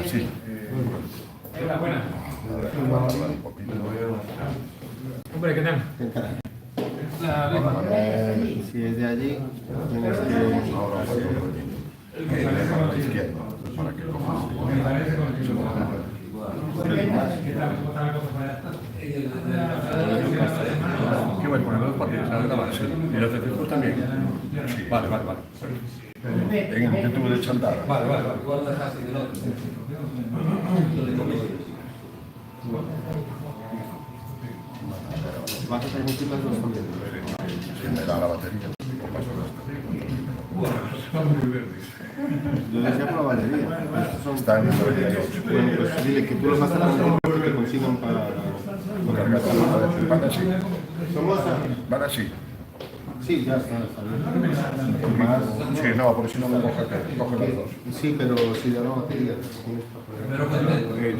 Sí. Buena. Hombre, ¿qué tal? Si es de allí, tienes que... A la izquierda, para que cojas. ¿Qué voy a poner dos partidos? ¿A grabar? Sí. ¿Y los de circos también? Sí. Vale. En el YouTube de Chantar. Vale. ¿Vas a transmitir las dos también? Si me da la batería, lo paso Son muy verdes. Yo decía por la batería. Está en el 98. Bueno, pues dile que tú los vas a transmitir para que consigan para... Van así. ¿Somos? Van así. Sí, ya está. Sí, no, por si no me coge los dos. Sí, pero si da la batería.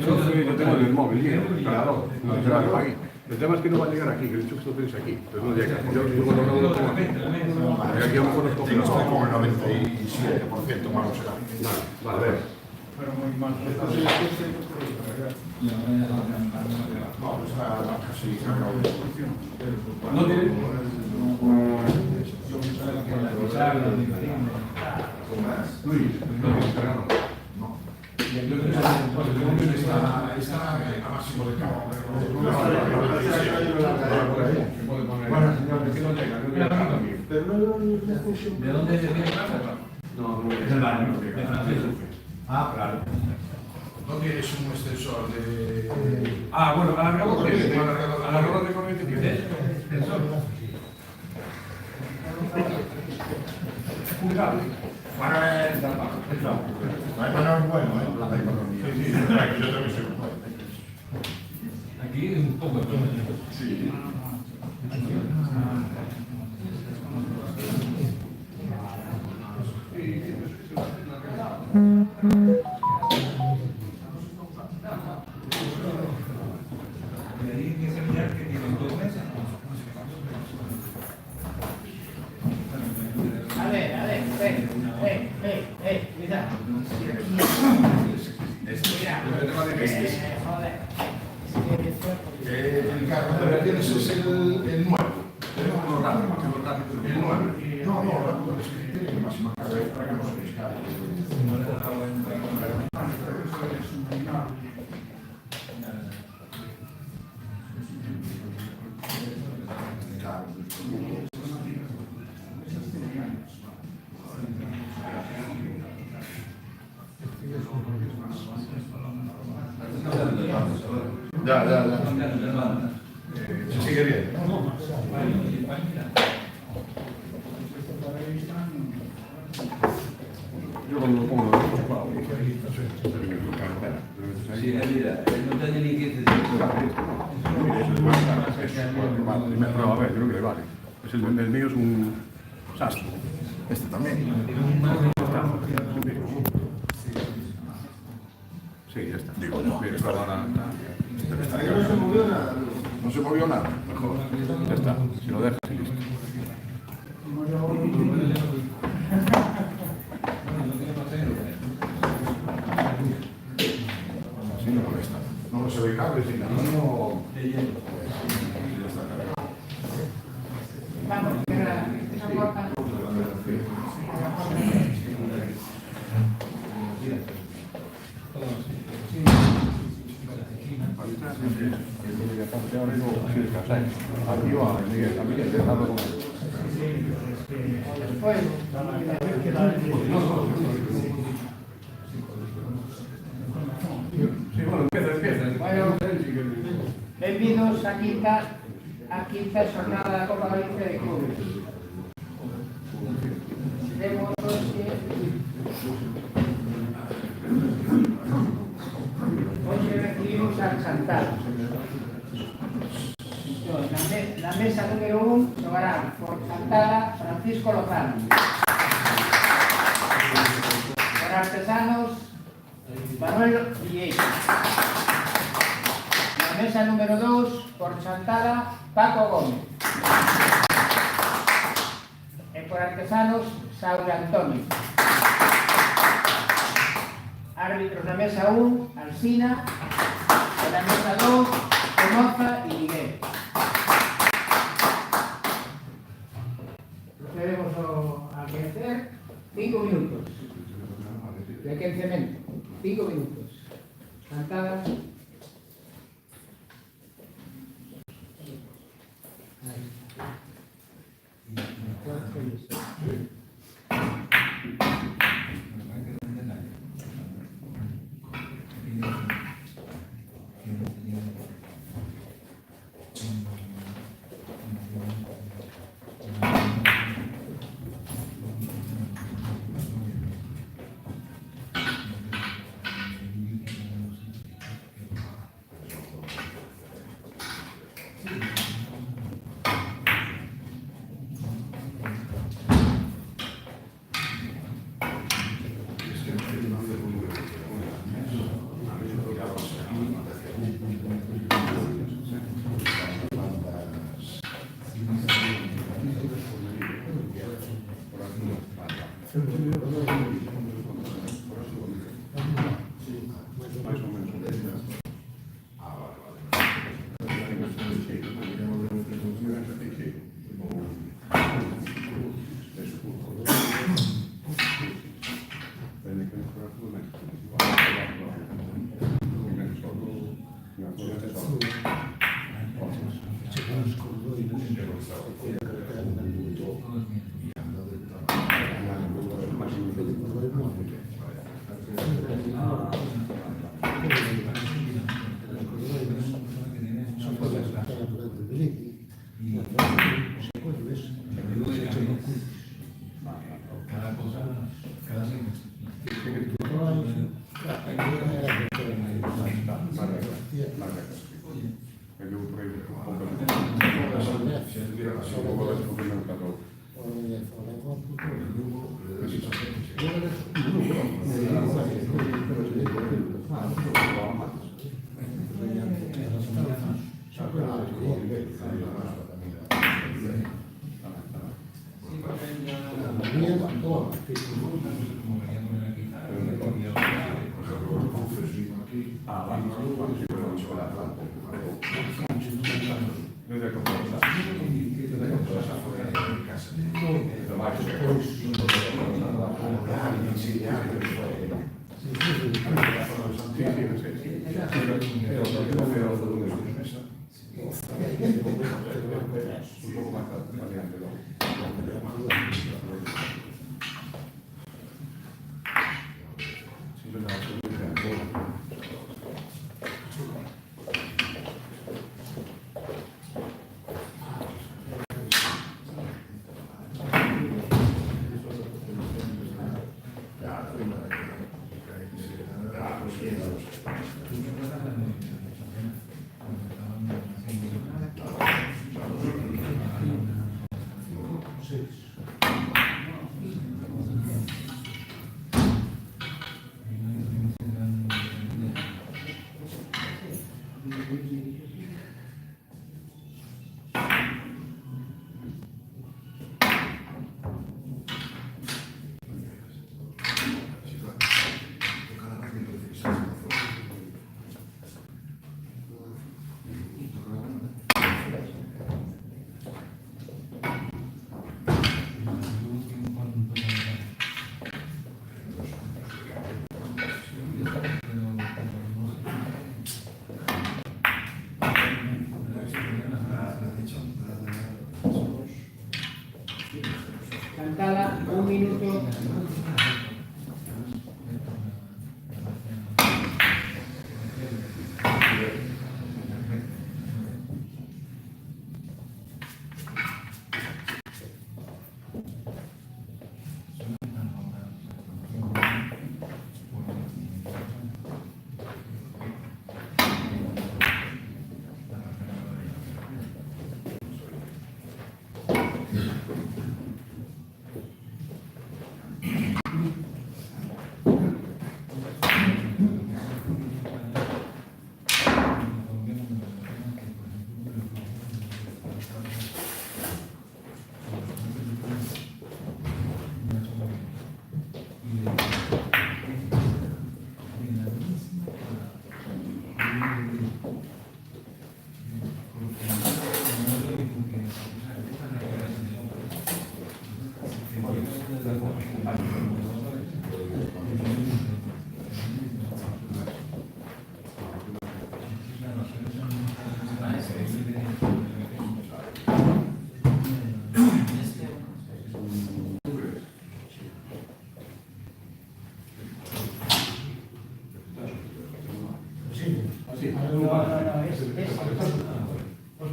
Yo tengo en el móvil, claro. Aquí. El tema es que no va a llegar aquí, que el enchufe lo tienes aquí. Pues no llega. Yo cuando lo tengo aquí. Aquí a lo mejor nos Estoy como el 97% malo será. Vale. No, está casi sacado. No tiene. Luis, No. Está a máximo de cabo. bueno, señor, que no llega. ¿De dónde viene la copa? No, Es el baño, de francés. Ah, claro. No tienes un extensor de... bueno, alargado de corriente tienes. Un cable. Bueno, es bueno, ¿eh? Sí, yo también soy bueno. Aquí un poco. Sí. Mira. El carro de tienes es el 9. Tenemos los rápidos. El 9. No, rápido es que tiene máxima carga para que no se descargue. Ya. Se sigue bien. Yo cuando lo pongo, Sí, mira, no tiene ni que a ver, creo que le vale. El mío es un sastre. Este también. Sí, ya está. Digo yo. Mira, ahora No se movió nada. No se movió nada. mejor. Ya está. Si lo dejas y listo. Así no molesta. No se ve cables ni nada. No. Arriba, Miguel, también he dejado con Después, Sí, bueno, empieza. bueno, benvidos a quinta xornada da Copa Galicia de Clubes. Temos hoxe recibimos a Chantal. Na mesa número 1 xogarán por Chantal Francisco Lozano. Por Artesanos Manuel Villeira. Na mesa número 2 por Chantal Paco Gómez. E por Artesanos Saúl Antonio. Árbitros na mesa 1 Alsina. E na mesa 2 Moza y Miguel. Procedemos a aquecer 5 minutos de aquecimiento. 5 minutos. Cantadas.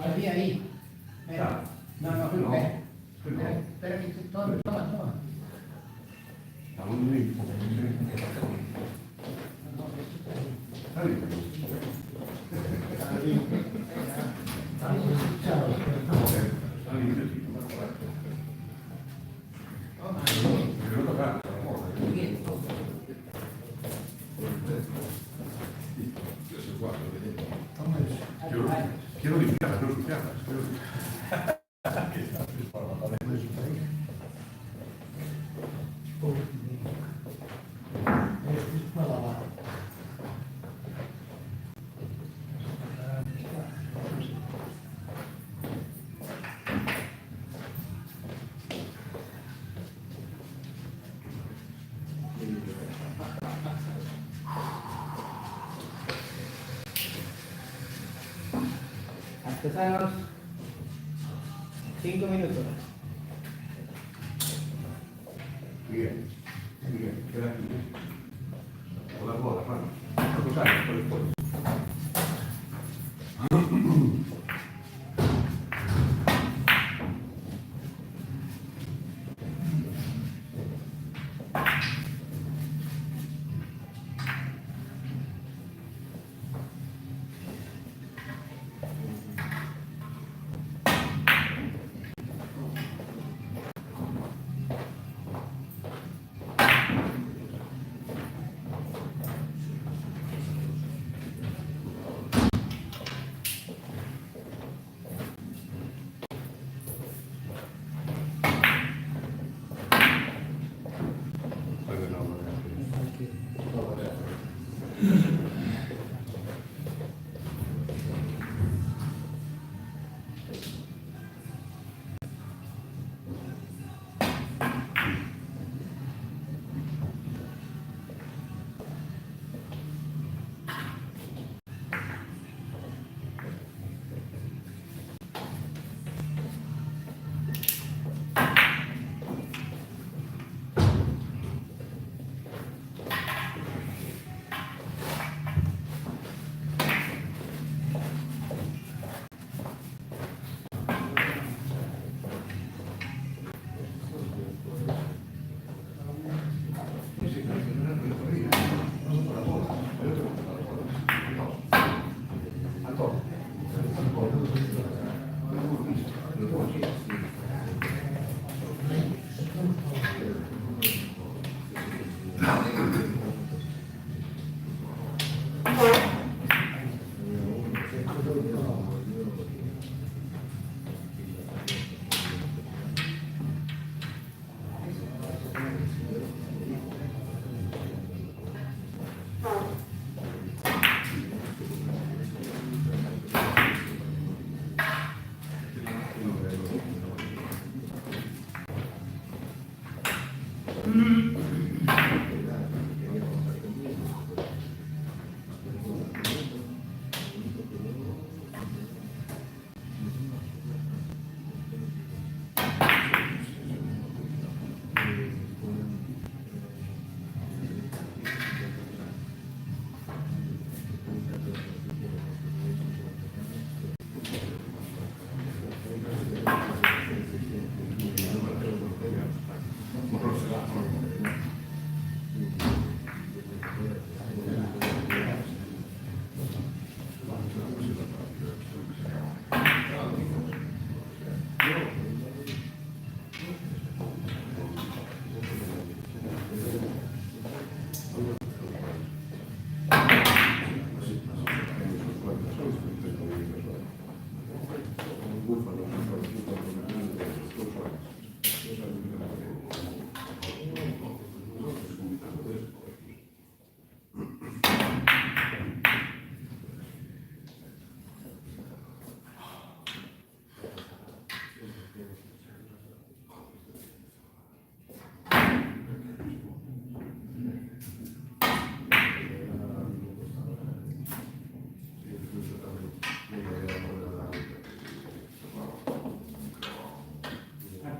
Ahí, ahí. Espera. No, espera. Espera, toma. Quiero limpiarlas, no ensuciarlas. Artesanos, 5 minutos. Bien, queda aquí. Con las bolas, vamos. A tocar por el pollo.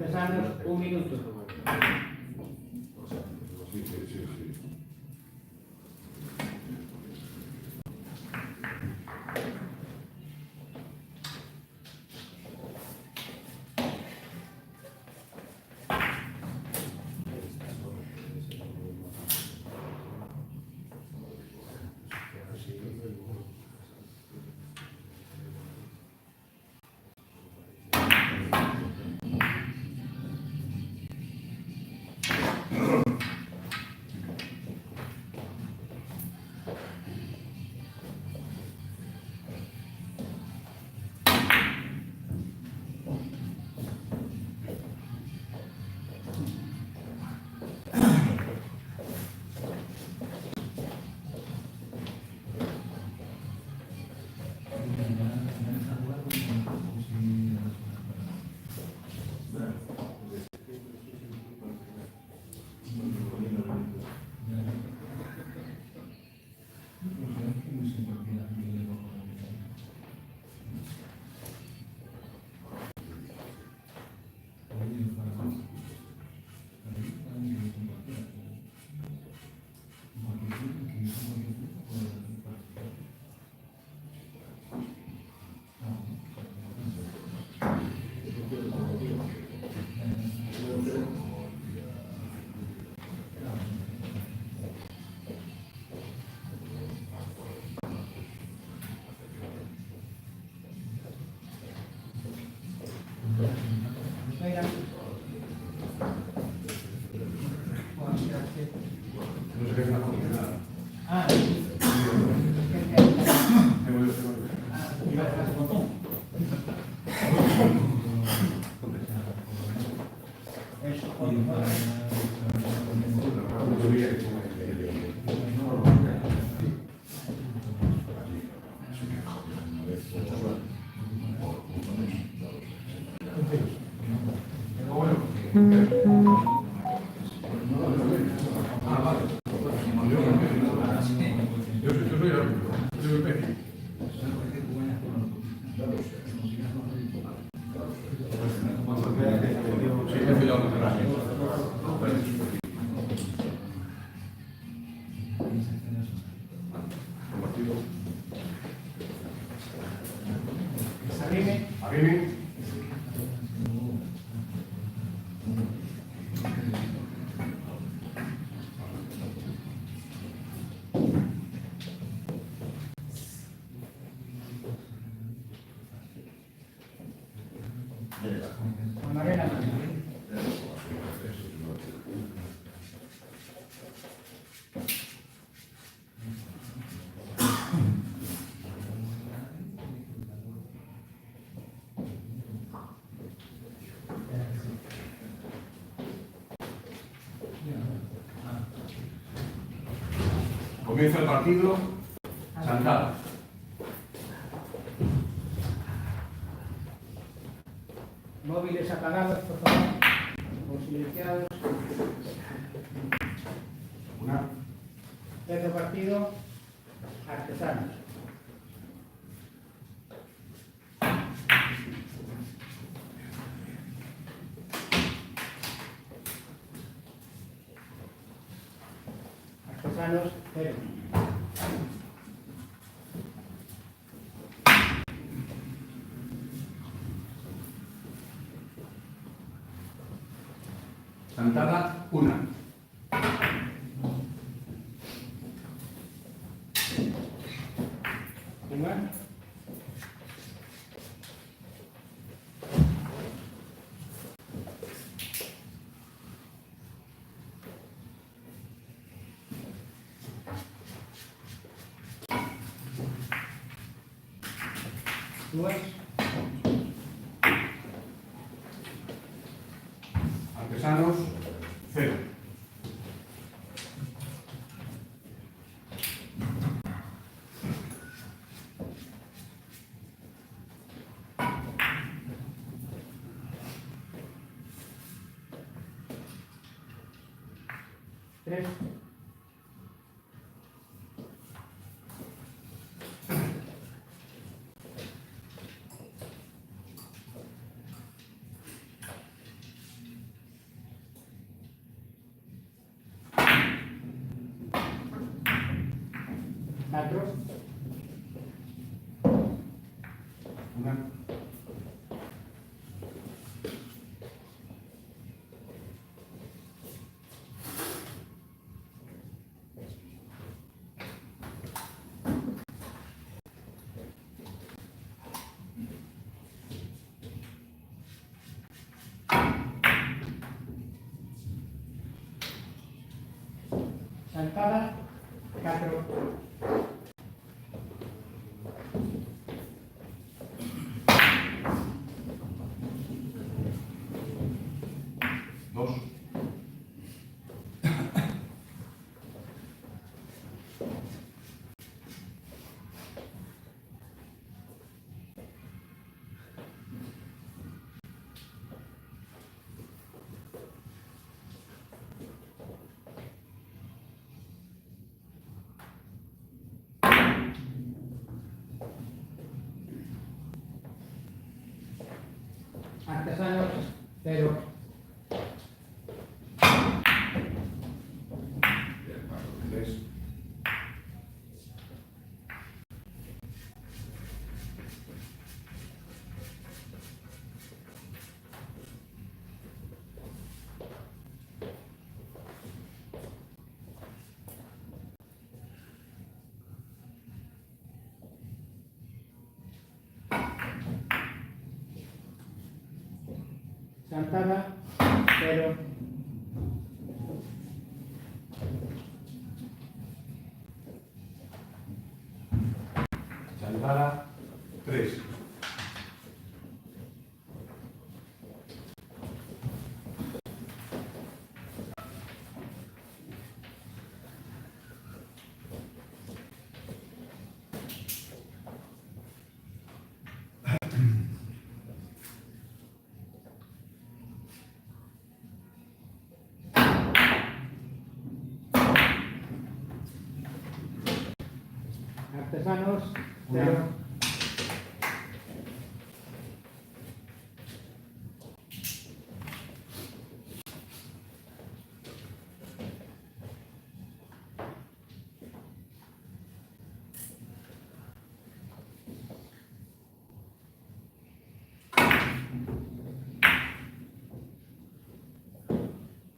Artesanos, 1 minuto. Comienza el partido. Santana. Móviles apagados, por favor. O silenciados. Tercer partido. Artesanos. Artesanos, 0. Santana, 1. Duas. Artesanos, 0. Tres. Cuatro. Una. Saltada. Cuatro. Dos. Artesanos, 0. Tres. Saltada, 0. Chantada, 3. Artesanos, 0.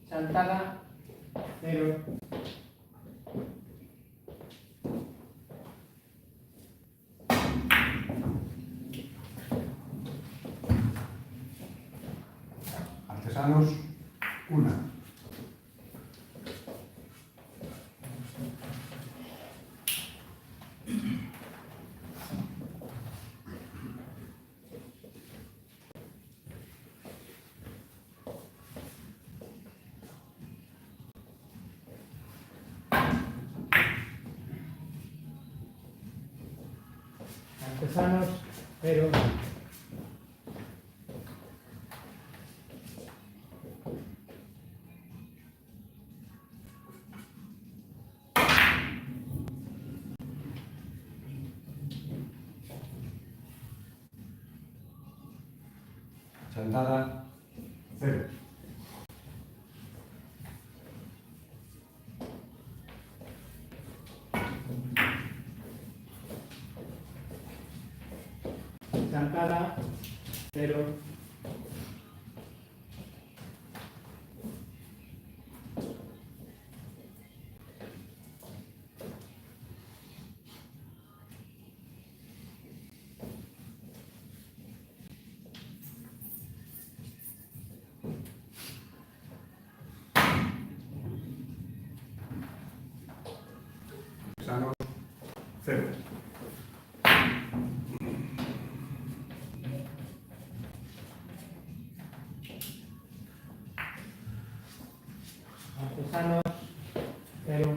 Saltada, 0. Artesanos, 1. Artesanos, 0. Chantada, 0. Saltada, 0. Artesanos, 0. 0.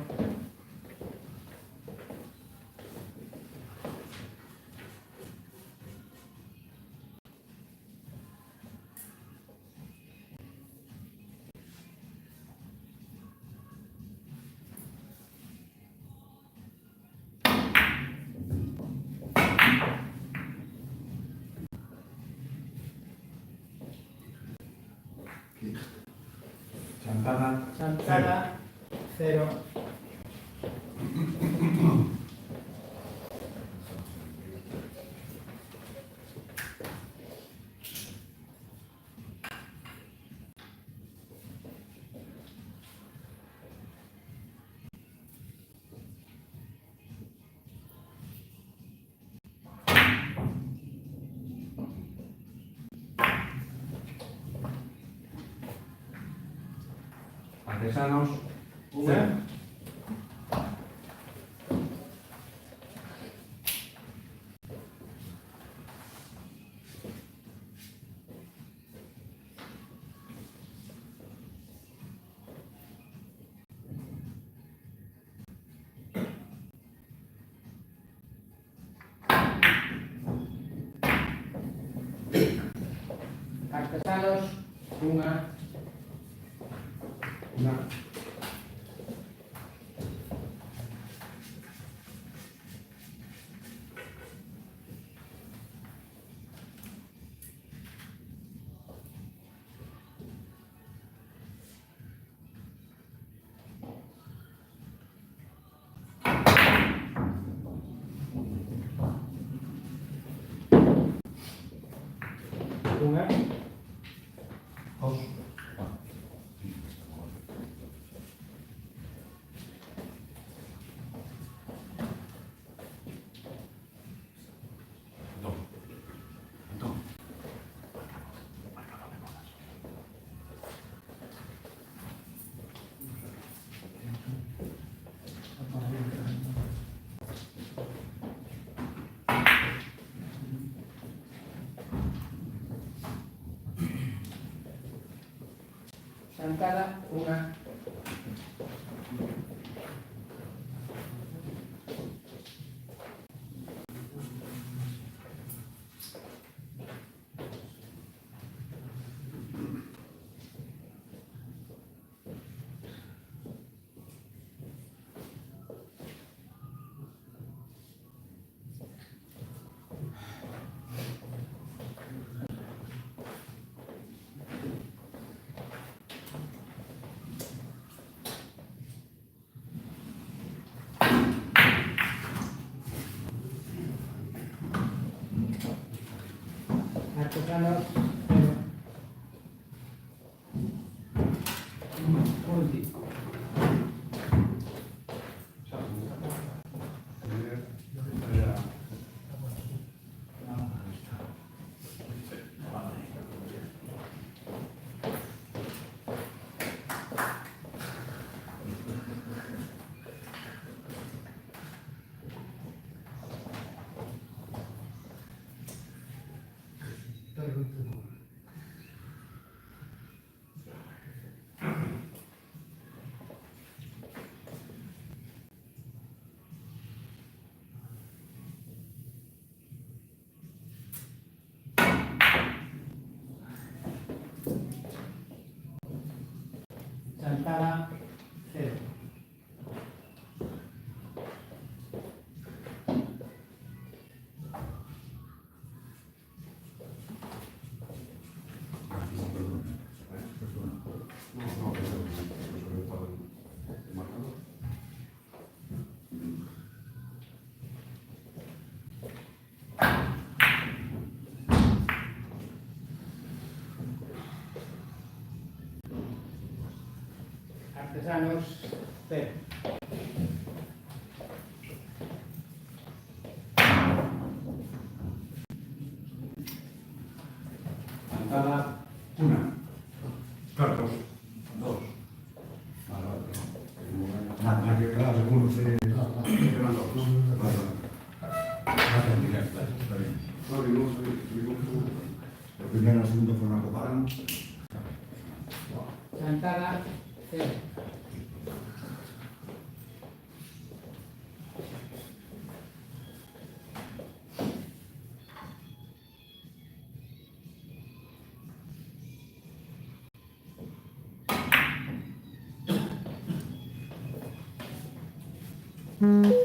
Chantada 0. Artesanos, 1. Artesanos, 1. Chantada 1. Artesanos, 0. Chantada 0. Artesanos, 0. Chantada, 1. Claro, 2. el primero y el segundo fueron acoparan. Chantada 0. Una.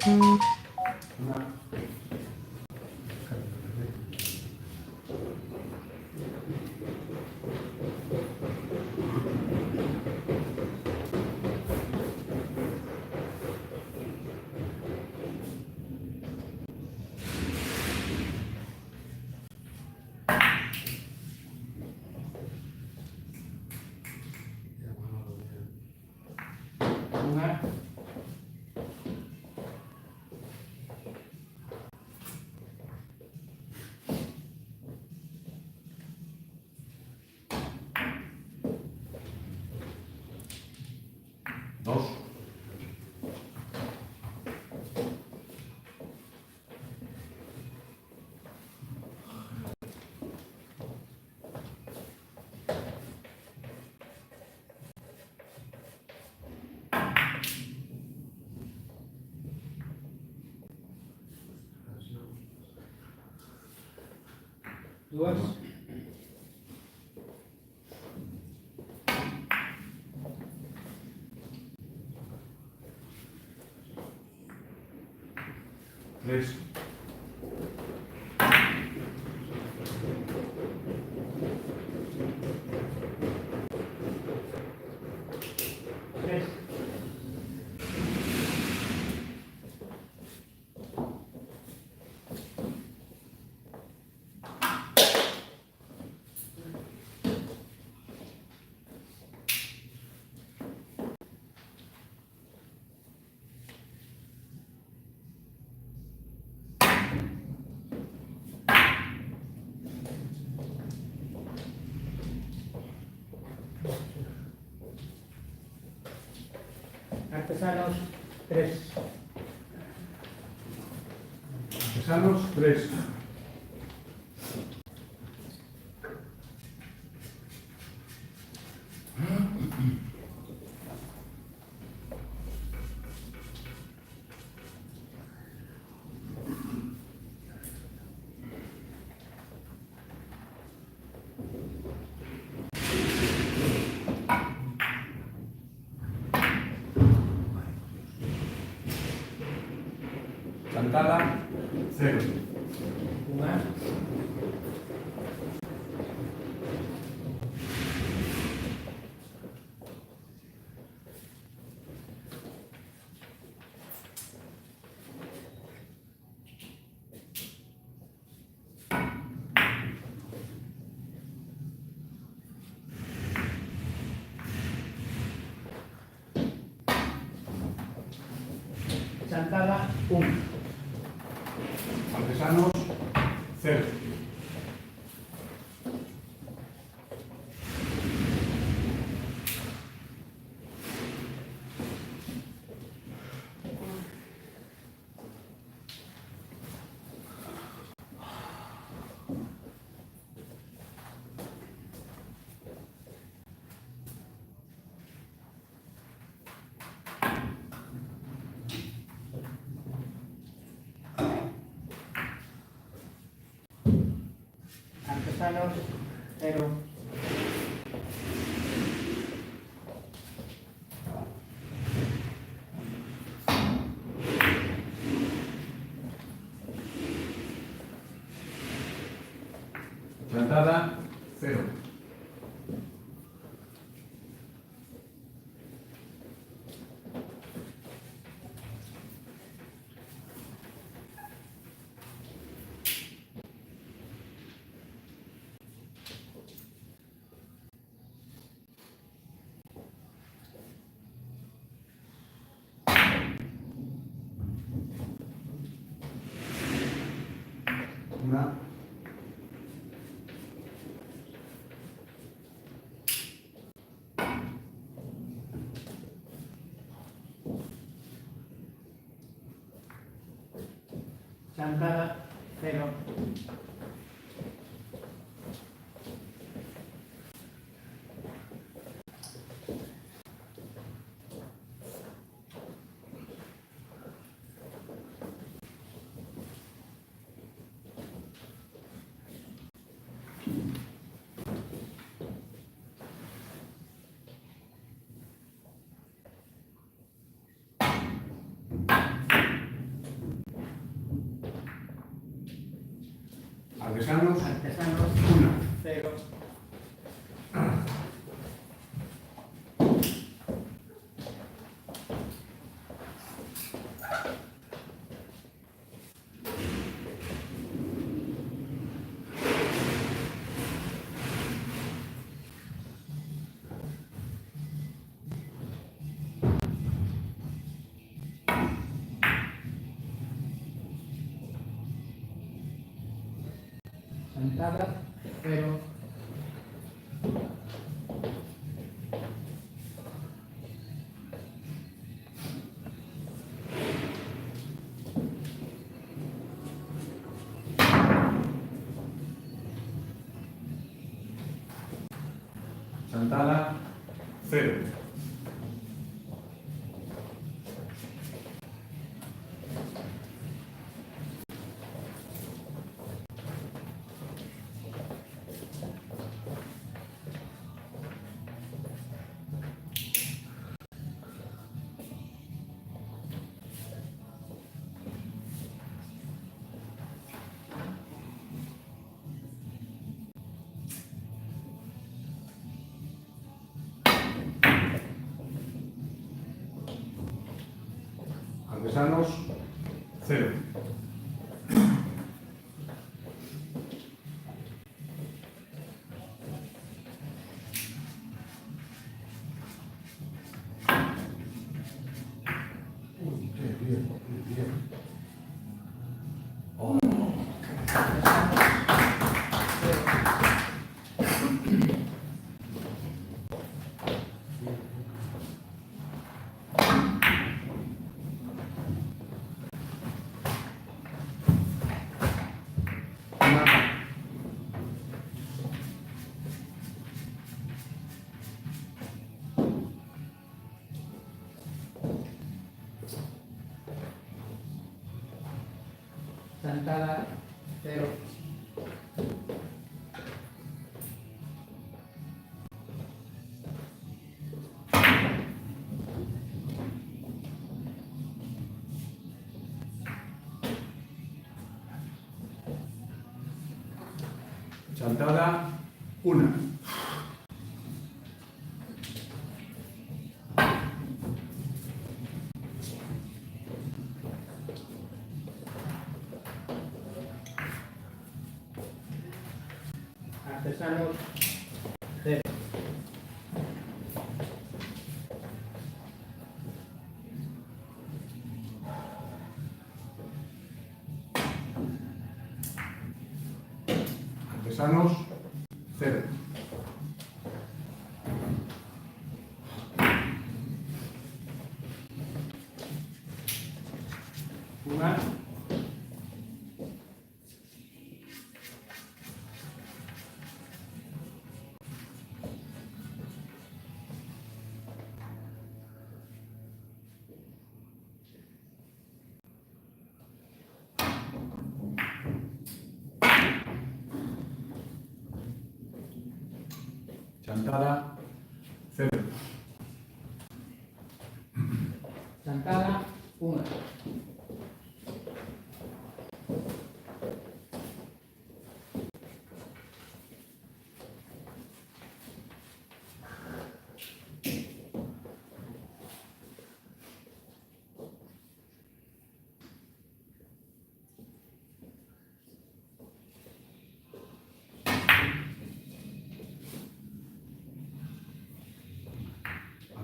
Dos. Duas. Tres. Tres. Artesanos, 3. Artesanos, tres. Chantada, cero. Una. Chantada, 1. Artesanos, cero. Artesanos, 0. Chantada, cero. Una. Chantada, 0. Artesanos, Artesanos, 1. 0. Sentada, 0. Sentada, 0. Artesanos, 0. Qué bien, qué bien. Sentada, 0. Sentada, 1. Artesanos, 0. Artesanos, 0. Una. Sentada, 0. Sentada, 1.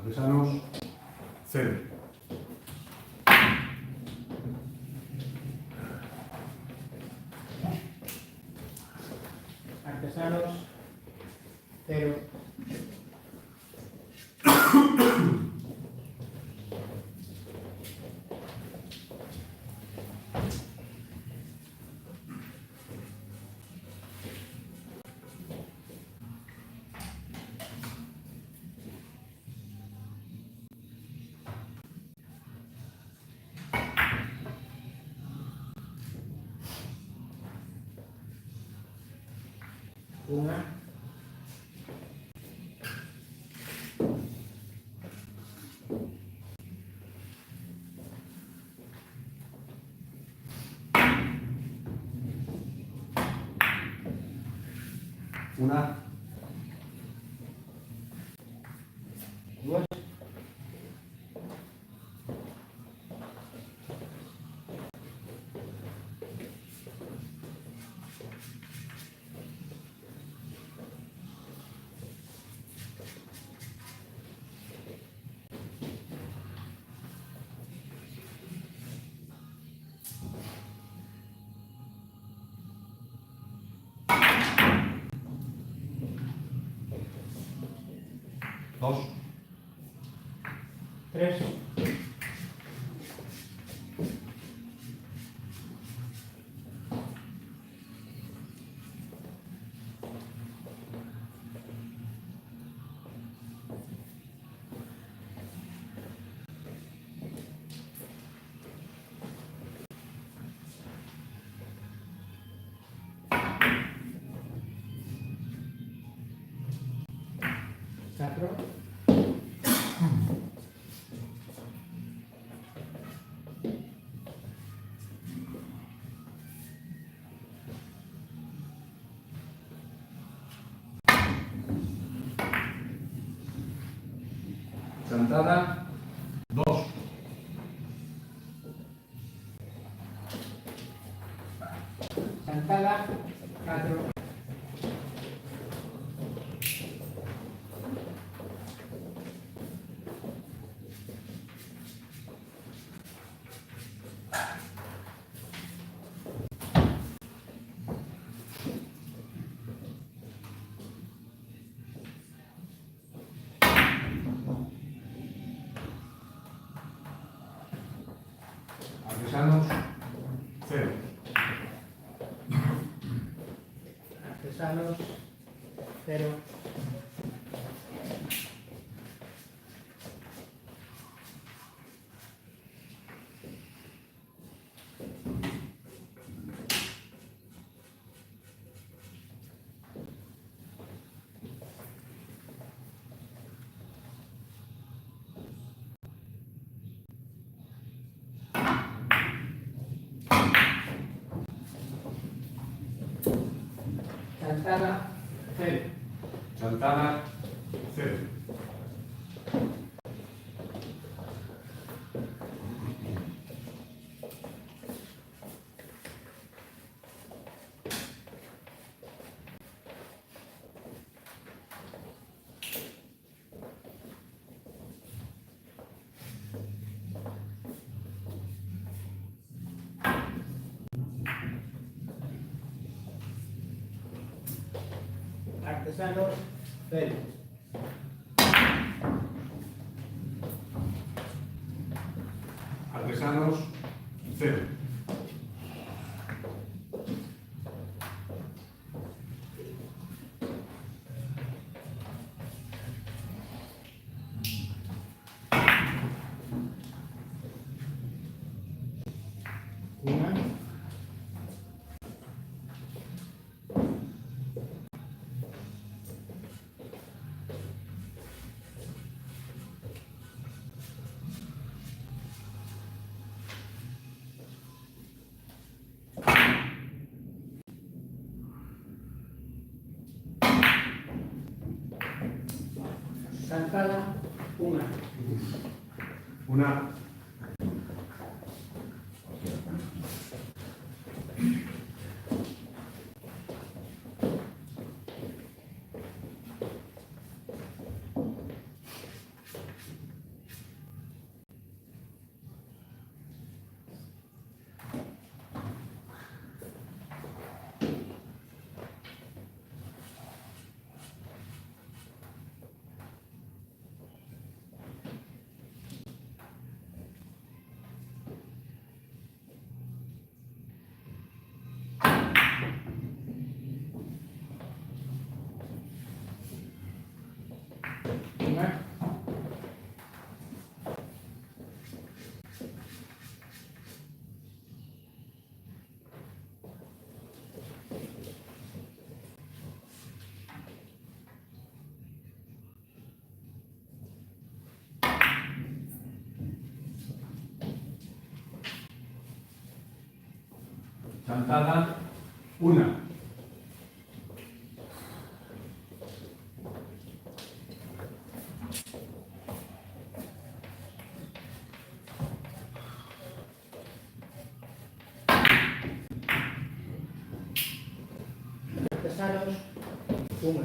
Artesanos, 0. Artesanos, 0. Una. Una. Dos. Dos. Tres. Cuatro. Sentada. Dos. Sentada. Cuatro. Artesanos. Cero. Artesanos. Cero. Sentada. Cero. Sentada. Cero. Artesanos. Cero. Artesanos. Cero. Una. Sentada. Una. Una. Una. Sentada. Una. Artesanos, 1.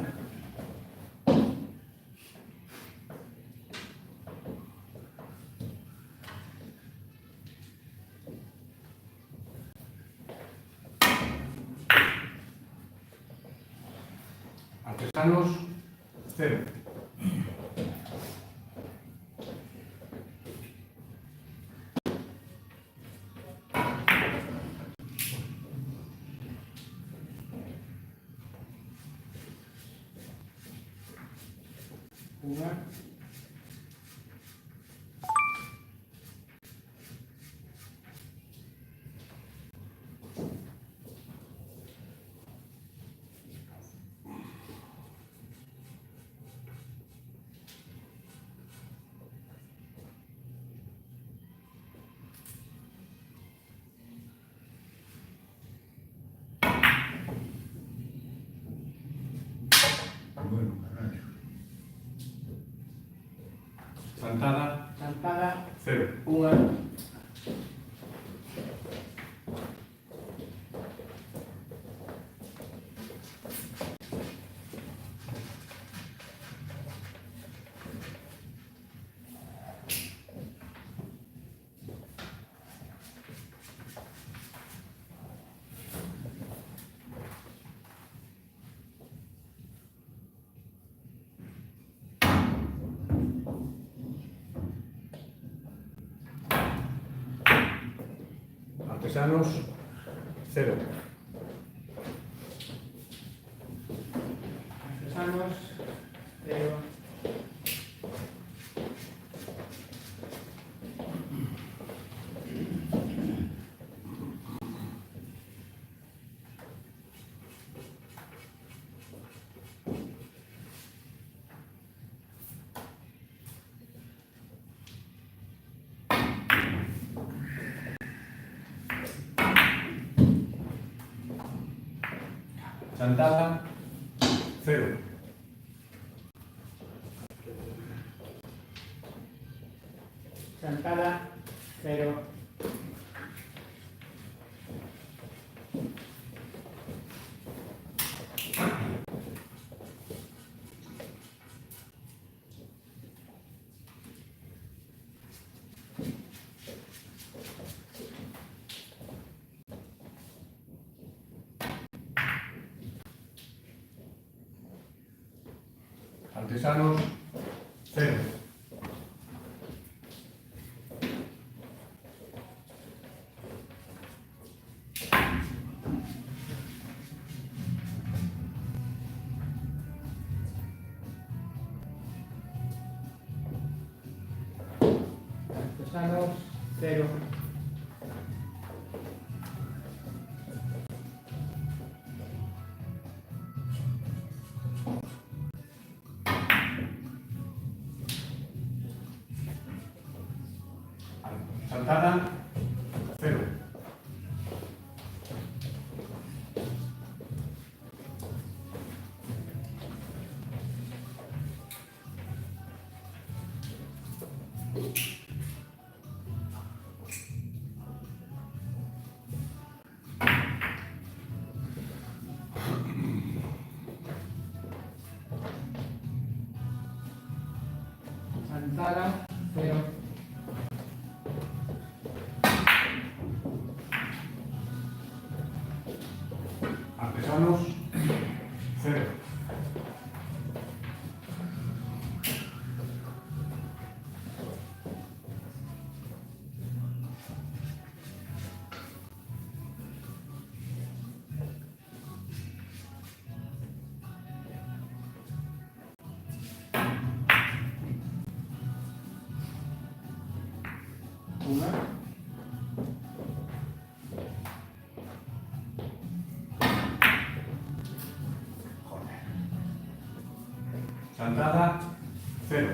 Artesanos, 0. Una. Chantada, Chantada, 0. 1. Artesanos, 0. Artesanos, 0. Chantada, 0. Chantada, 0. Artesanos, 0. Artesanos, 0. Chantada, 0. Chantada, 0. Artesanos, 0. Una. Chantada, 0.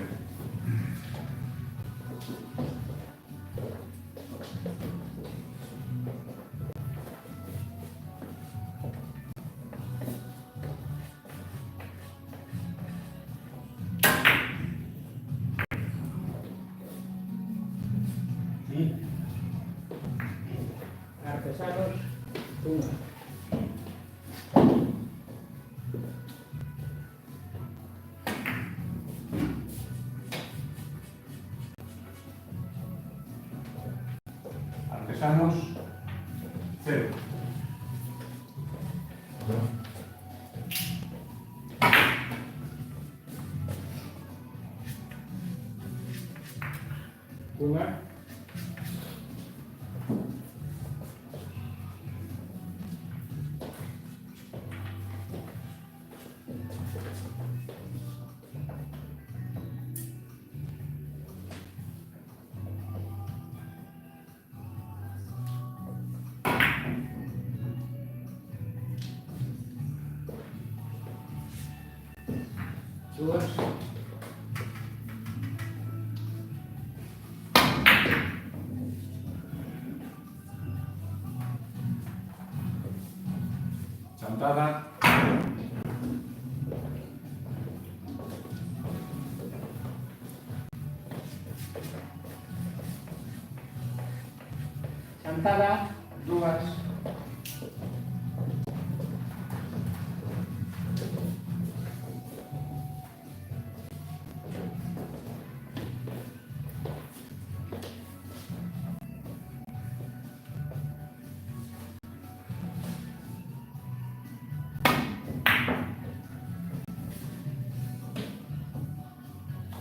Artesanos, 1. Artesanos, 0. Una. Duas. Chantada, Chantada, duas.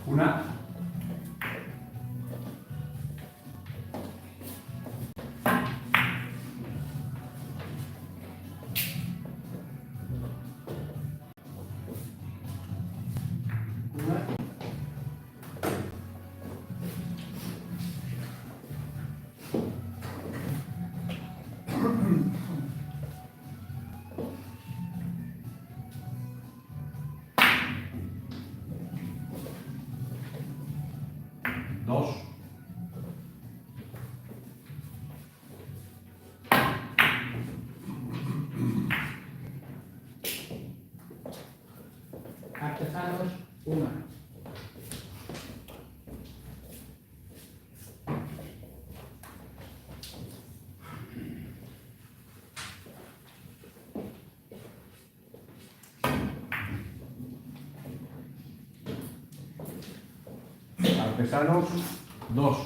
una. Una. Dos. Artesanos, una. Artesanos, 2.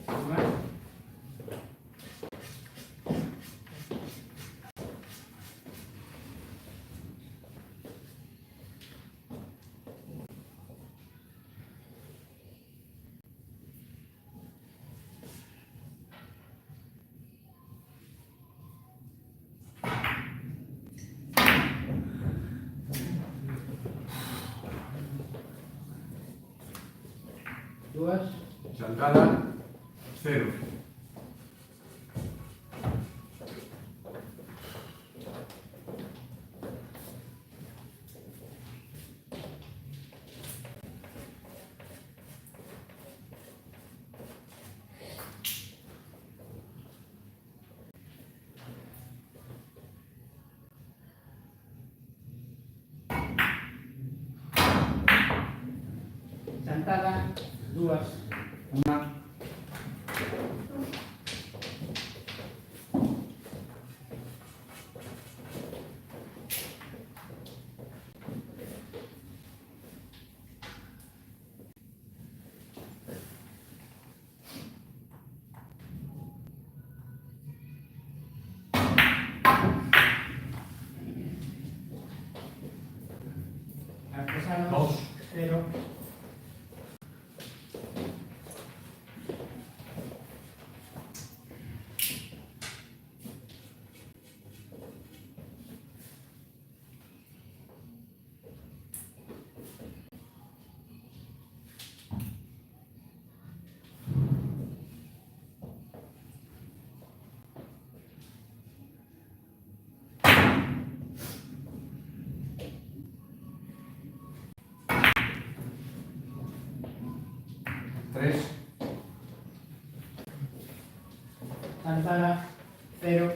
Una. Duas. Chantada, 0. Chantada, duas. Una. Artesanos, Dos. 0. Tres. Chantada, 0.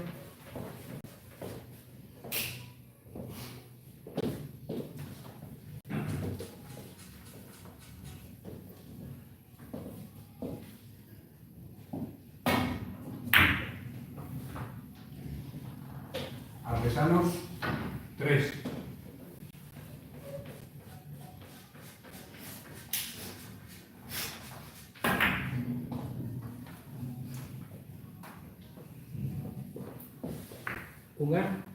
Artesanos, 3. 1.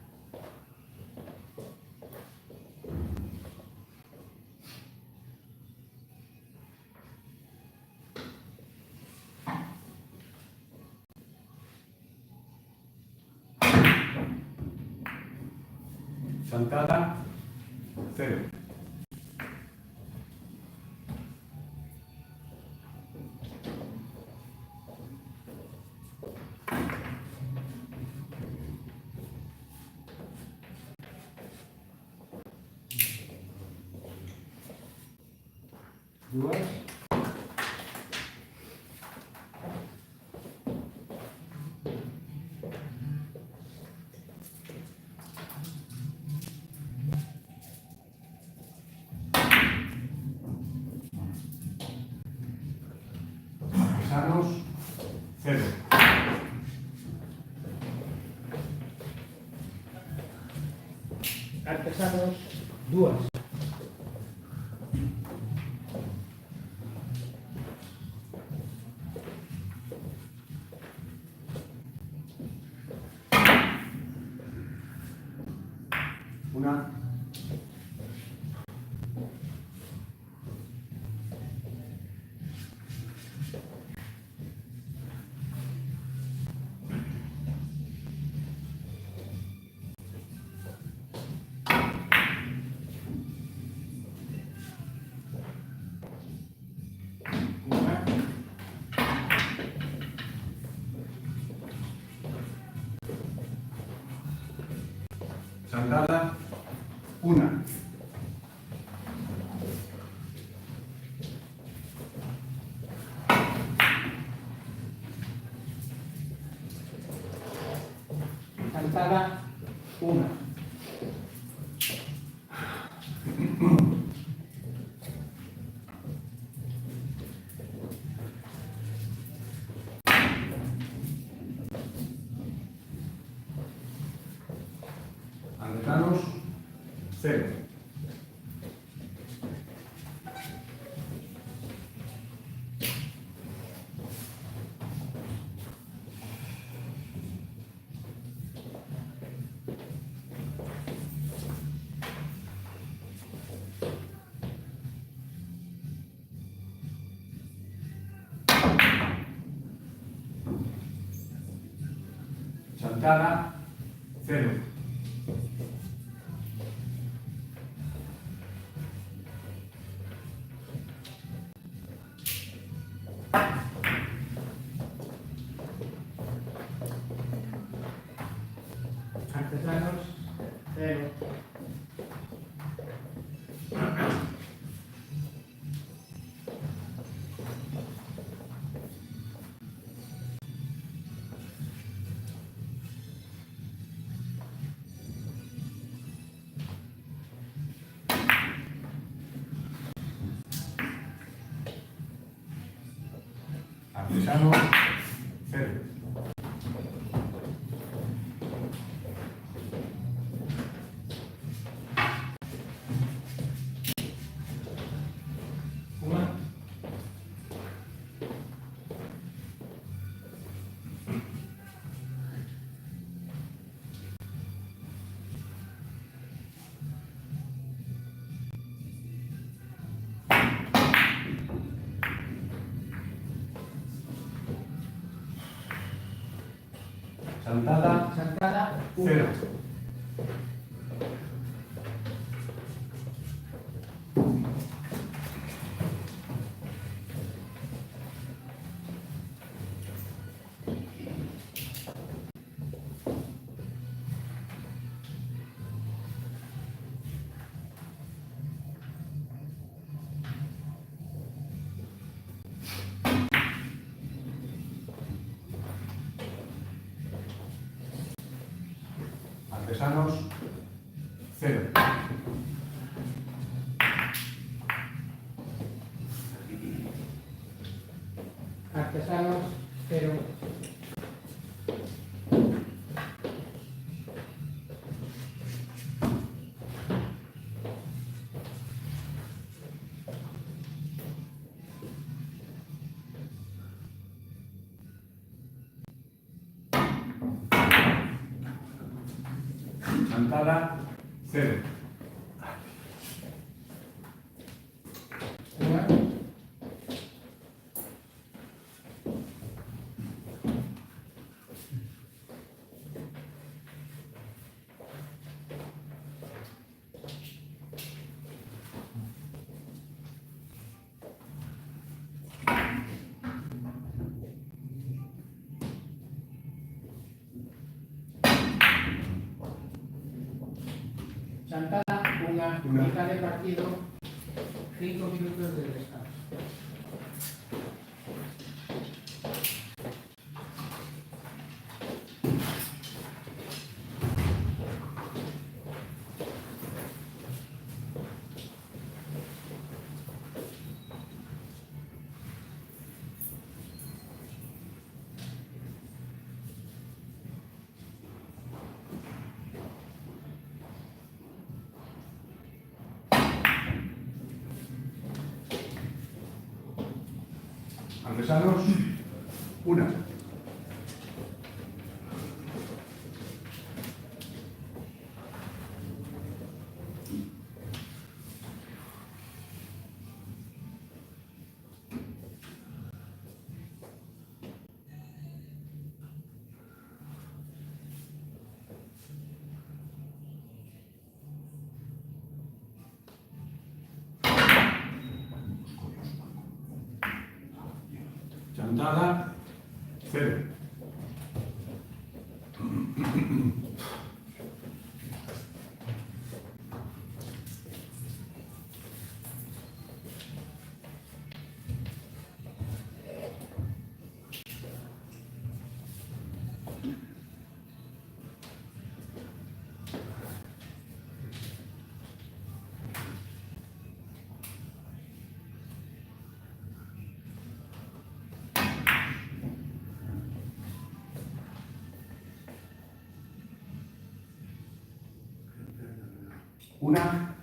Chantada, 0. Duas. Artesanos, 0. Artesanos, 2. Una. Chantada, 1. Chantada, 1. Artesanos, 0. Chantada, 0. Artesanos, 0. Artesanos, 0. Una. Chantada, Chantada, 1. 0. Artesanos, 0. Artesanos, 0. Chantada, 0. Chantada, una mitad de partido, 5 minutos de descanso. Artesanos, 1. Chantada, 0. Una.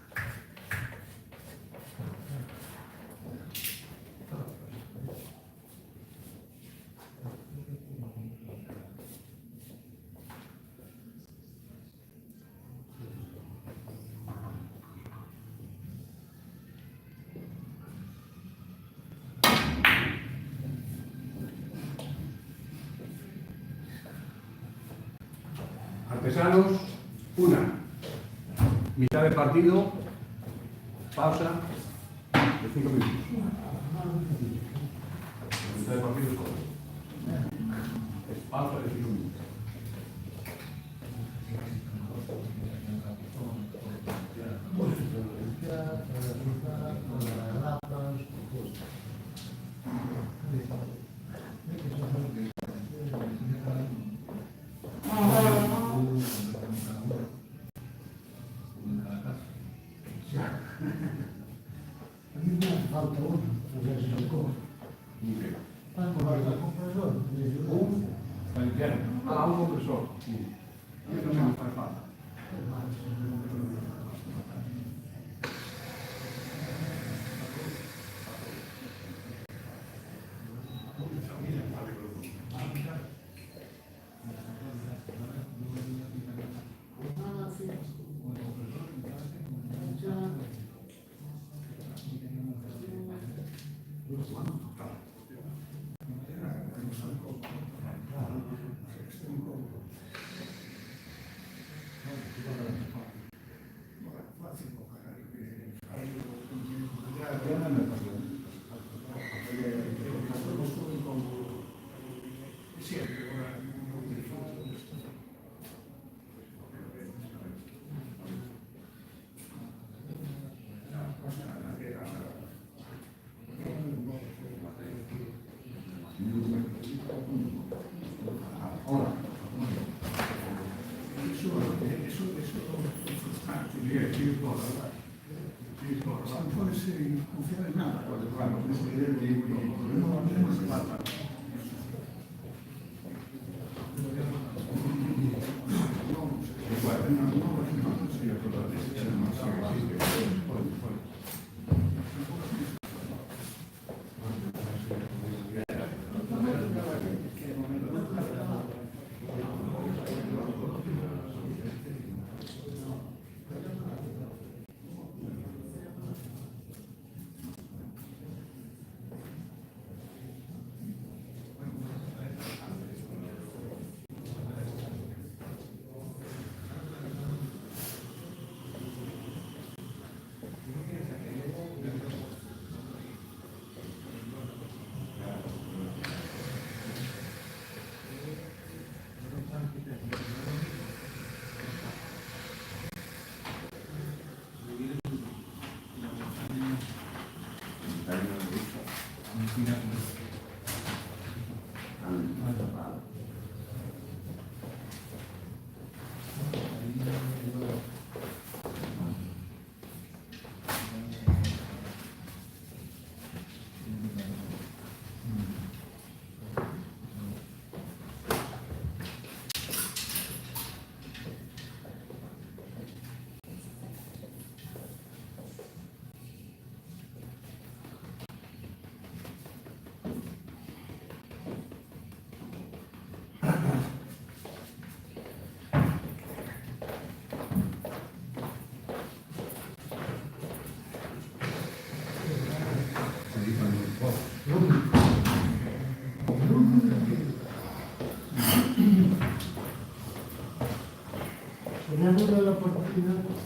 Artesanos, 1. Mitad de partido, pausa de 5 minutos. La mitad de partido es todo. Es pausa de 5 minutos. Un compresor. Sí. Eso no me hace falta. Confiar en nada. Chantada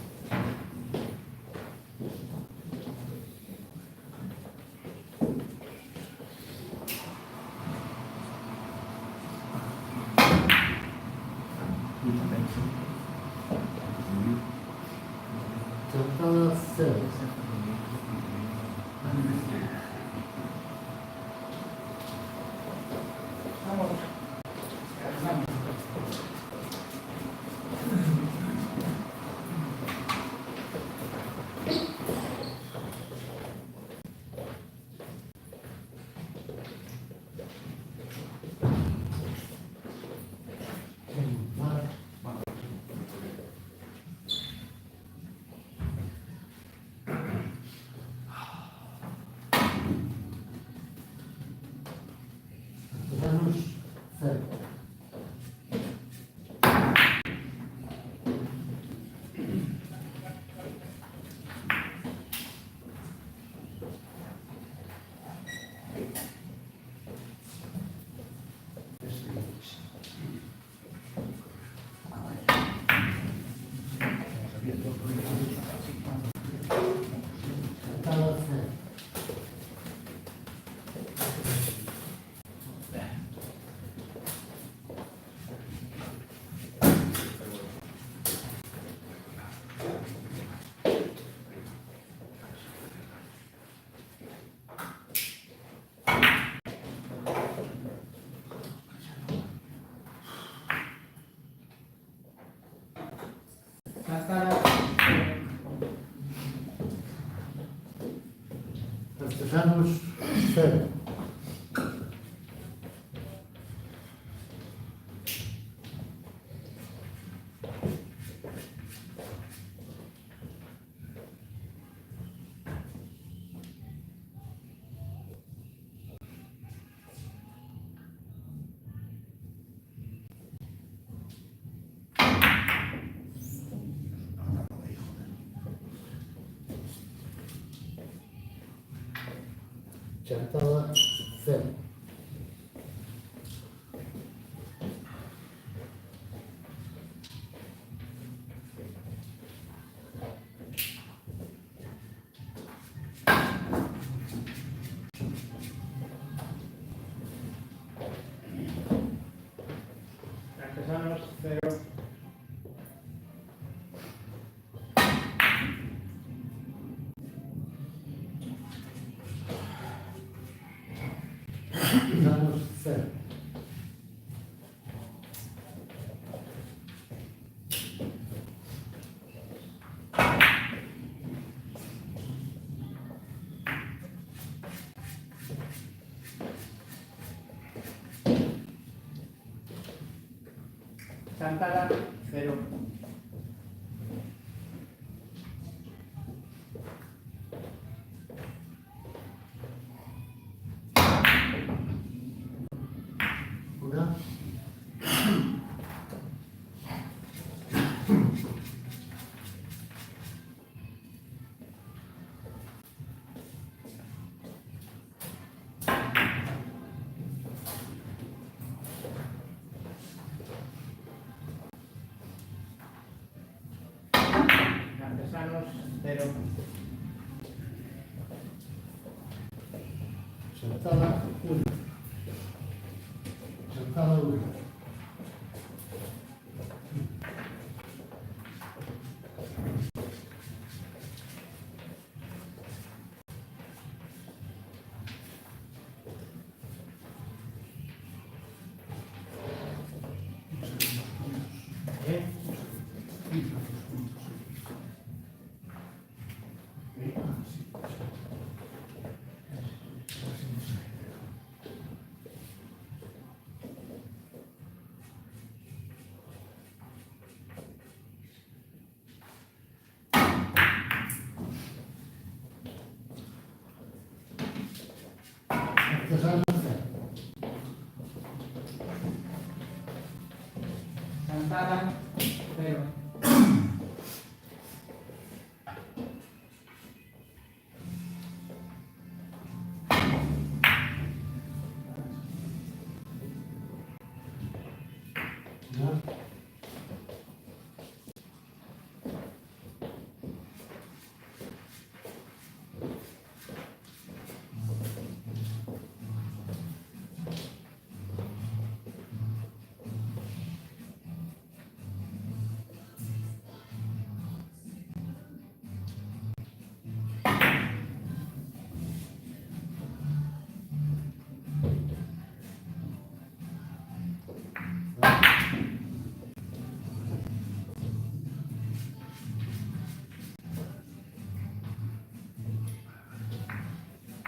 0. Artesanos 0. Chantada 0. Chantada Artesanos 0. Chantada 0. Artesanos 0. Artesanos 0. Chantada 0. Una. Artesanos 0. Chantada 1. Chantada 1.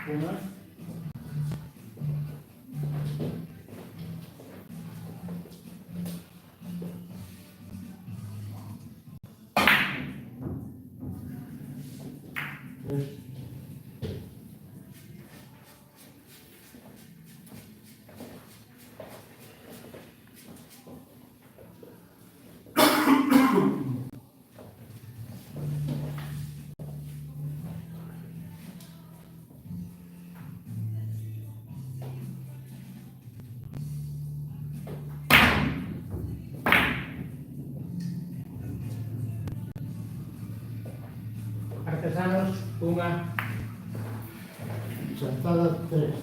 Una. Tres. Artesanos, una. Chantada 3.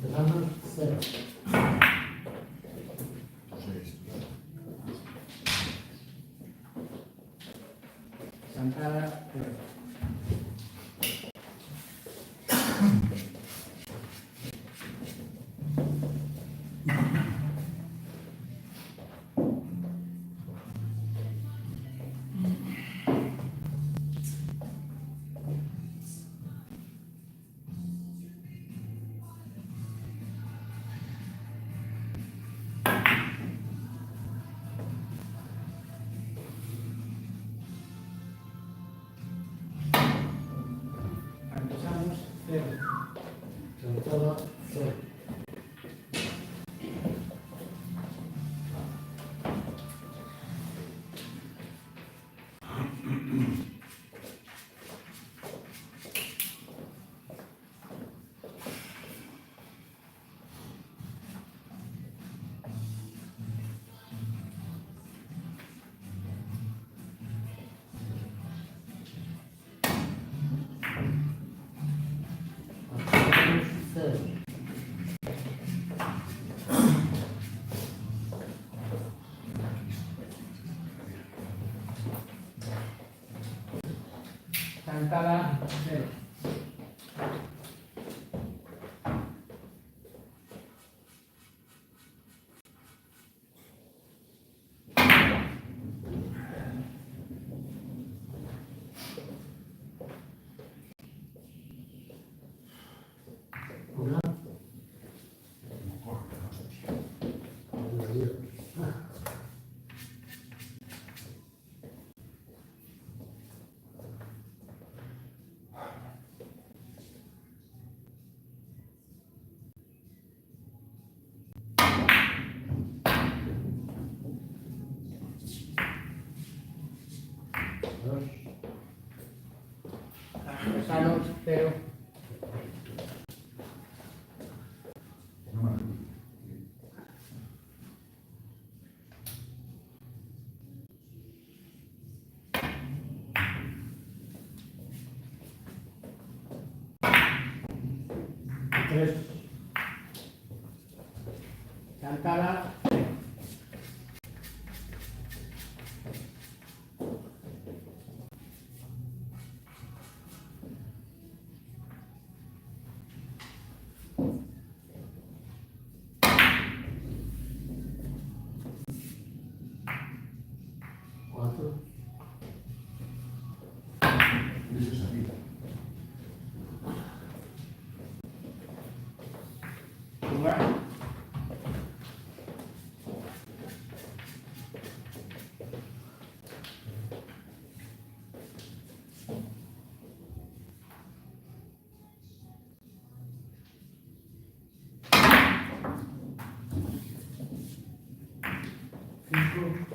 Artesanos 0. Chantada, 0. Artesanos, 0. Chantada 0. Artesanos 0. Chantada, 0. Una. Dos. Artesanos, 0. Tres. Chantada, 0. Cuatro. Eso es aquí. Una. Cinco.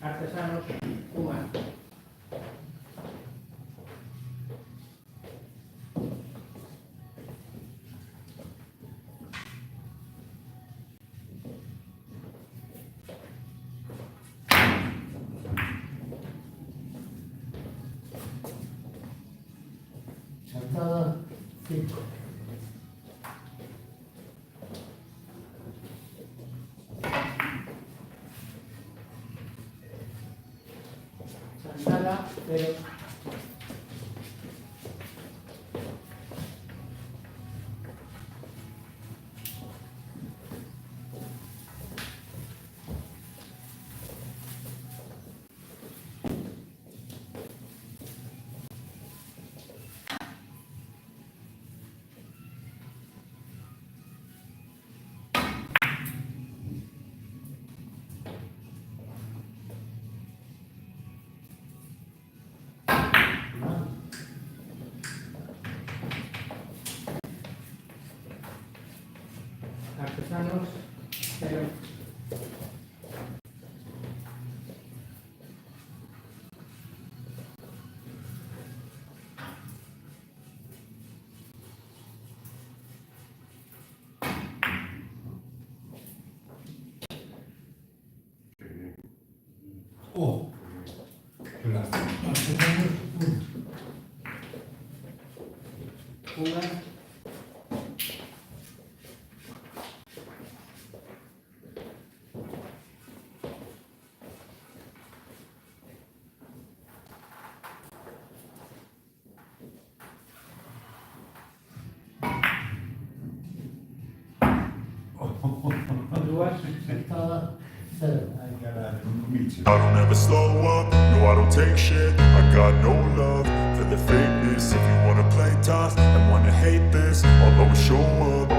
Artesanos, una. Resultado 5. Santana 0. Artesanos 0. Oh. Qué lástima. Artesanos 1. Una. Duas. Resultado 0. I don't ever slow up, no I don't take shit. I got no love for the fakeness. If you wanna play tough and wanna hate this, I'll always show up.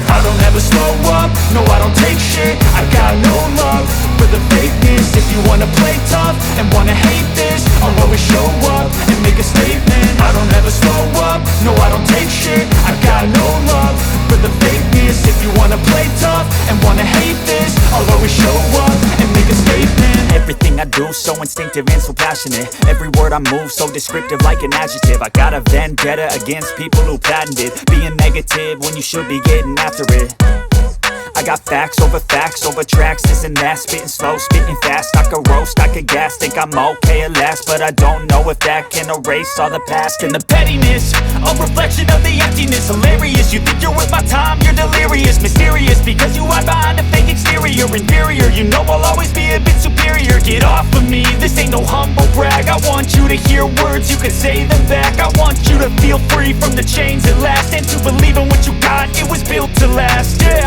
I don't ever slow up, no I don't take shit. I got no love for the fakeness. If you wanna play tough and wanna hate this, I'll always show up and make a statement. I don't ever slow up, no I don't take shit. I got no love for the fakeness. If you wanna play tough and wanna hate this, I'll always show up and make a statement. Everything I do so instinctive and so passionate. Every word I move so descriptive like an adjective. I got a vendetta against people who patented being negative when you should be getting after it. I got facts over tracks, this and that. Spitting slow, spitting fast. I could roast, I could gas. Think I'm okay at last, but I don't know if that can erase all the past. And the pettiness, a reflection of the emptiness. Hilarious, you think you're worth my time, you're delirious. Mysterious, because you hide behind a fake exterior. Inferior, you know I'll always be a bit superior. Get off of me, this ain't no humble brag. I want you to hear words, you can say them back. I want you to feel free from the chains at last, and to believe in what you got, it was built to last, yeah.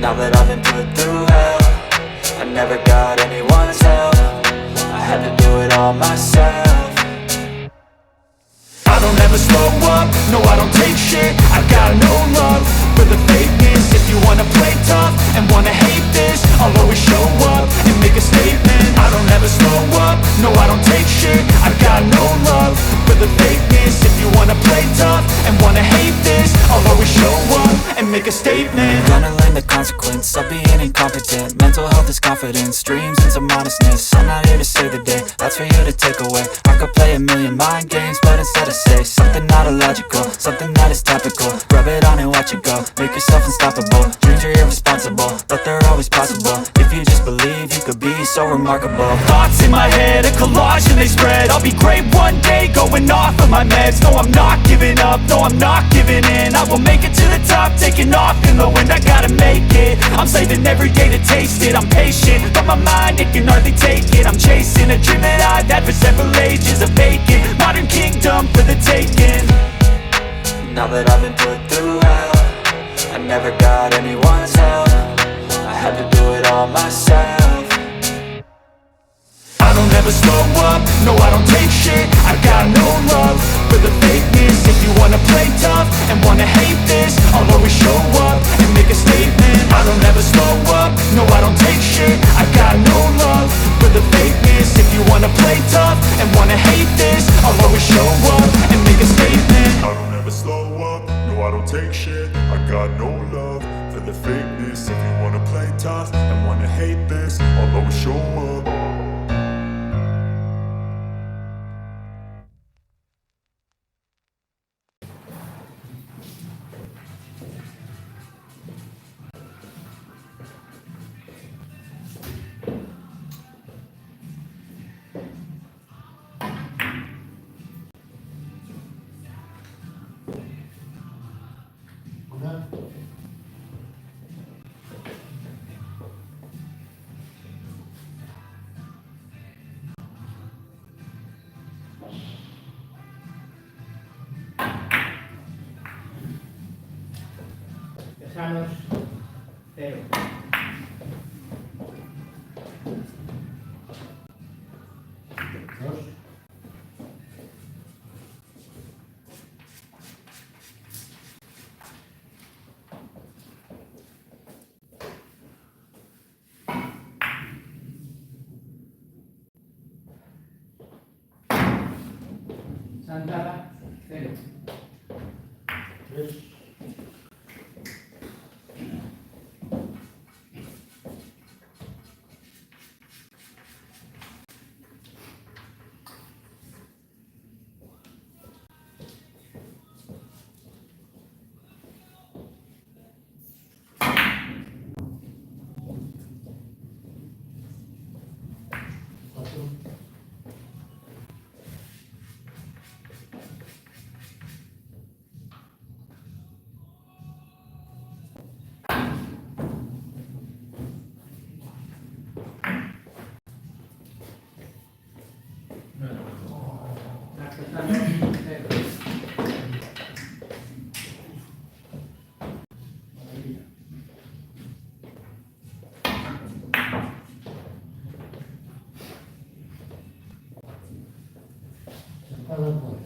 Now that I've been put through hell, I never got anyone's help. I had to do it all myself. I don't ever slow up, no I don't take shit. I got no love for the fakeness. If you wanna play tough and wanna hate this, I'll always show up and make a statement. I don't ever slow up, no I don't take shit. I got no love for the fakeness. If you wanna play tough and wanna hate this, I'll always show up and make a statement. Gonna learn the consequence of being incompetent. Mental health is confidence, dreams into modestness. I'm not here to save the day, that's for you to take away. I could play a million mind games, but instead I say something not illogical, something that is topical. Rub it on and watch it go, make yourself unstoppable. Dreams are irresponsible, but they're always possible. If you just believe, you could be so remarkable. Thoughts in my head, a collage and they spread. I'll be great one day, going off of my meds. No, I'm not giving up, no, I'm not giving in. I will make it to the top, taking off in the wind. I gotta make it, I'm saving every day to taste it. I'm patient, but my mind, it can hardly take it. I'm chasing a dream that I've had for several ages. A vacant, modern kingdom for the taking. Now that I've been put through hell, I never got anyone's help. I had to do it all myself. I don't ever slow up, no I don't take shit. I got no love for the fakeness. If you wanna play tough and wanna hate this, I'll always show up and make a statement. I don't ever slow up, no I don't take shit. I got no love for the fakeness. If you wanna play tough and wanna hate this, I'll always show up and make a statement. I don't ever slow up, no I don't take shit. I got no love for the fakeness. If you wanna play tough and wanna hate this, I'll always show up. Artesanos, 0. Dos. Santana, 0. Tres. Cuatro. Artesanos, 0. Maravilla. Sentada al poder.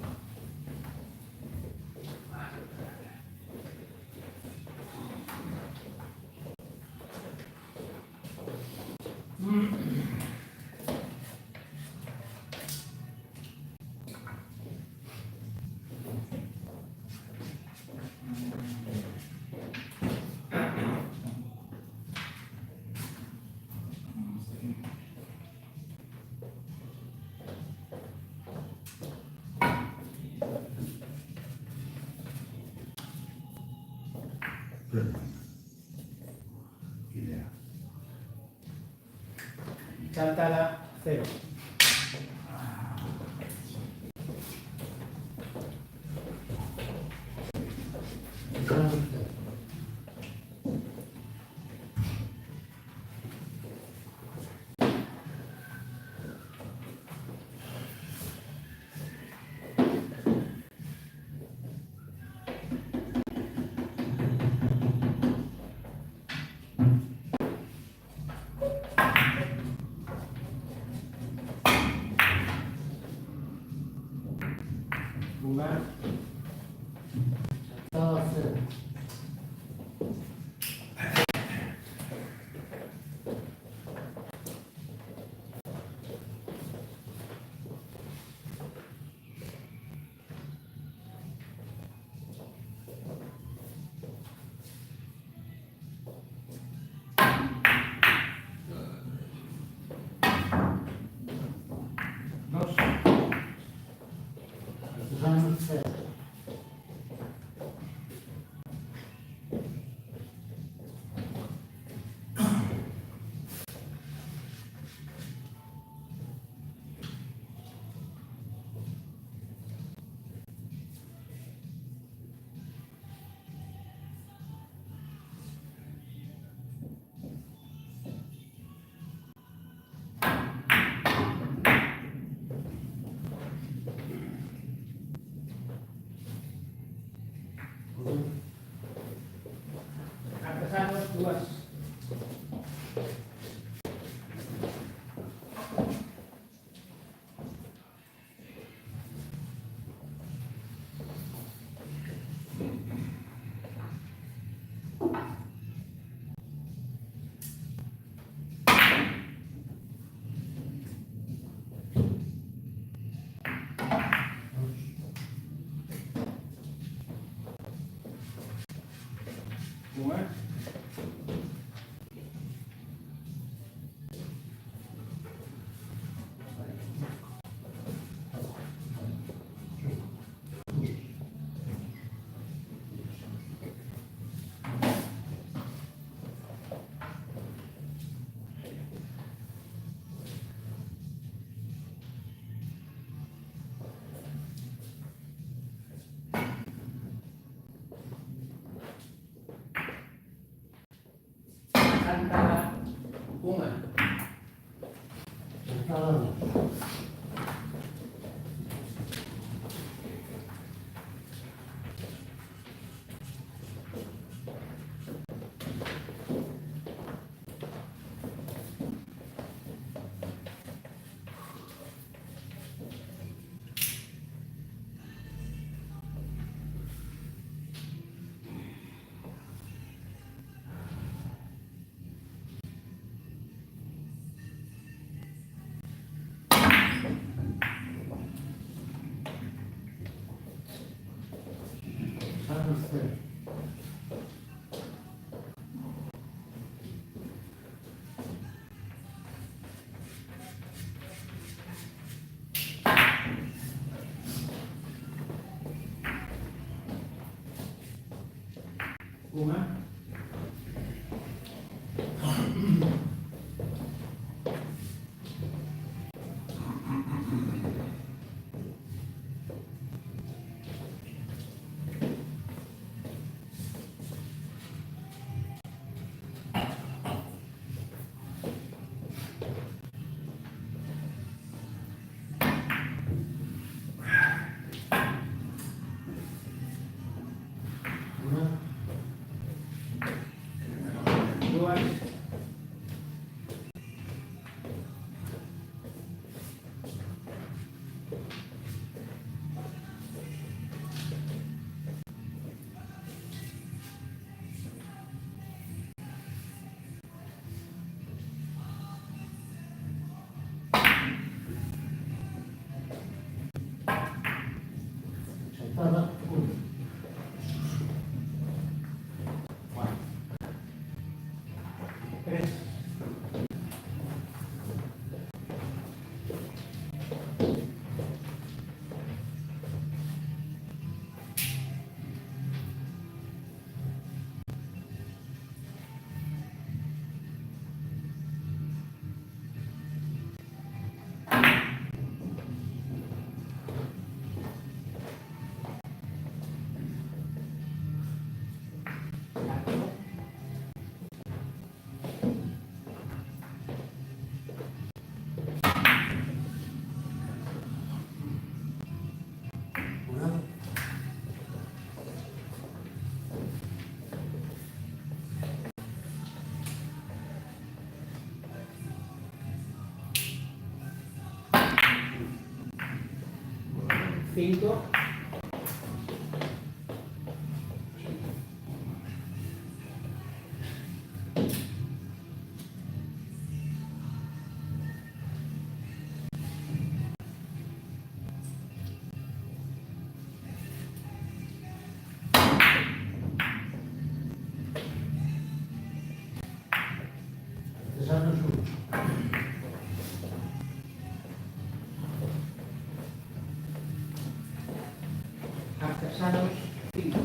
Idea. Santana, 0. Artesanos, cero. Lugar, Sentada cero. dos. Artesanos, cero. Artesanos, 2. Lugar, Santana, 1. Sentada dos. Una. Duas. Sentada, uno. Tres. Cuatro. Una. Cinco. Artesanos, uno. Artesanos. Cinco.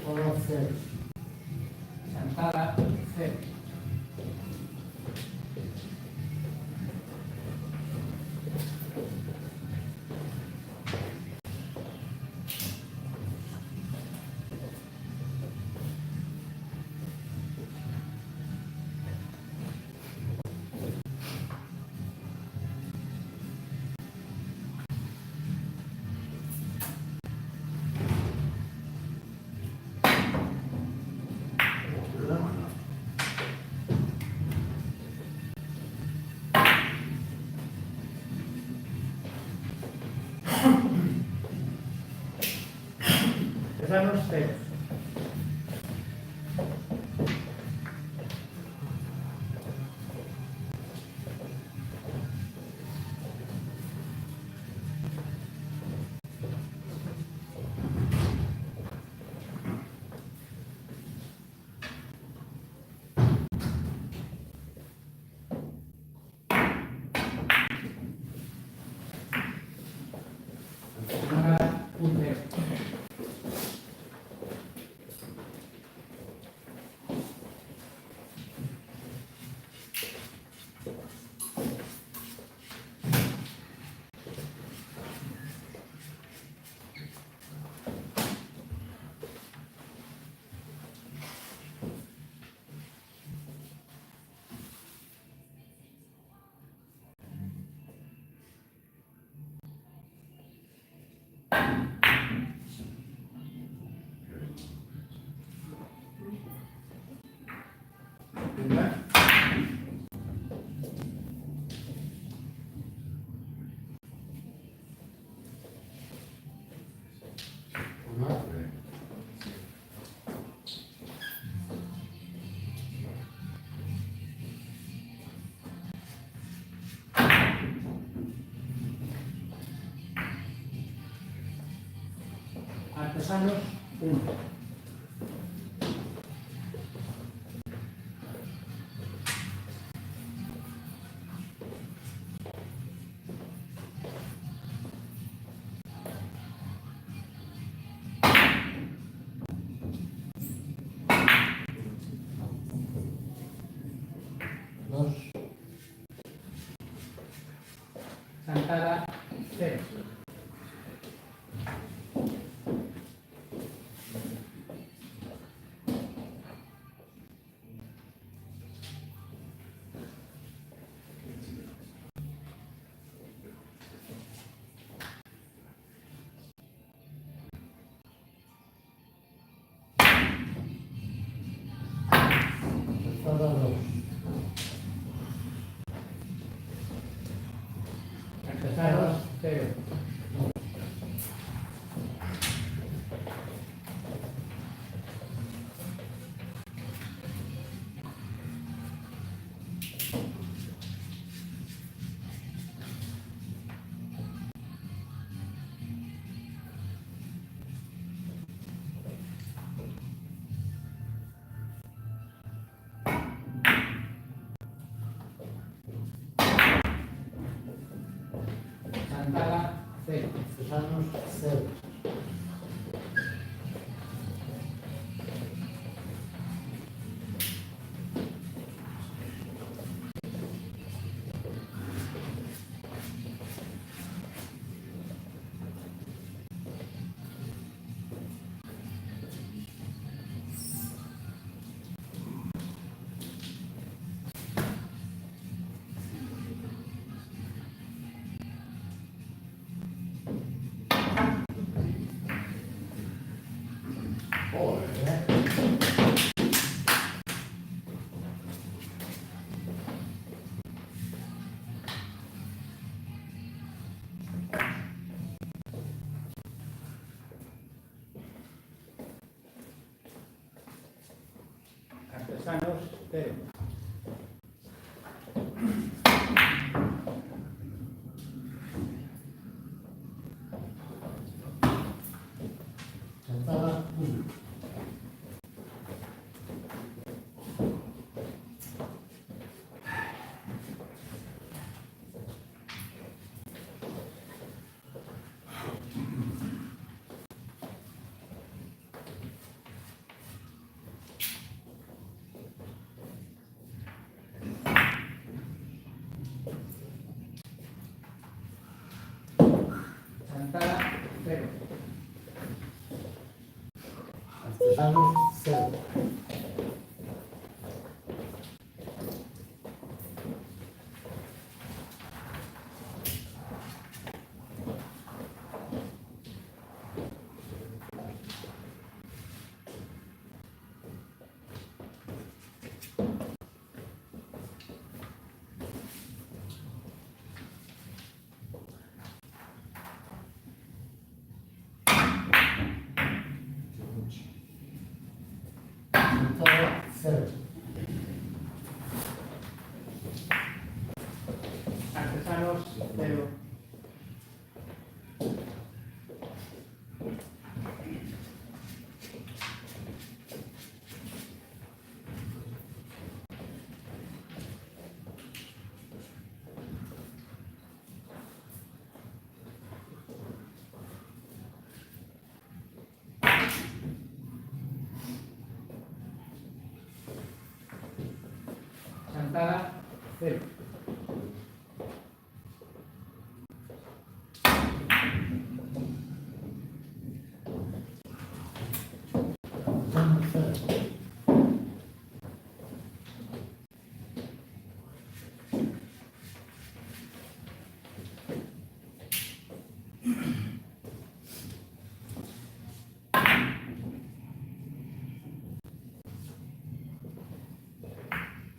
Sentada, cero. Sentada. Cero. Artesanos. Cero. Ahora un cero. Una. Artesanos 1. Dos. Santana 0. Espada 2. Artesanos 0. Santana 0. Artesanos 0. Artesanos 0. Santana 1. Santana 0. Artesanos 0. Santana 0. Artesanos 0. Santana 0. Artesanos 0.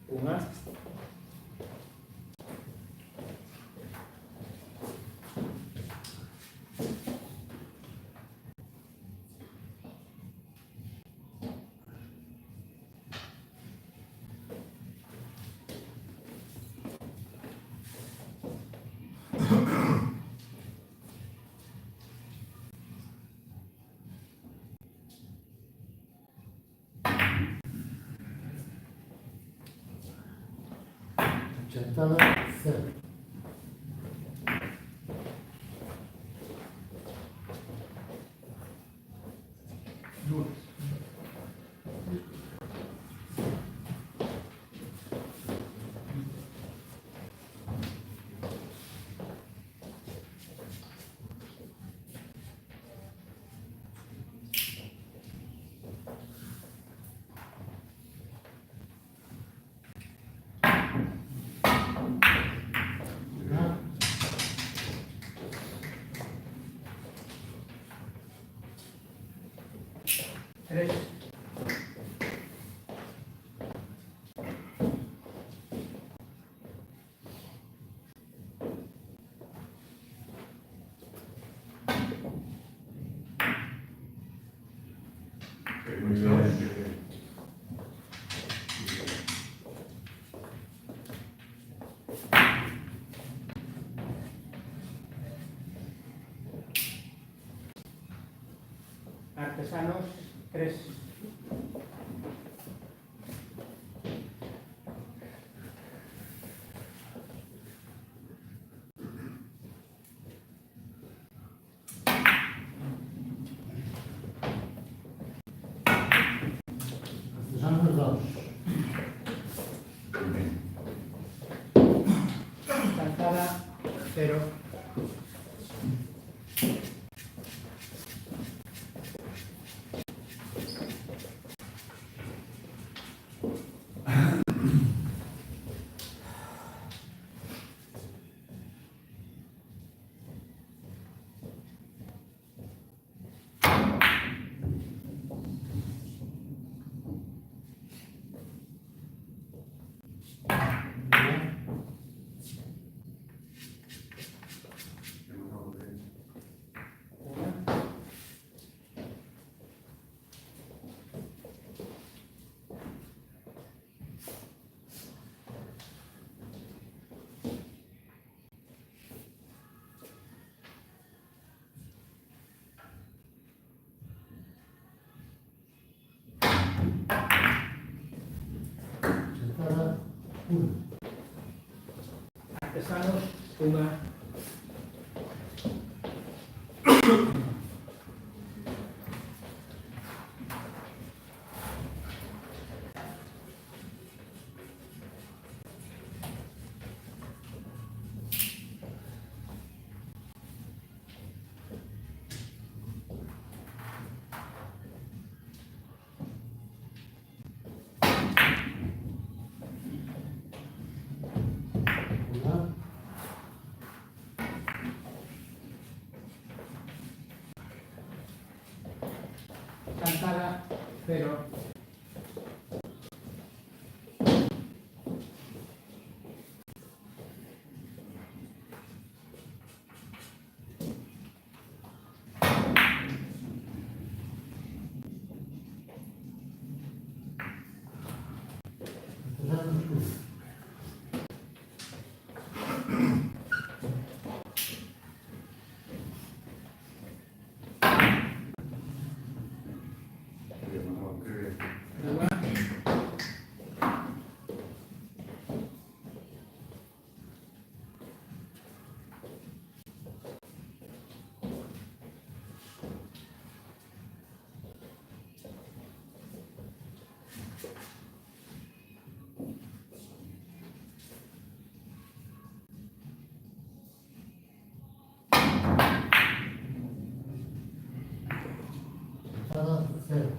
Una. Chantada, 0. Una, tres, Muy bien. artesanos, 3. artesanos, 2. Chantada, 0. Chantada, 1. Artesanos, 1. Una, Chantada, 0. artesanos, 1. Chantada, 0.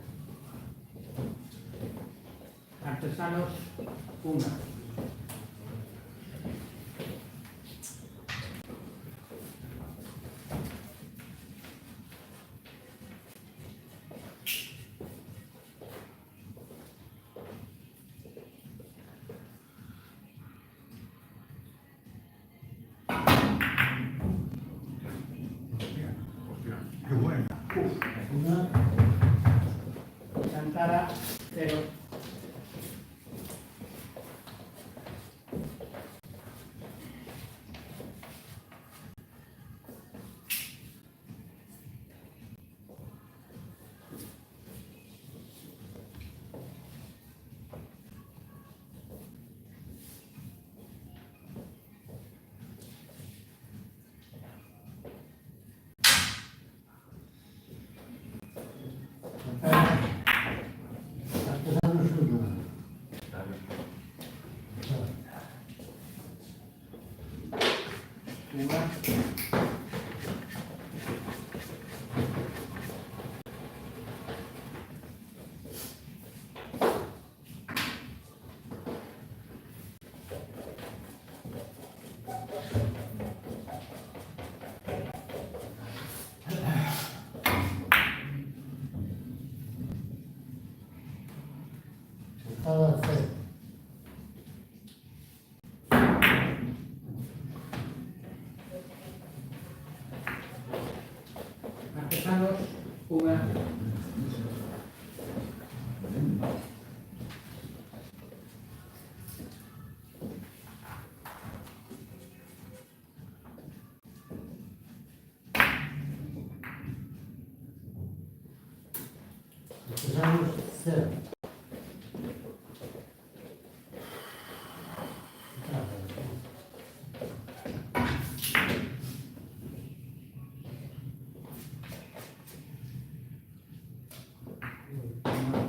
Artesanos, 1. Qué buena. Una, Chantada, 0. Sentada 0. Artesanos, 1. Artesanos 0.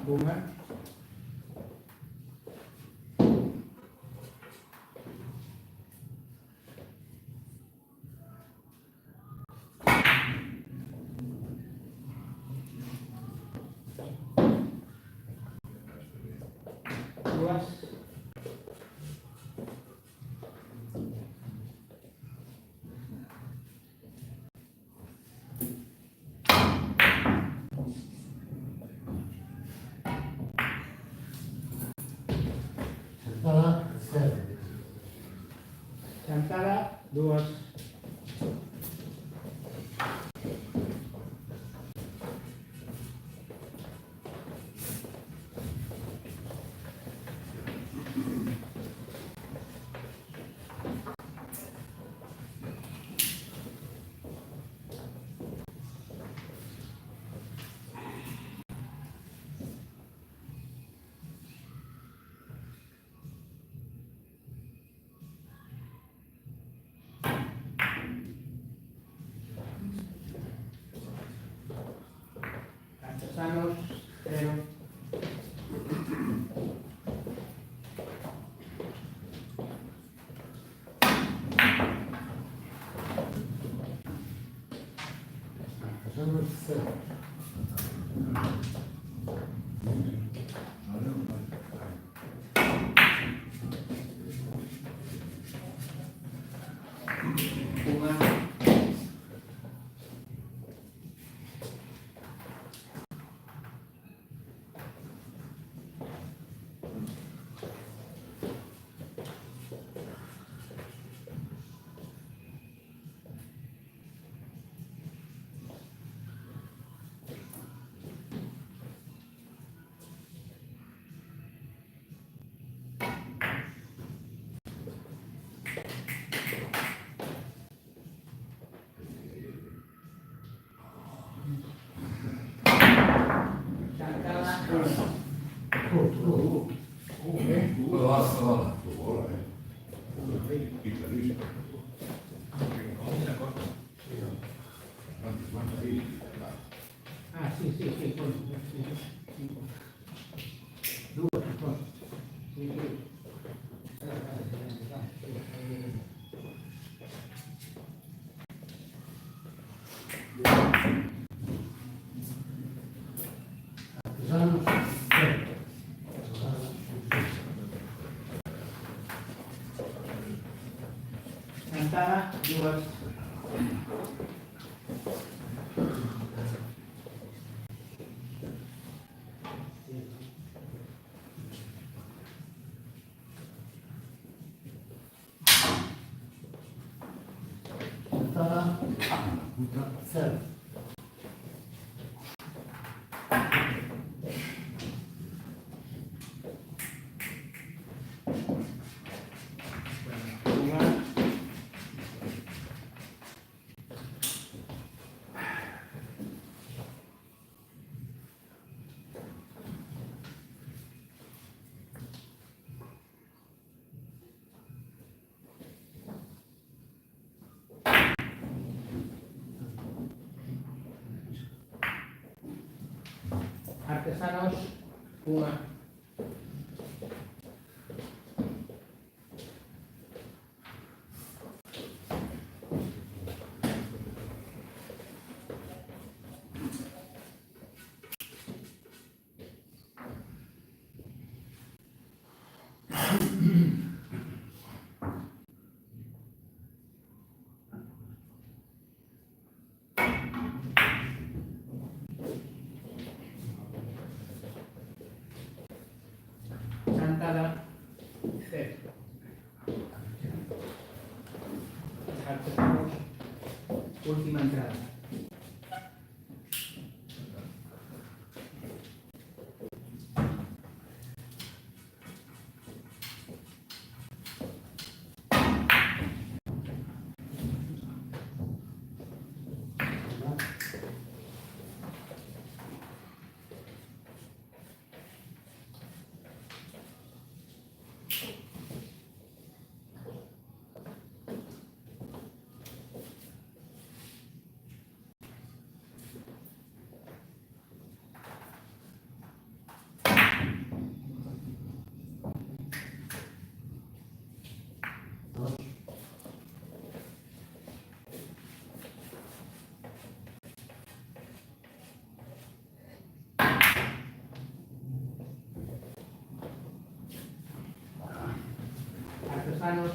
Una. Duas. Sentada 0. Sentada, 2. Artesanos, 0. Artesanos 0. Una. Sentada, 1. Toda. Y clarísimo. Ah, sí, pon. Duas, pon. Sí. Artesanos 0. Sentada, 2. Sentada 0. Una. Artesanos, 1. entrada 0. Artesanos, última entrada. Artesanos,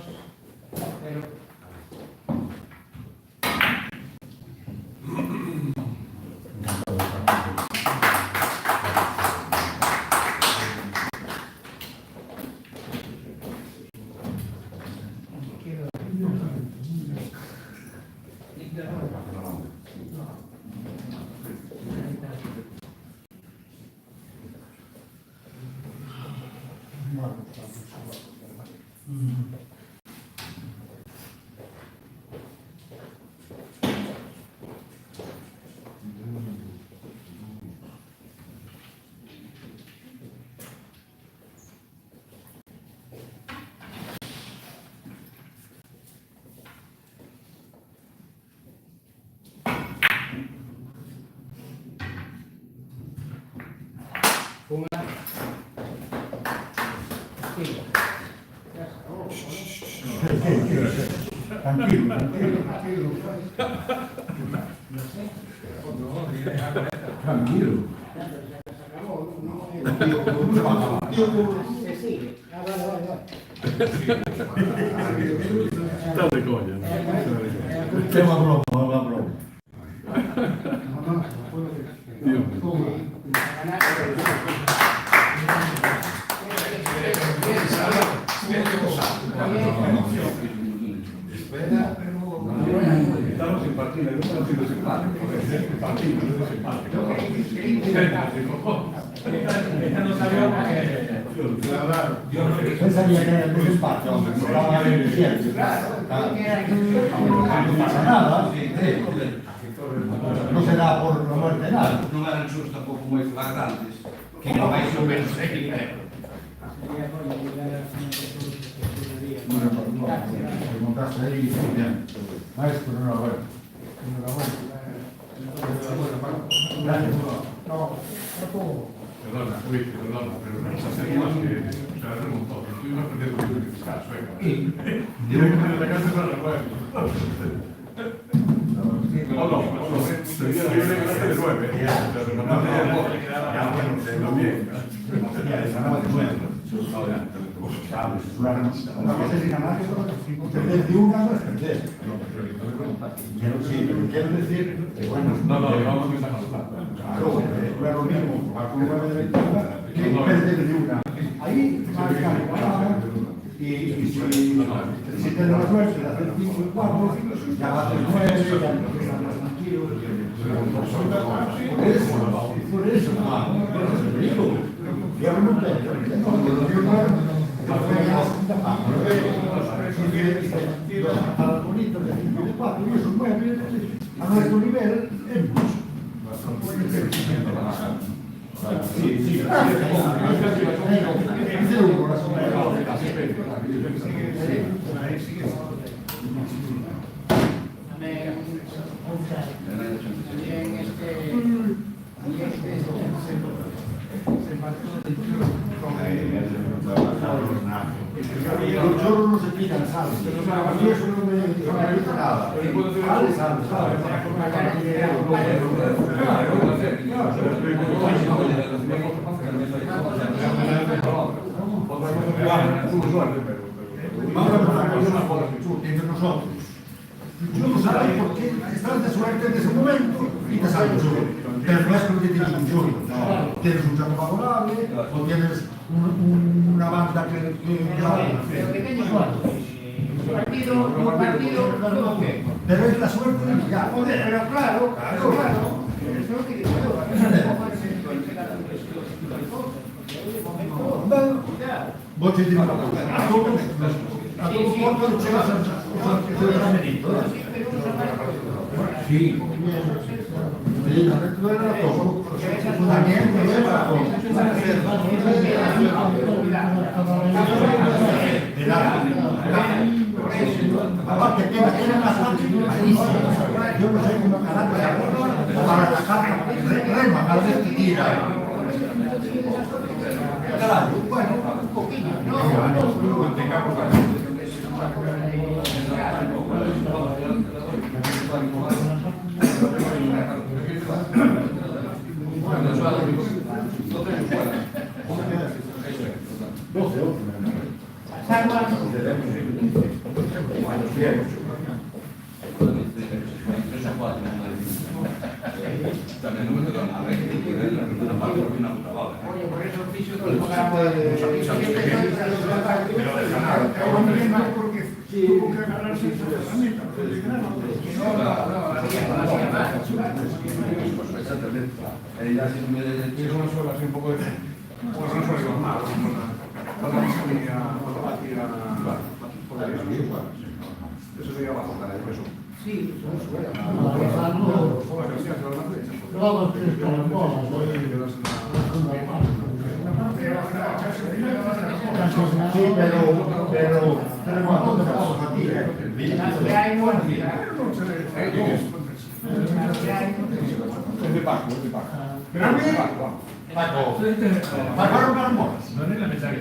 0. Una. Sí. Tranquilo. Tranquilo. Se sigue. Vale. Está de coña, ¿no? Tema broma. Estamos sin partido, no estamos sin desempate. Partido, no desempate. Pensaría que era el desempate, hombre. Estaba bien. No pasa nada. No será por la muerte de nada. Non eran xos tampouco moi flagrantes, que non vai ser menos técnica. Preguntaste ahí, bien. Maestro, enhorabuena. Gracias. Perdona, pero no se hace más que se ha remontado. Tú ibas perdiendo el descanso, Yo me sacaste para la web. No, sería de 9. Una cosa es ganar, perder de una no es perder. Quiero decir que bueno. No, vamos a empezar a notar. Claro, es lo mismo jugar con 9 de 21 que perder de una. Ahí marca y si te da la suerte de hacer 5 y 4, ya va a hacer 9, ya estás más tranquilo. Por eso, te digo, ya no para los bonitos de 5 y 4 y esos 9 a nuestro nivel es mucho. Sí. Los chorros no se pican, ¿sabes? A mí eso no me dice nada. Entre nosotros. Yo no sabes por qué estás de suerte en ese momento y te sale mucho. Pero no es porque tienes un chorro. Tienes un trato favorable o tienes una banda manda que Pero pequeños cuadros. Un partido, todo bien. pero es la suerte de ya. Joder, pero claro. Eso es lo que digo yo. Vos te digo, a todos cuánto llevas a merito. Sí. Aparte, tiene una yo no sé cómo para la carta, rema, cada vez que tira. Bueno, un poquillo, También no me quedó nada, Oye, por eso el piso Ella sí me Es una sola, así un poco de... Bueno, no sola normal, para la familia, eso sería bajo para el peso. Sí, Luego tres carambolas. sí, pero ¿dónde vamos a ti? Es de Paco, es de Paco. Pero a mí, Paco, Paco no.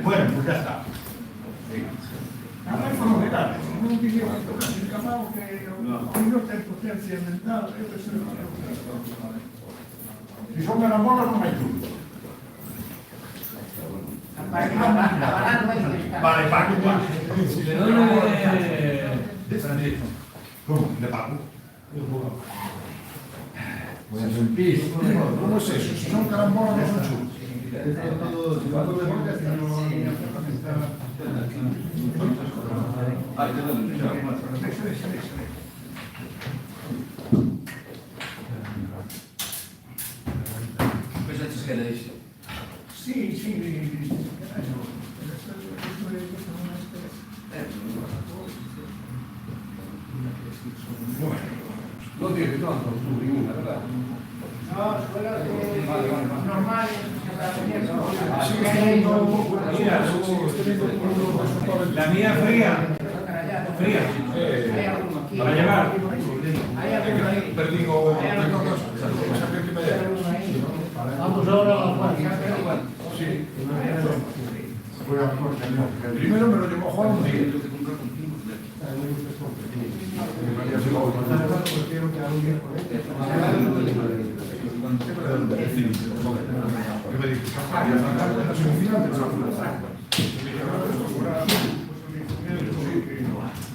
Bueno, pues ya está. Si son carambolas no me ayudan. Vale, Paco, ¿cómo? ¿De Paco? Pues el piso. ¿Cómo es eso? Si son carambolas no son chulos. No tiene tanto, ninguna, ¿verdad? No, suelos normales, La mía fría. Fría. Para llevar. Perdigo. Vamos ahora a la parte. Sí. Primero me lo llevó Juan.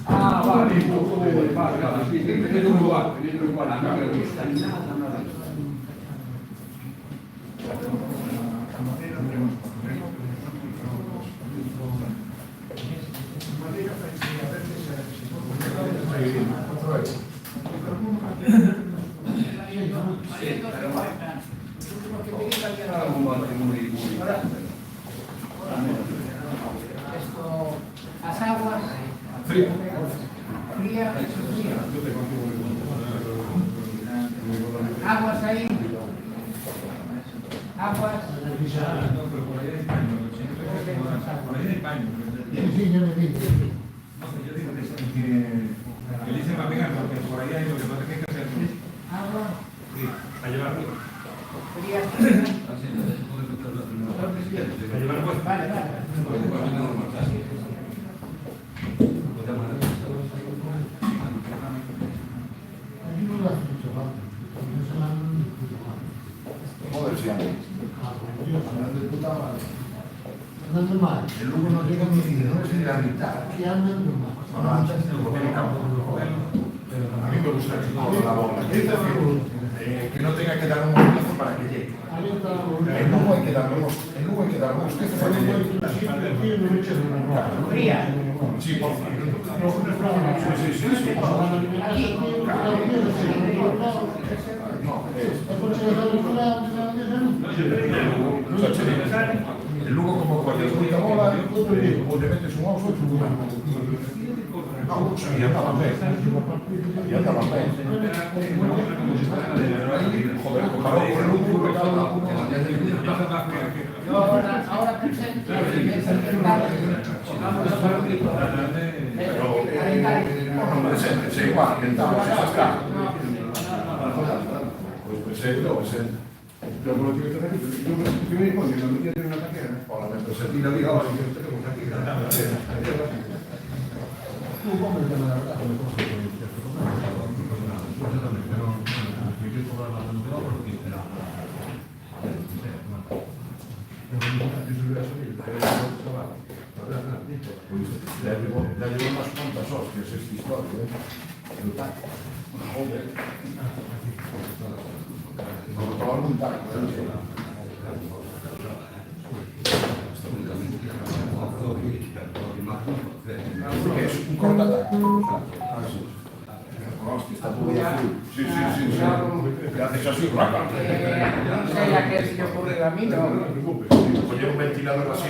Ah, vale, vale, un lugar, las aguas, fría. fría, aguas ahí, aguas, Sí, yo me digo. Que dice para pegar, porque por ahí hay lo que pasa que hay que hacer. agua, Sí, a llevarlo. fría, A llevar pues. vale, vale. Aquí no lo has hecho falta. No se la han hecho Joder, sí, amigo. falta. De puta madre. Andando mal. El Lugo no llega ni de la mitad. Aquí andando mal. Bueno, antes de lo que campo. A mí me gusta el chico de la bola. Que no tenga que dar un movimiento para que llegue. Ahí está El Lugo hay que darlo. El Lugo hay que dar más. Este fue Fría. Sí, por favor. El Lugo como cualquier bola, o le metes un oso, no, ya estaba bien. Ya estaba bien. Joder, comparado con el Lugo, que cada uno. Yo ahora presento No, presente, igual, entramos a sacar. Pues presente o presente. Pero por lo que yo me dijo que no metía en una taquera. Ahora me presente. Y lo digo ahora, si yo tengo aquí. Tú come el tema de la verdad, porque cómo se puede decir esto. Exactamente, no quiero cobrar la mano de obra porque será. Ya llevo unas cuantas hostias esta historia, Brutal. Joder. Como todo el mundo. Es un cortataque. Hostia, está todo azul. Sí. Y haces así, raca. no sé a qué se le ocurrió a mí, no. Oye, un ventilador así,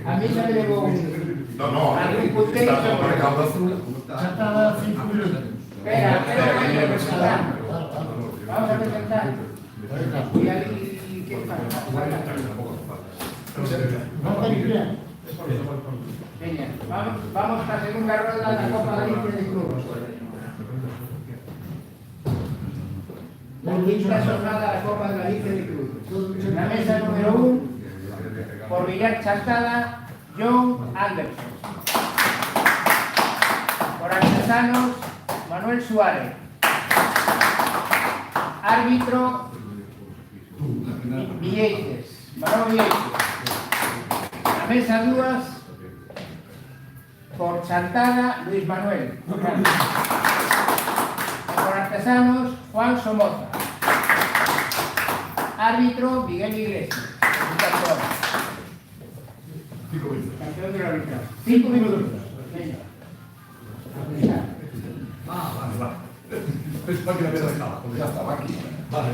A mí se me llevó un... No, algún puntero. está con recaudo azul. Chatada 5 minutos. Espera, que hay que presentar. Vamos a presentar. Y ahí, ¿qué pasa? No te bien. Venga, vamos a la segunda ronda de la Copa Galicia de Clubes. La quinta jornada de la Copa de Galicia de Clubes. En la mesa número 1, por Villar Chantada, John Anderson. Por Artesanos, Manuel Suárez. Árbitro, Villeites, Manuel Villeites. La mesa 2, por Chantada, Luis Manuel. Por Artesanos, Juan Somoza. Árbitro, Miguel Iglesias. Campeón de la Liga. 5 minutos. Venga. Vale. Pensaba que la había dejado. Ya estaba aquí. Vale.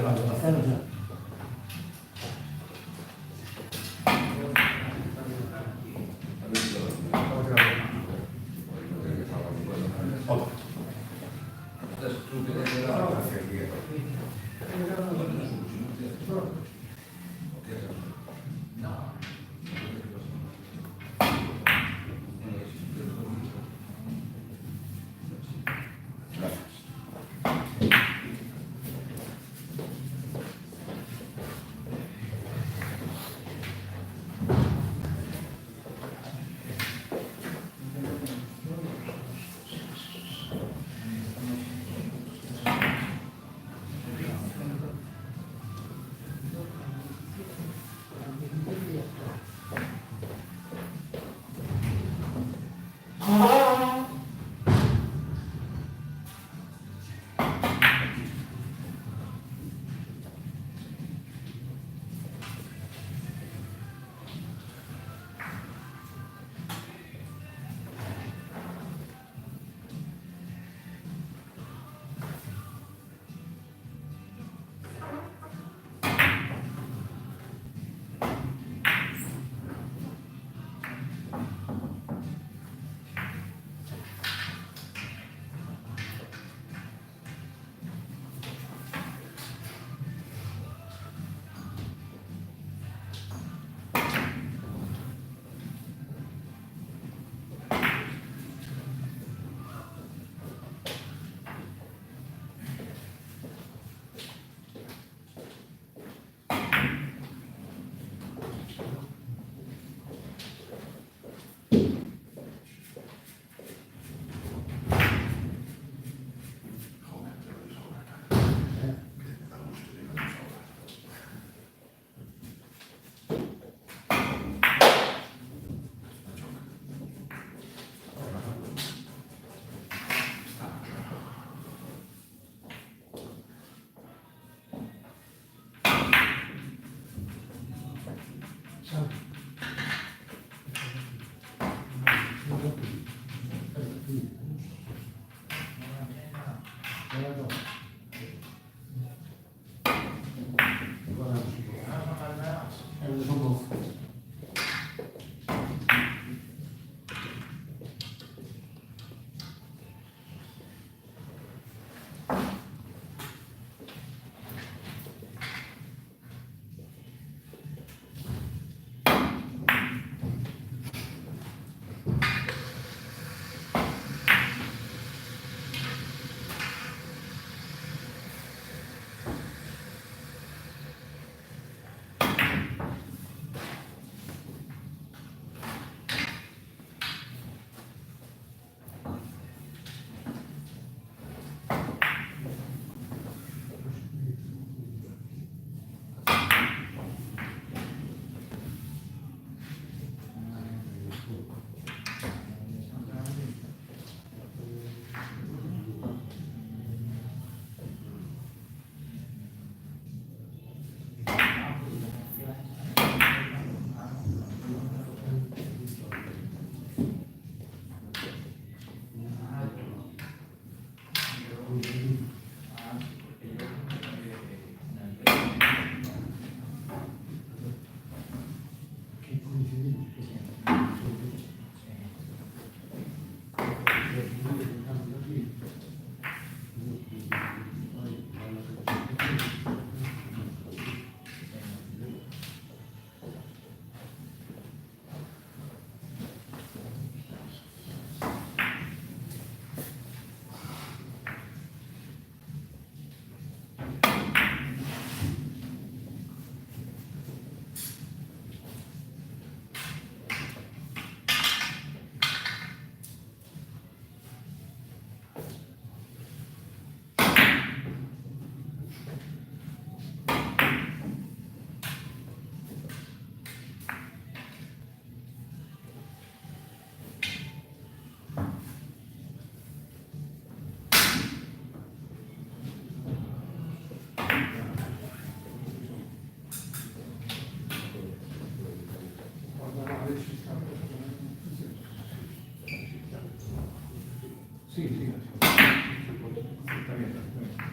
Sí, sí. Está bien, está bien.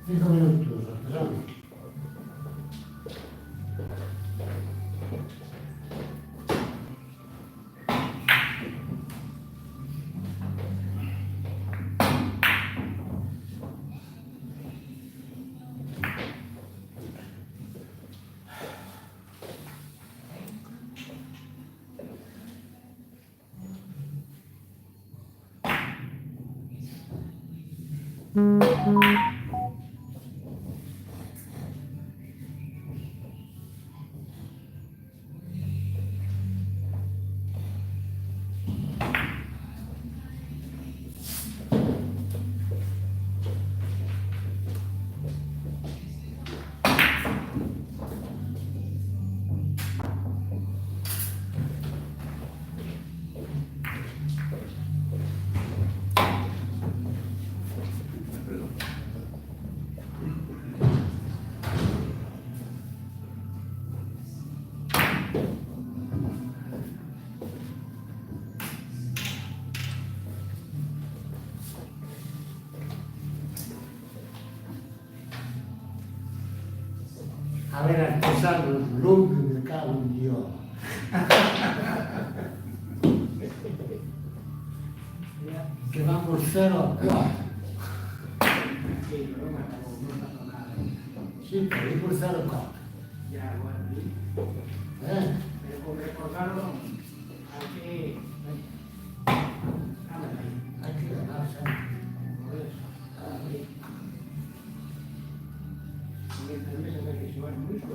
Cinco minutos, ¿sabes? A ver, empezar el lunes me cago en Dios. Que vamos 0-4. Sí, pero ir por 0-4. Ya, bueno, pero por recordarlo, hay que ganarse. por eso, mientras veces hay que llevar mucho.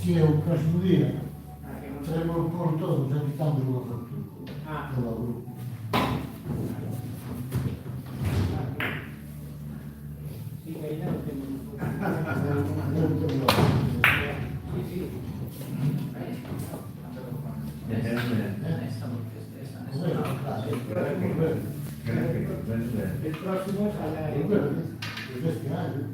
Si é o próximo dia, Para que no se... teremos por todos, já quitando o grupo. Ah, Todo o grupo. sí, que ahí no lo tengo. Sí, sí. El próximo es a la... Este año.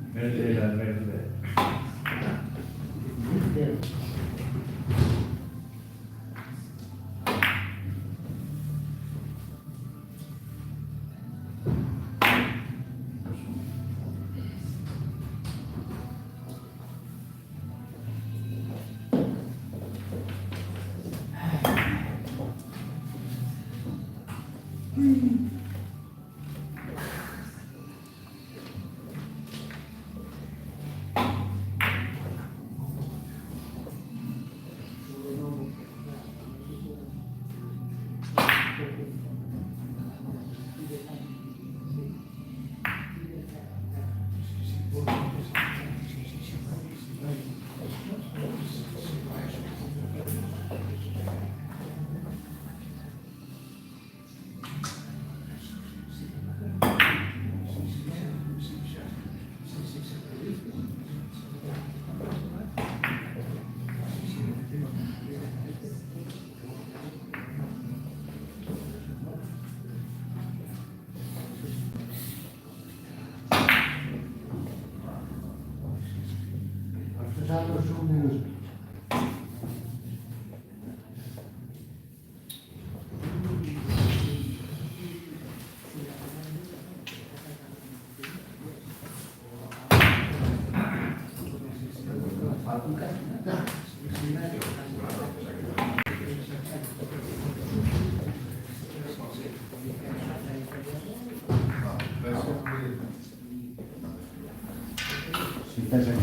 Danos un minuto. Si pensa che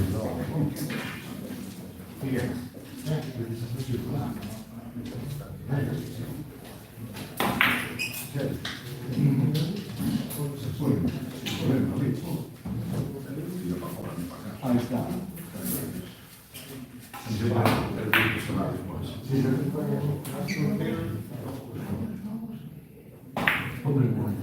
Ahí está. Hombre, bueno.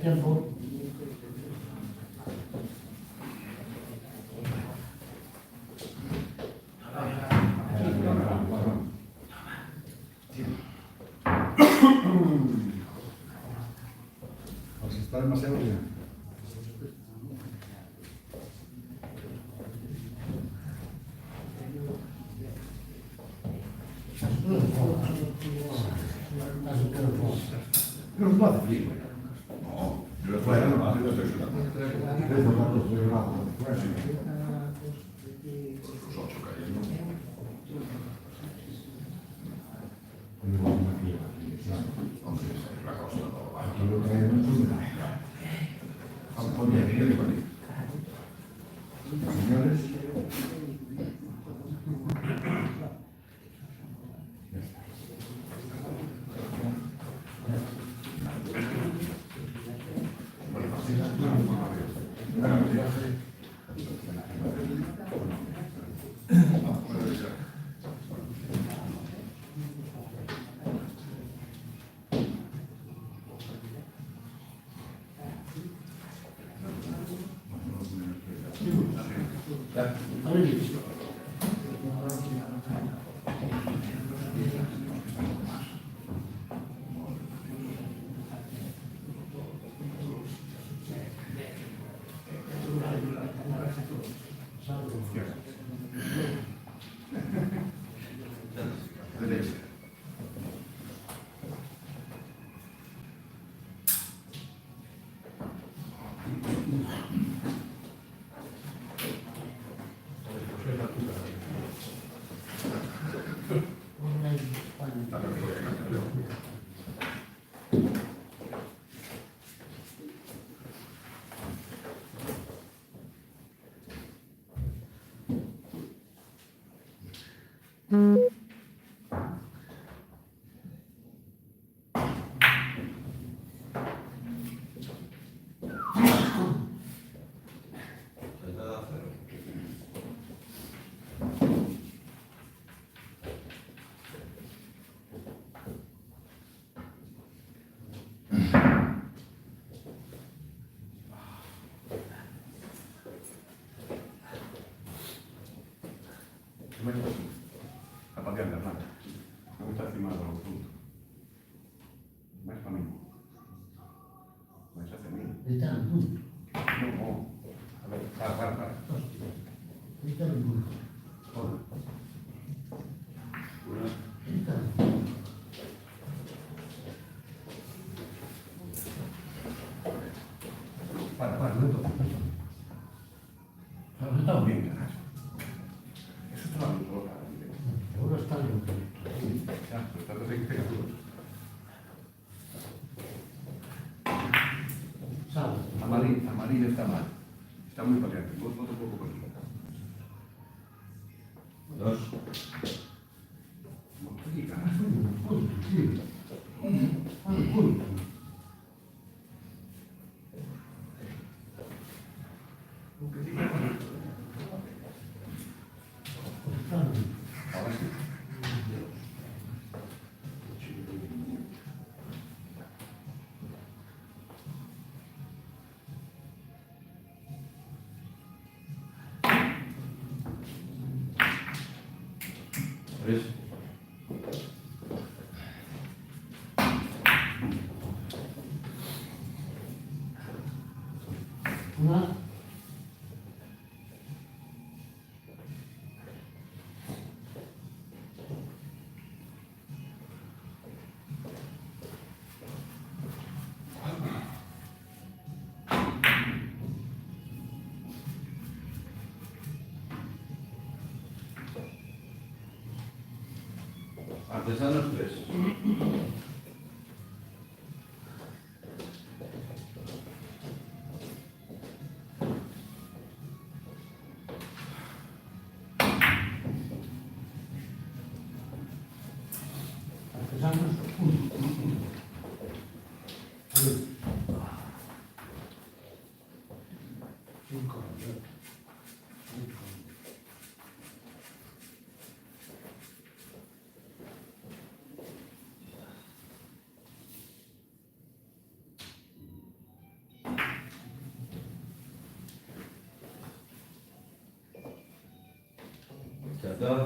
Tiempo. Pues está demasiado bien. Pero no hace frío. No, yo lo Bueno, estoy no, haciendo estoy sudando. Los 8 cayendo. Hombre, es la costa, todo va. Señores, La pateando, Hernán. Me gusta encima de los puntos. ¿Ves para mí? ¿Me hace a mí? Está en punto. No. A ver, para. Está en punto. Hola. Está en punto. Para, no toques. No estamos bien, carajo. Eso está muy loca. Ahora está en punto. Ya, pero está todo en temperatura. Sale. Amarillo está mal. Está muy pateante. No te preocupes. Dos. Aquí, carajo. Punto, sí. Punto. Está en punto. Ahora sí. Tres. Una. Artesanos 3. Chantada,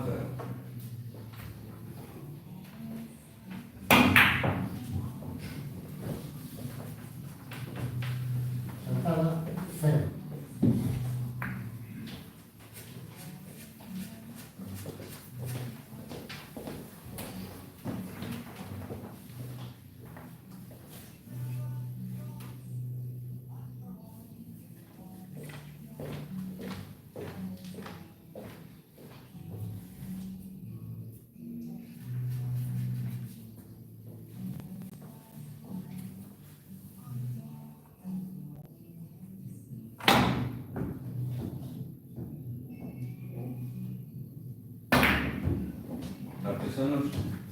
cero. Chantada, cero. Artesanos,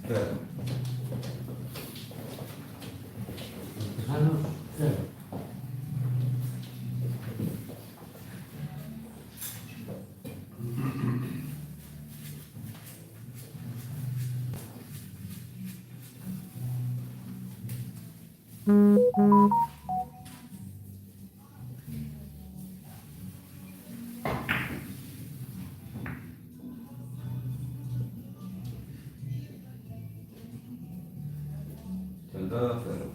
cero. Artesanos, cero. Chantada, cero.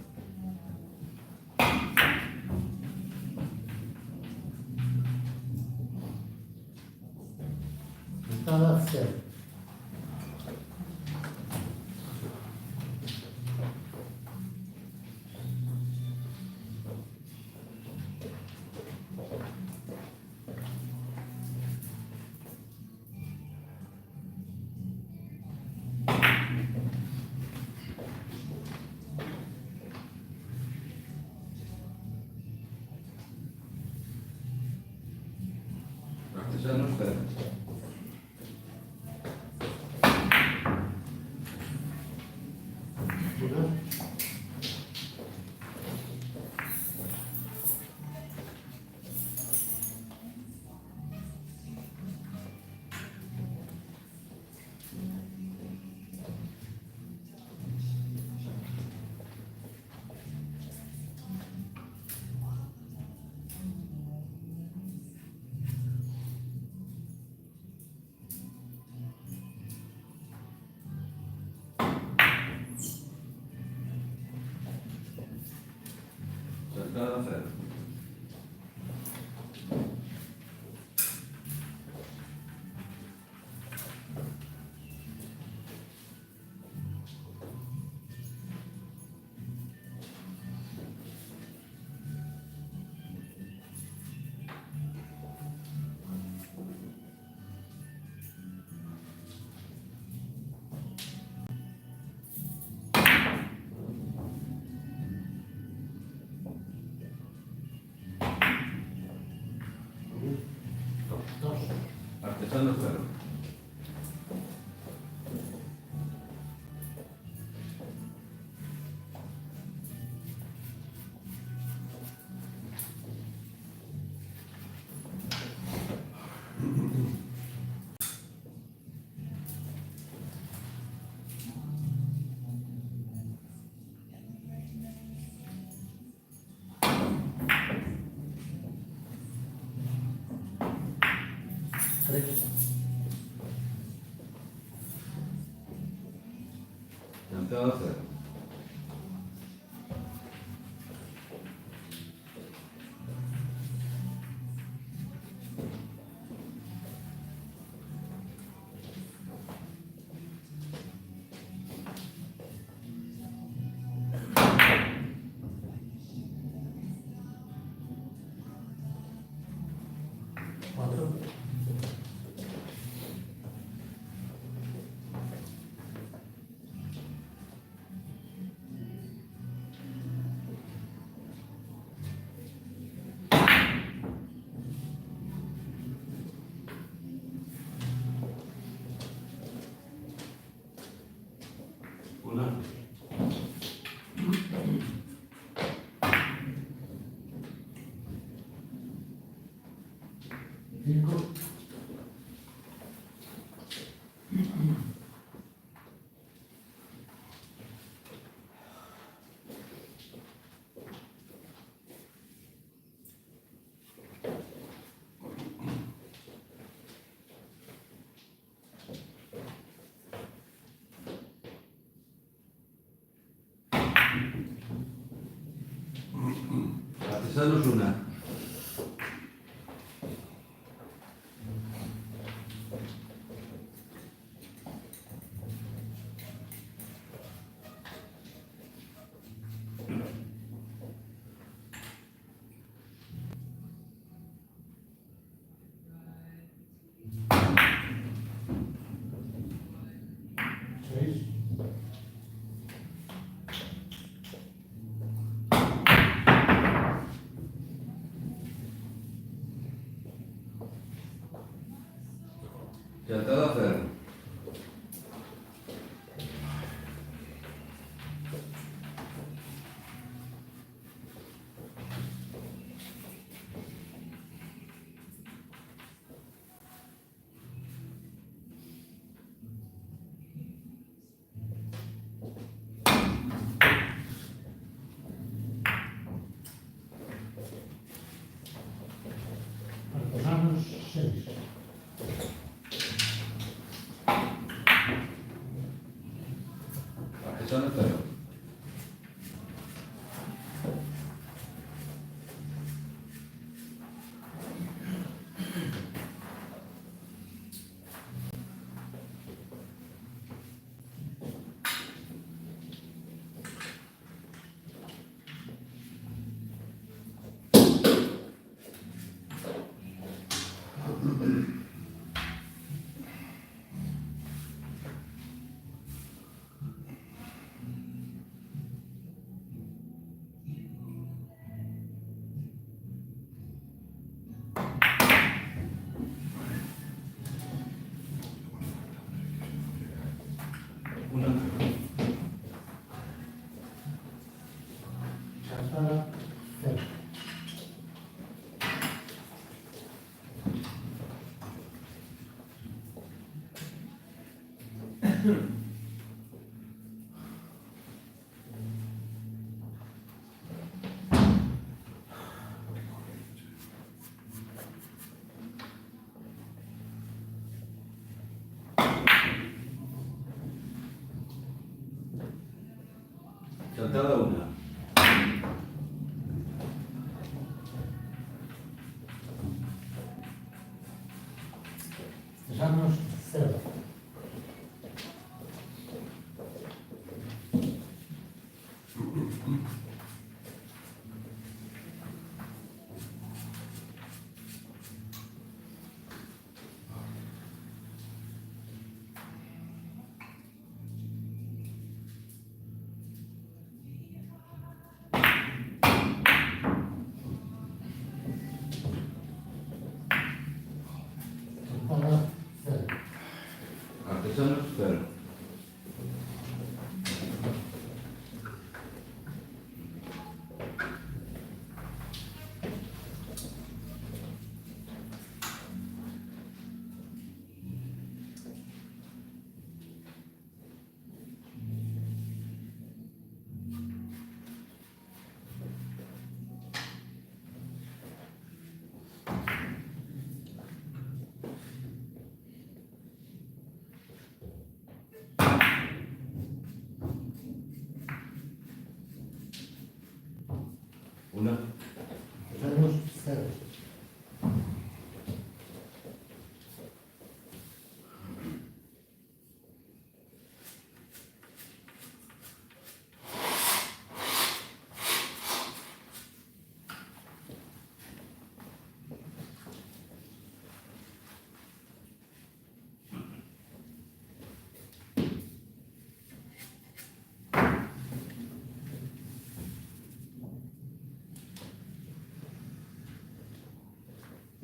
Chantada, cero. Artesanos, cero. Una. Chantada, cero. Dos. Artesanos, cero. Tres. Chantada, cero. Cuatro. Una. 5. Artesanos una. Chantada cero. Artesanos 6. Artesanos cero. Una. Chantada 0. Chantada una. Artesanos 0. Chantada 0. Artesanos cero. Una. Artesanos 0.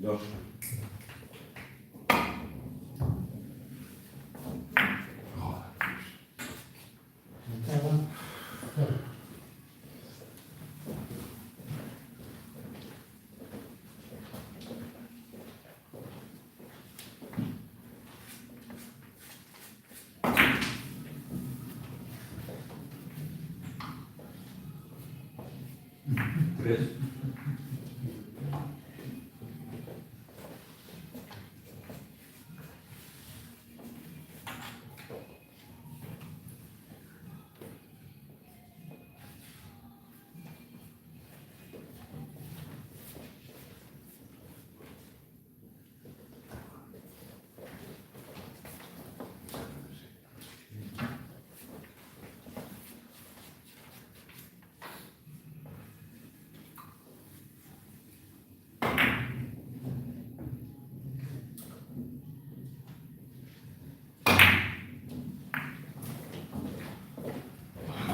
Dos. Chantada 0. 3.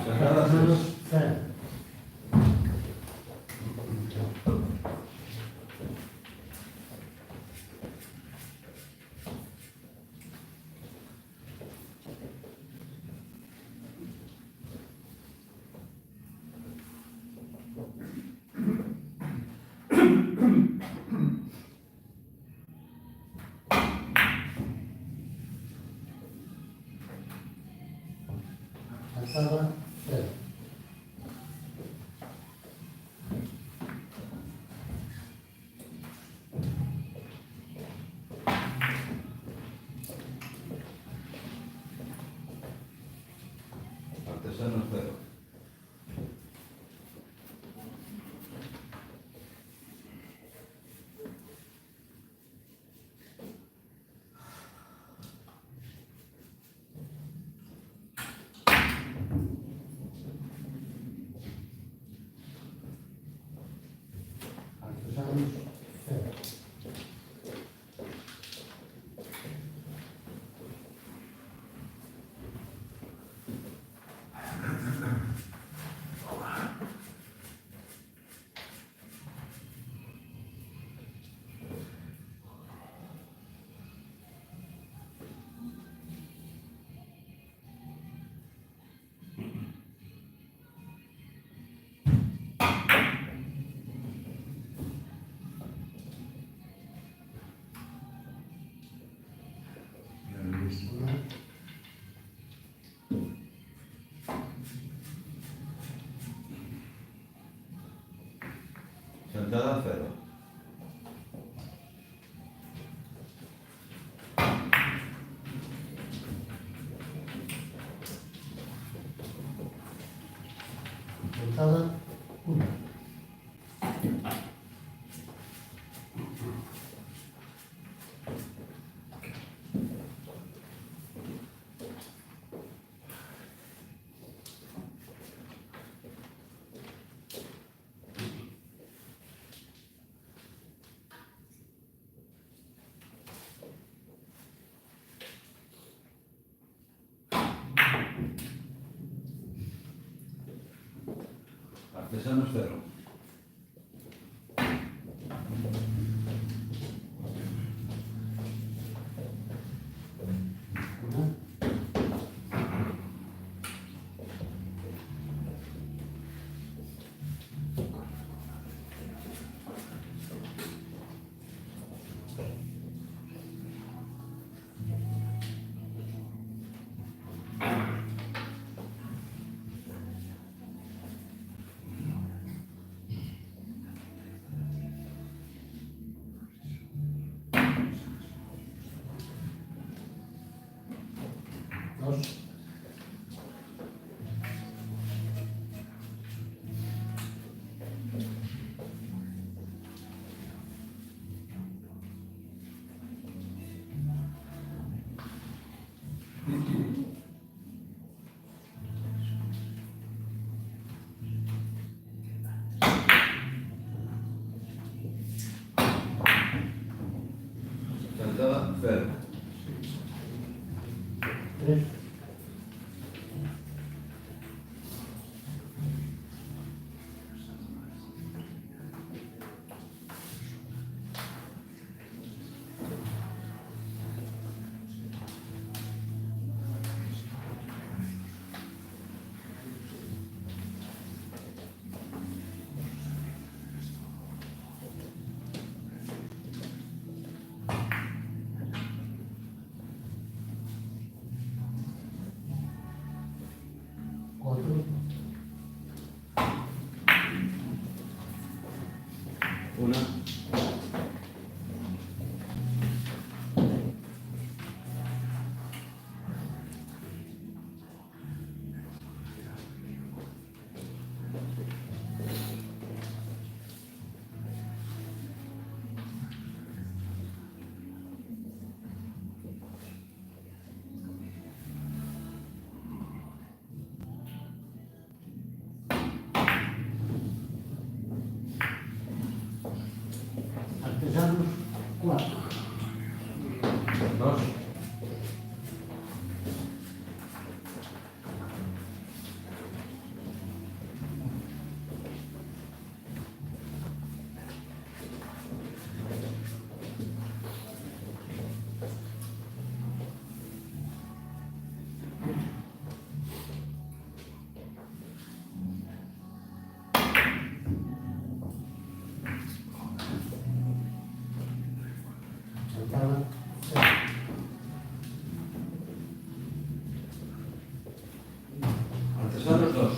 Chantada 6. Cero. Alzada, cero. Artesanos 0. Artesanos, cero. Chantada 0. Alzada, uno. Artesanos 0. Dos. Chantada 0. Tres. Una. Artesanos, 4. Dos. Santana, 6. Artesanos, dos.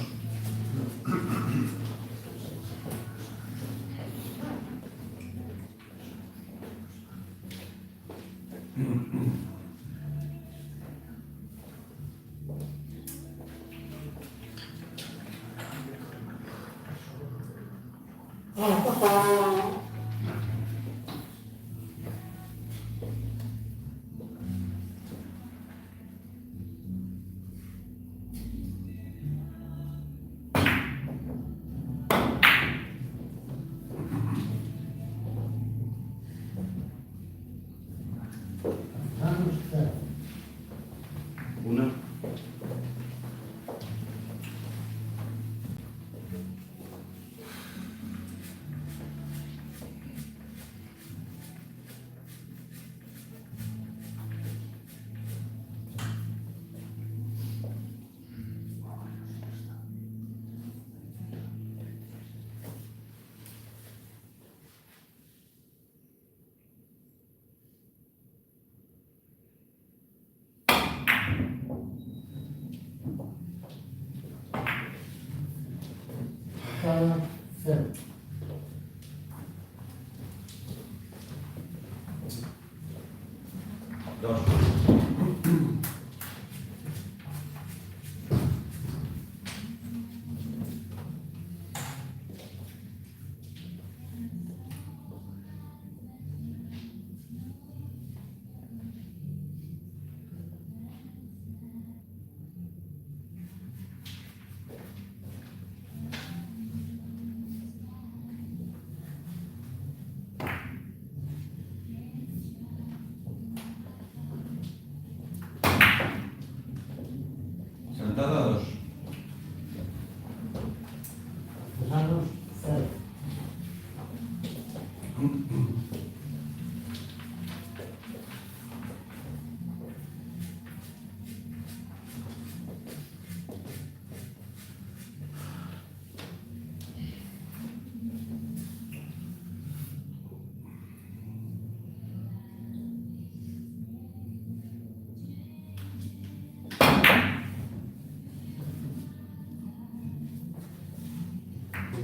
Artesanos, 0. Una. Santana, 0. Dos. Sentada, dos. Artesanos, 0.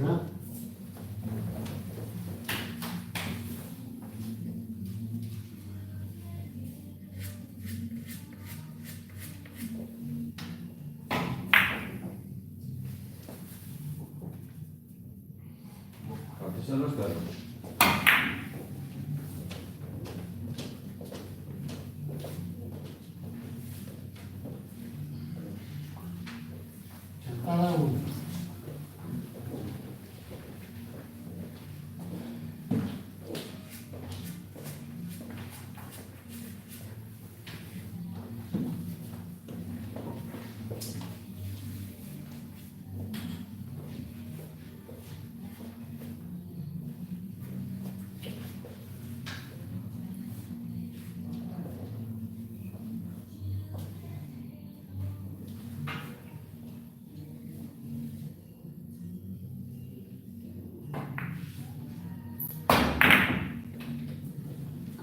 Una. Artesanos, cero. Santana, 1.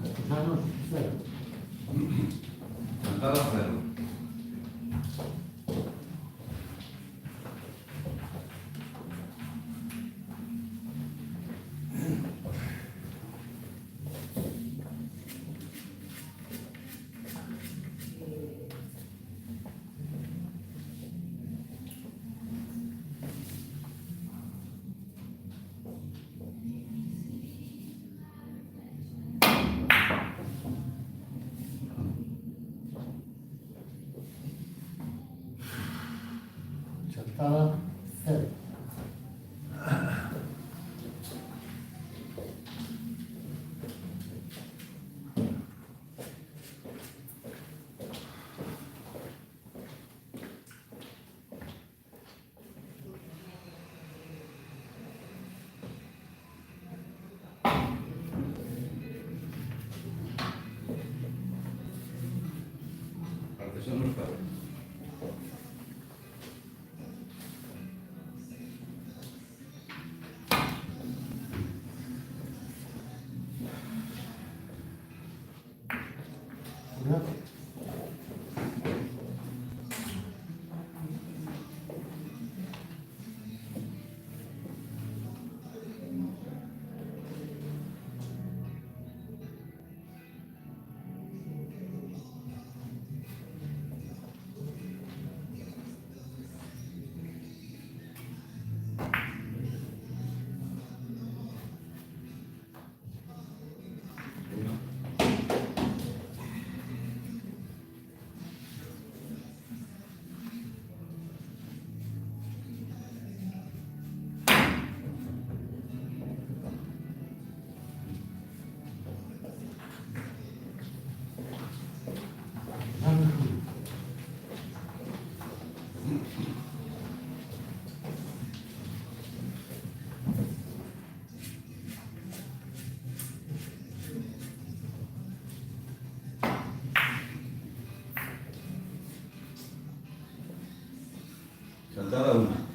Artesanos, 0. Sentada, cero. Saltada una.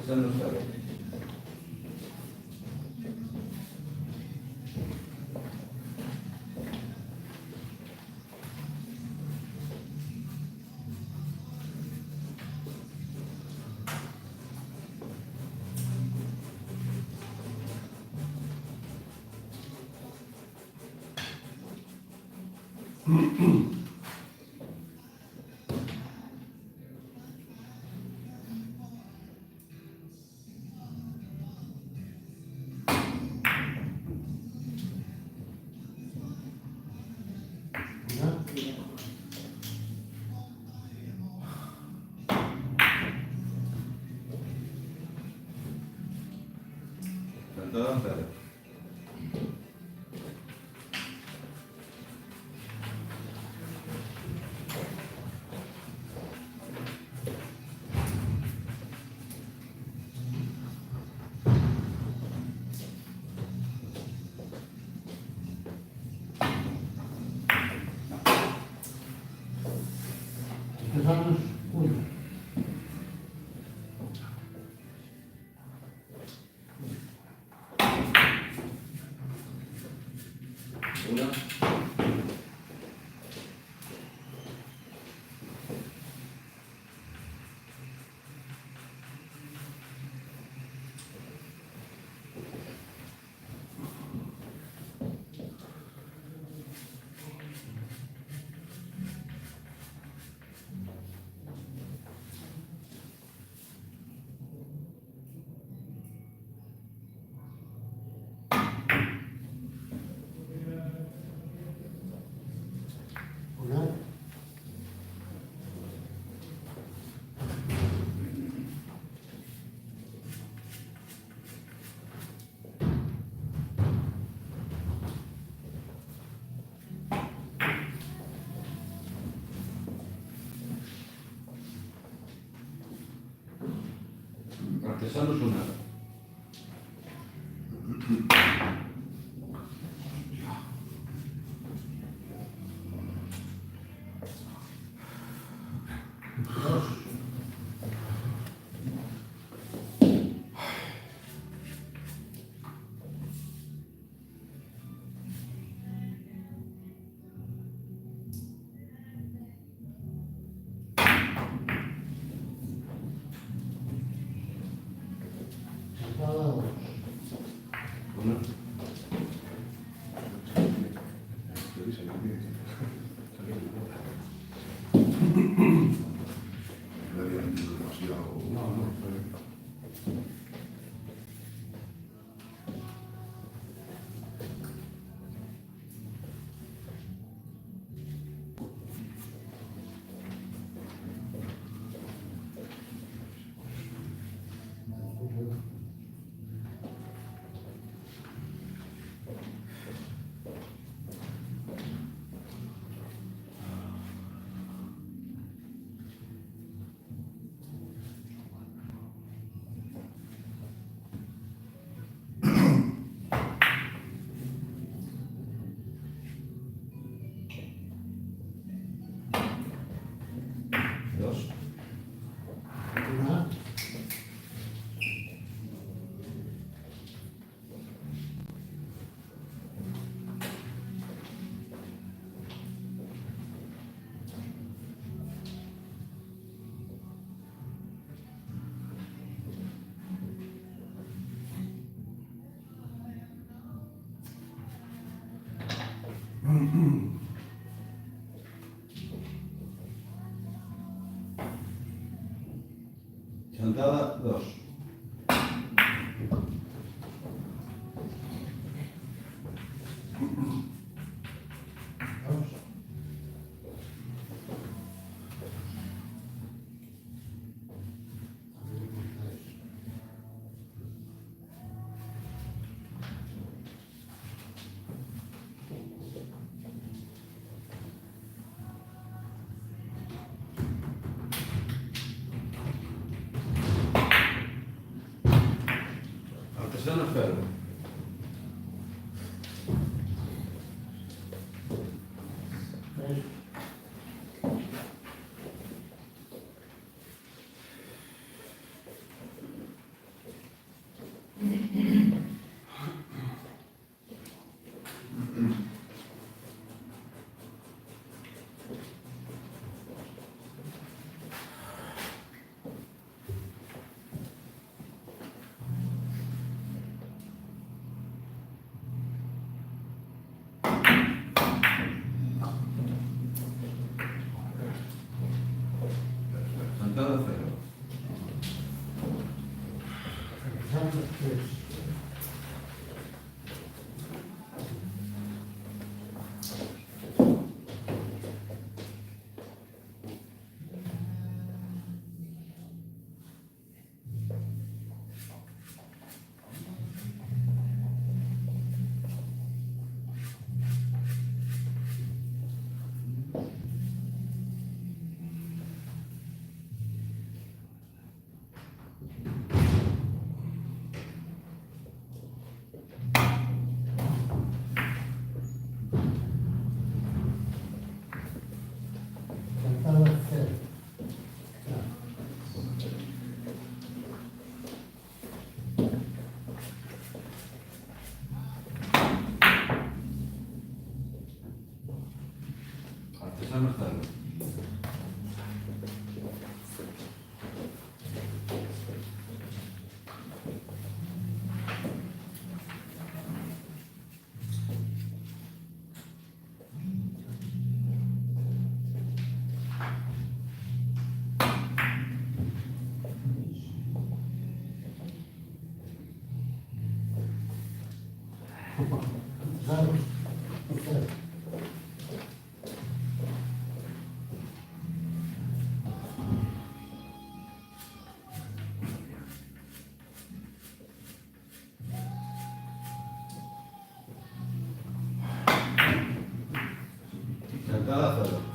Esa no está bien. Saltada cero. Una. Artesanos una. Chantada 2. Artesano 0. Chantada 0. Artesano 0. Chantada 0.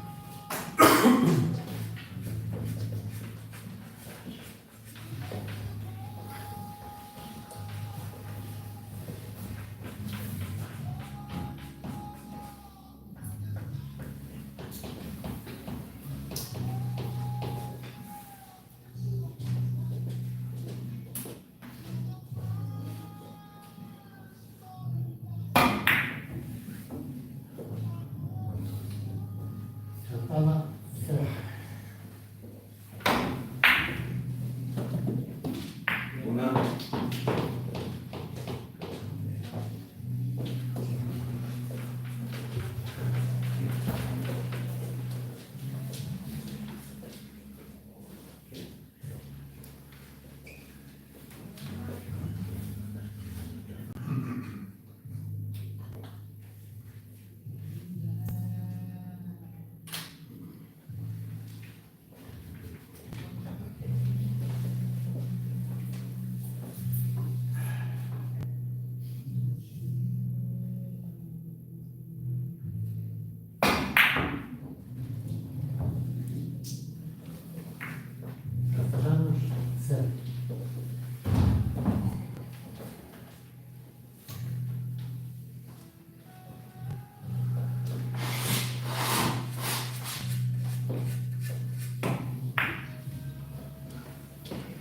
Una.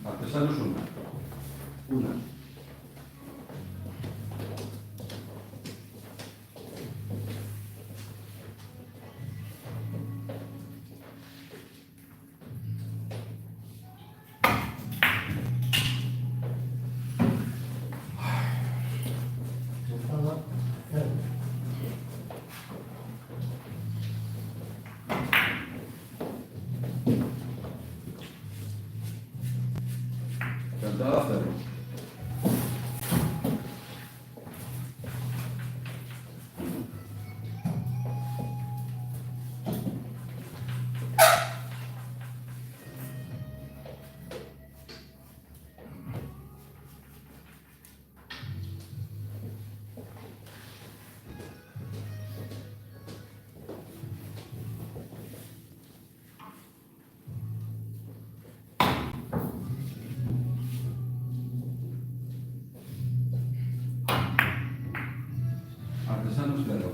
Artesanos 1. Una. Artesanos cero.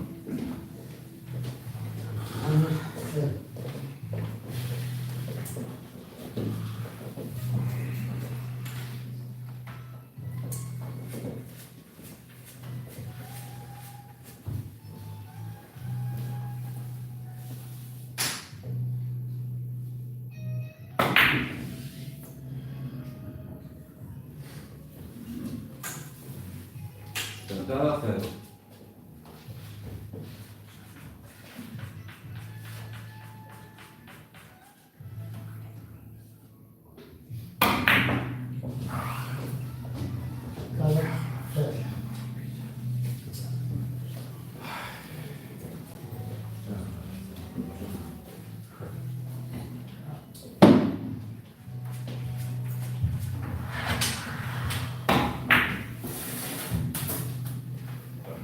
Centrada cero.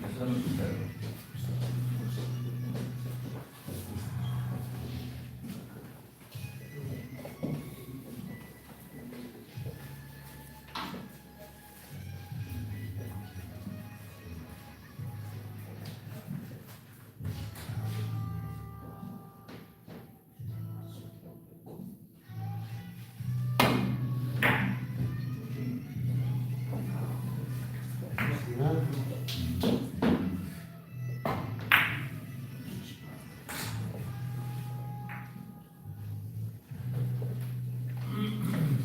Artesanos cero.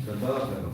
Centrada cero.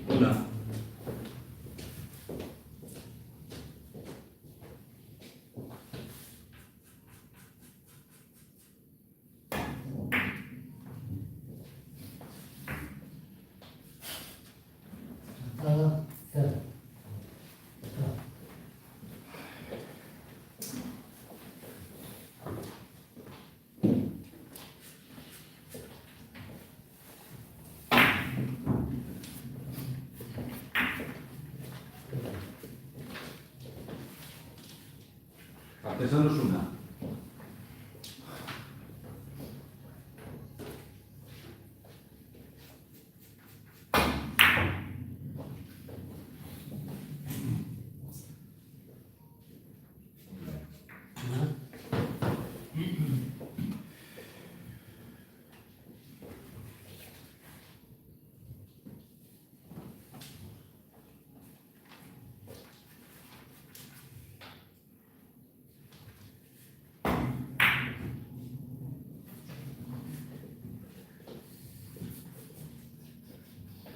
Una. Artesanos una.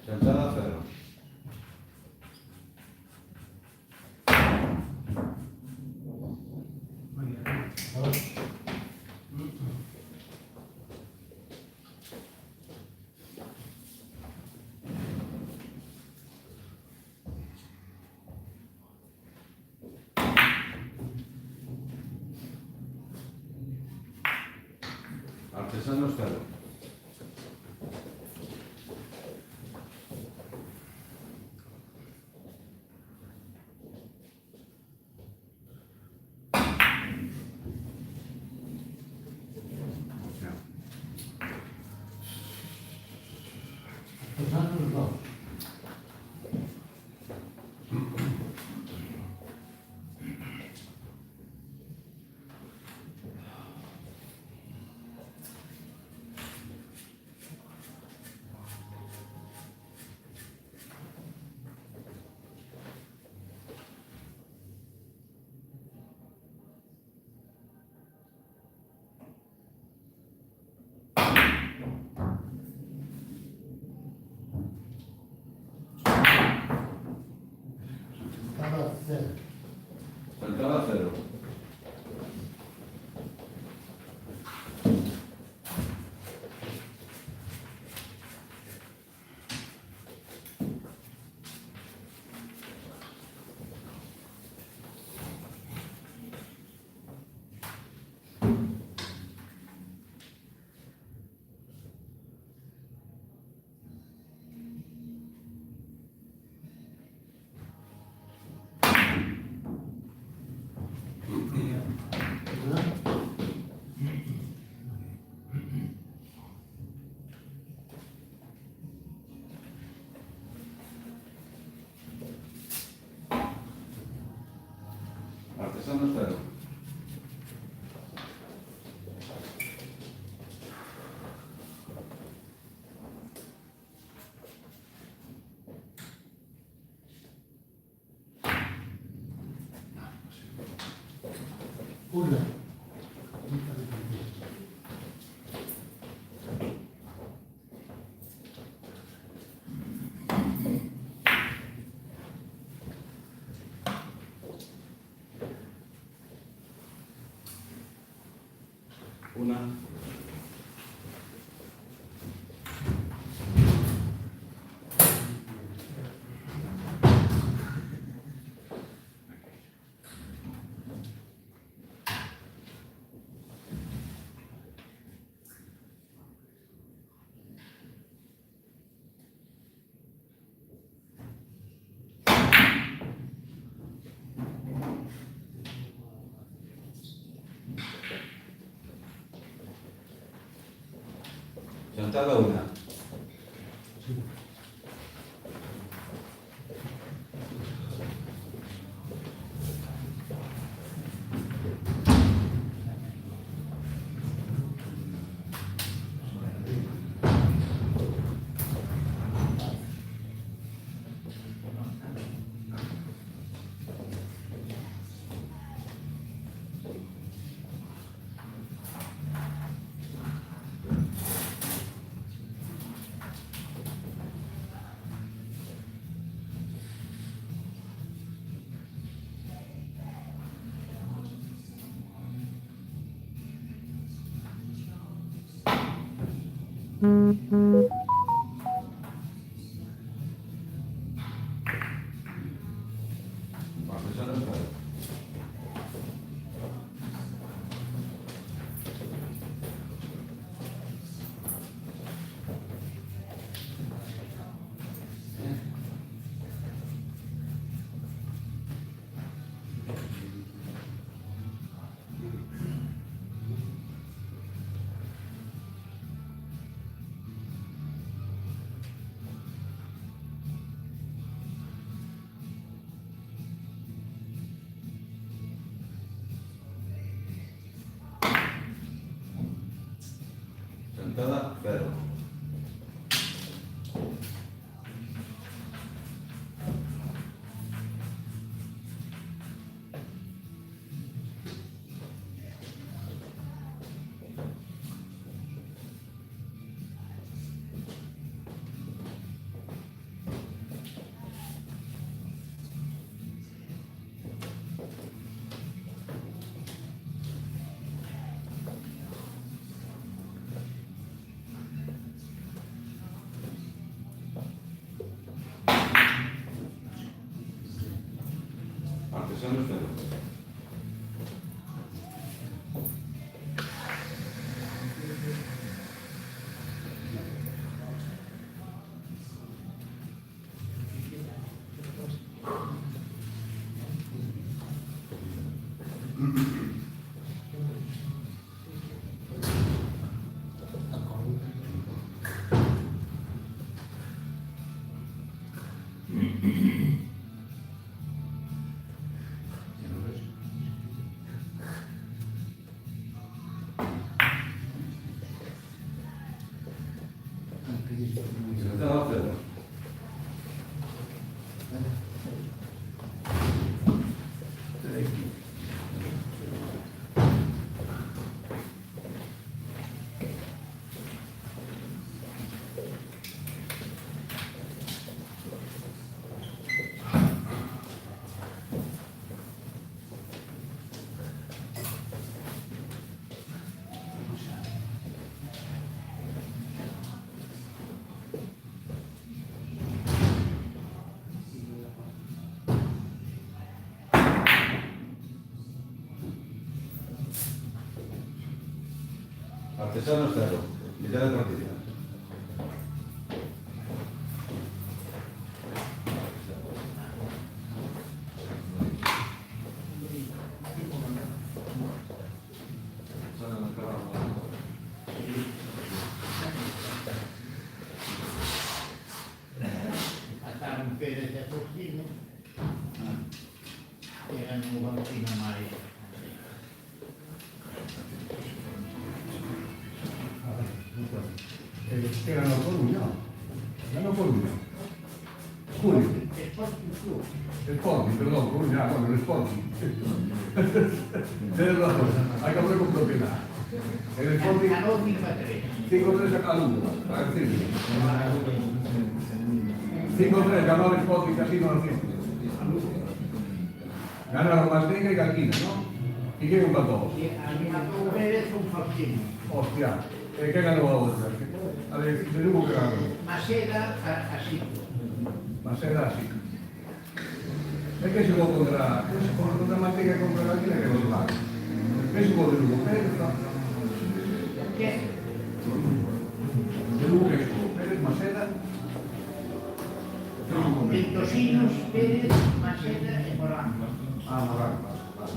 Centrada cero. Artesanos cero. Sentada 0. Artesano 0. Una. Una. Sentada 1. Artesano 0. Sentada 0. Artesano 0. Sentada 0. Eso no es cero. Mitad de tranquilidad. Mataron Pérez e Faustino. Eran un Faustino máis. Erano Coruña. Erano Coruña. Julio. Sporting Club. Sporting, perdón, Coruña, bueno, el Sporting. Tienes razón, hay que hablar con propiedad. El Sporting, Ganó 5-3. 5-3 a cada uno, para decirlo. 5-3 ganó el Sporting Casino Artístico. Ganaron Manteca y Galquina, ¿no? ¿Y quién empató? Y mató Pérez con Faustino. Hostia, ¿qué ganó la otra? A ver, de Lugo que ganó. Maceda así. Maceda así. Es que jugó contra Manteca y contra Galquina que no se va. ¿Qué jugó de Lugo? Pérez, ¿no? ¿Qué? De Lugo que jugó. Pérez, Maceda. Ventosinos, Pérez, Maceda e Morán. Ah, Morán. Eu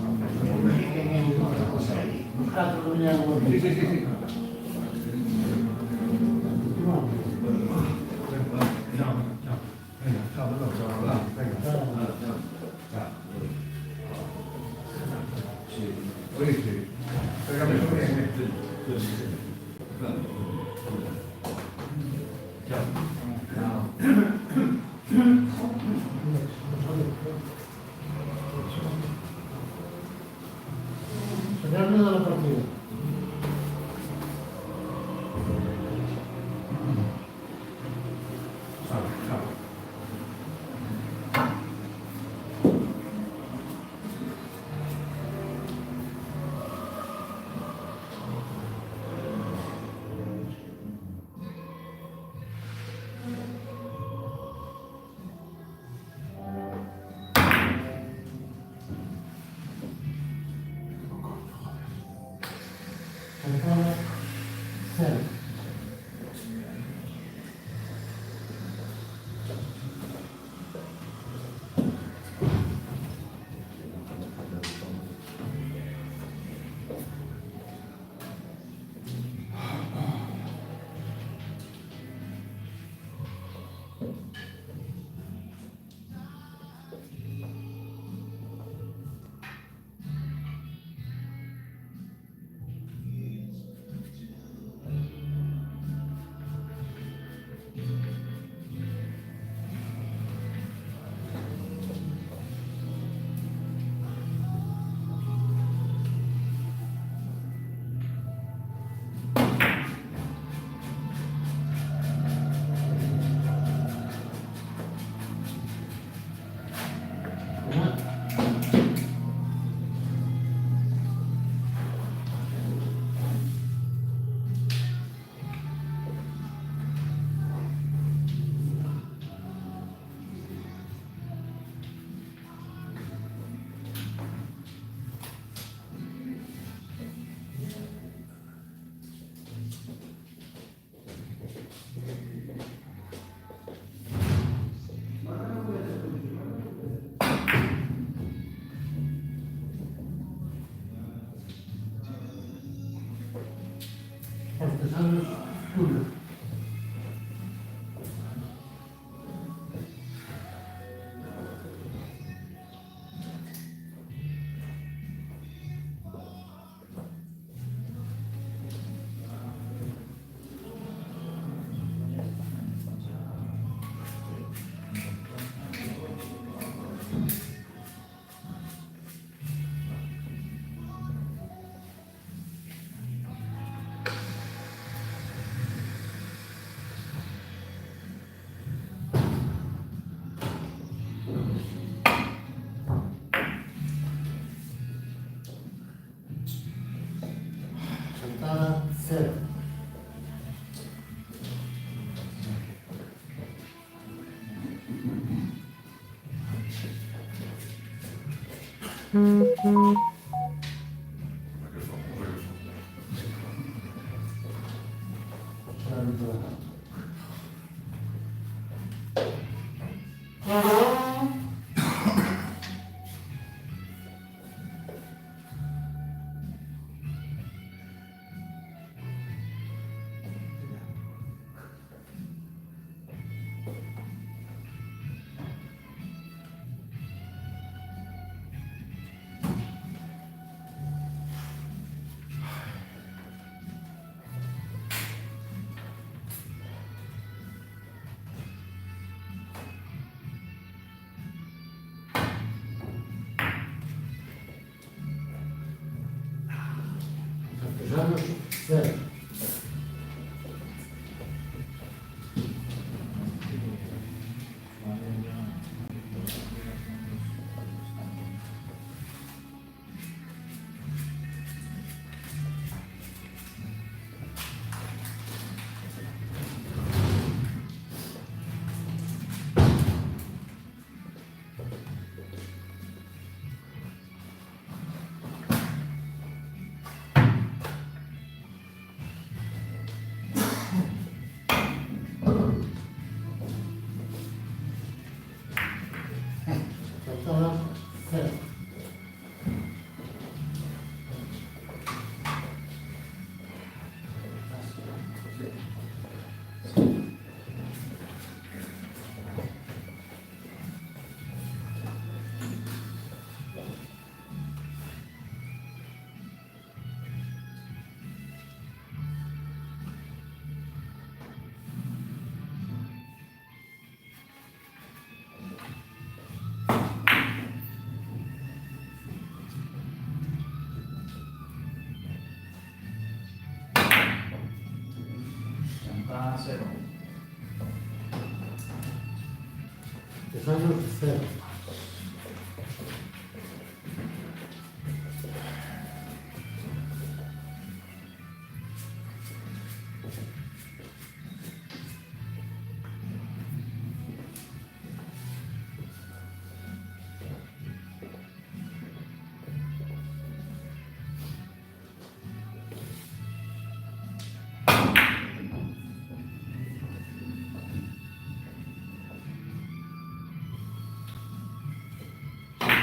sei quen é o cosa aí. Os 4 que viñeron con Sí, sí, sí, sí. Venga, chao, oíste, pégame eso bien, Señor de la partida. Santana, 0. Artesanos Julio. Santana, 0. Artesanos, 0. Personas, 0. Santa 0. Artesanos, 0.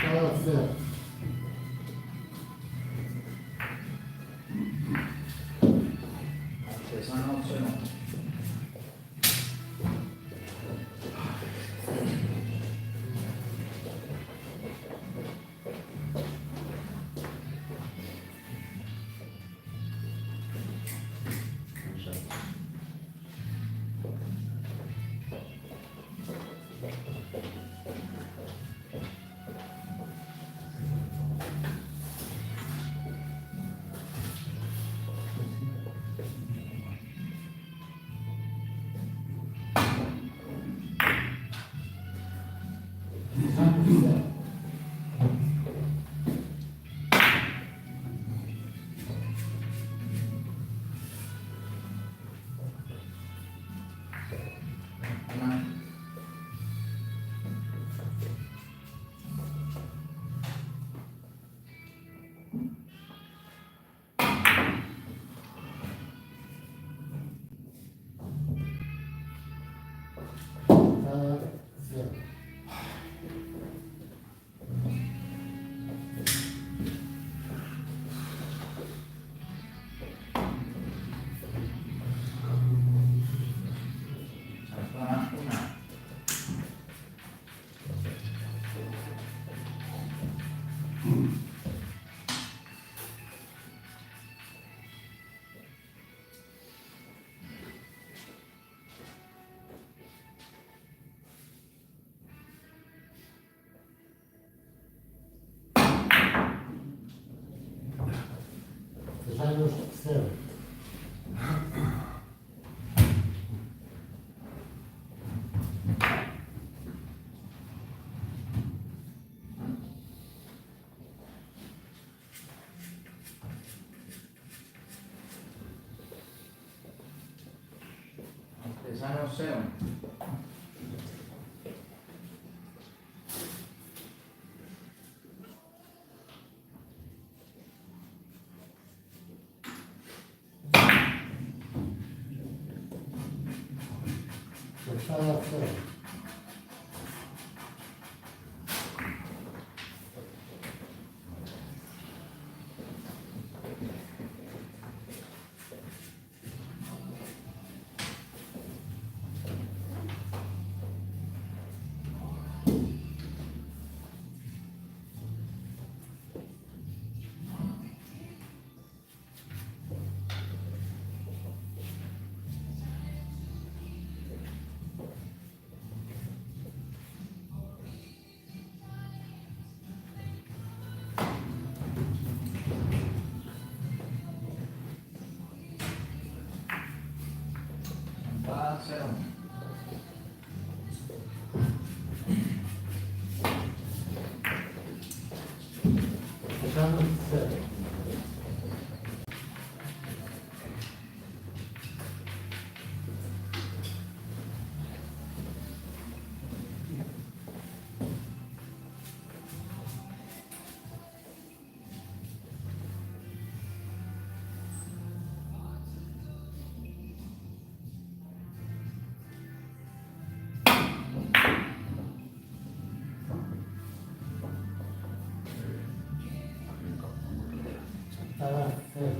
Cada 0. Artesano 0. Artesanos, 0. Una. Cada 0. Santa 1. Artesanos, 0. Artesano 0. Cada 0. Saltada cero.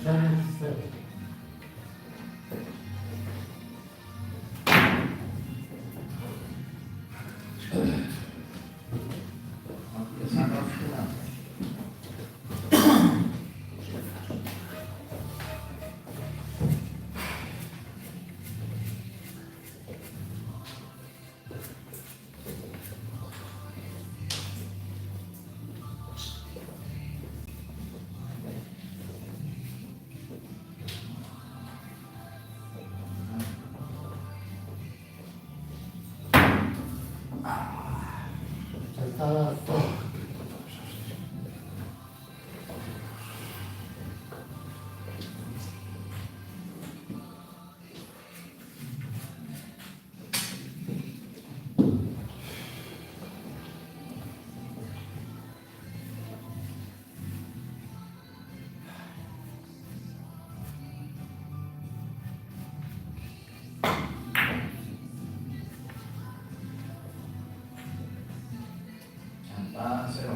Saltada cero. Chantada cero.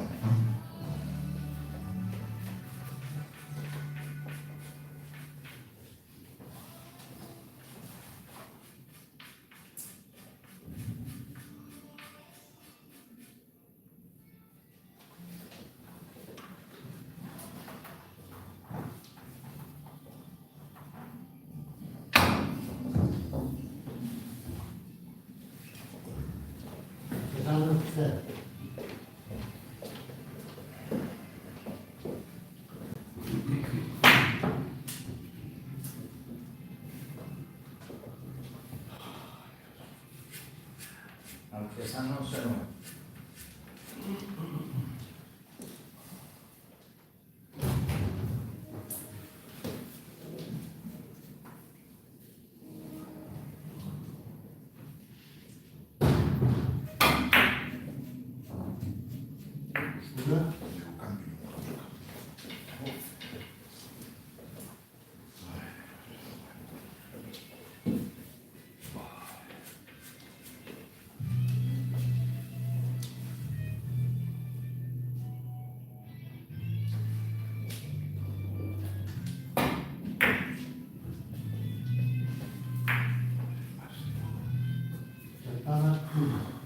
Saltada cero. Artesano cero. Una. Saltada uno.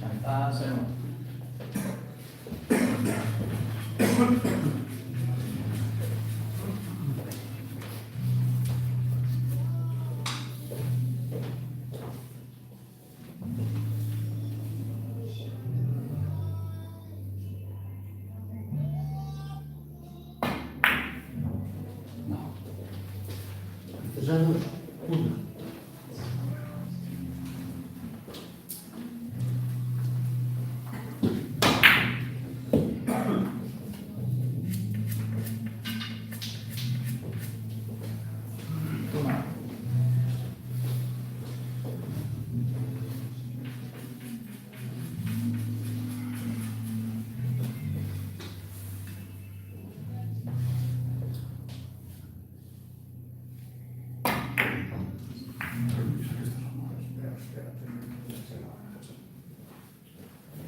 Santa Cero. Cesados, una.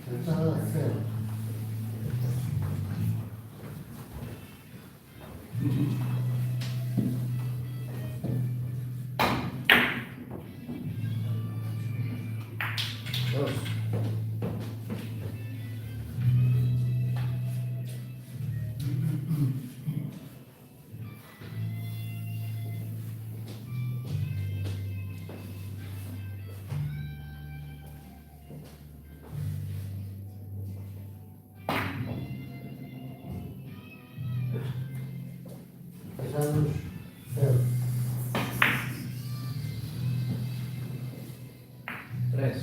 Sentada cero. Dos. Pesados, cero. Tres.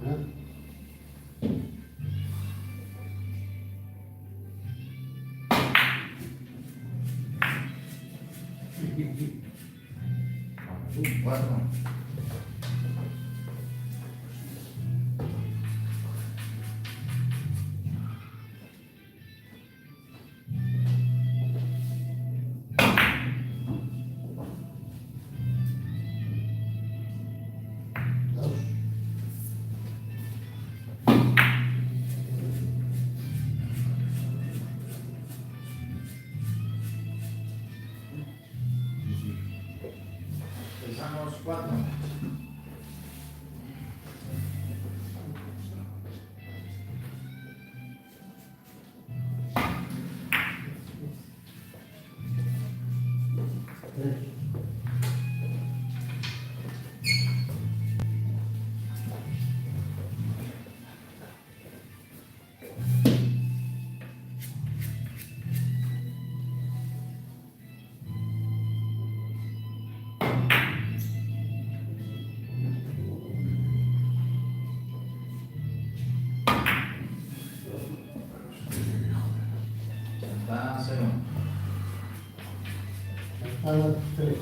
Una. Cuatro. Dos. Pensamos cuatro. Tres. Santa Cero. Sentada tres.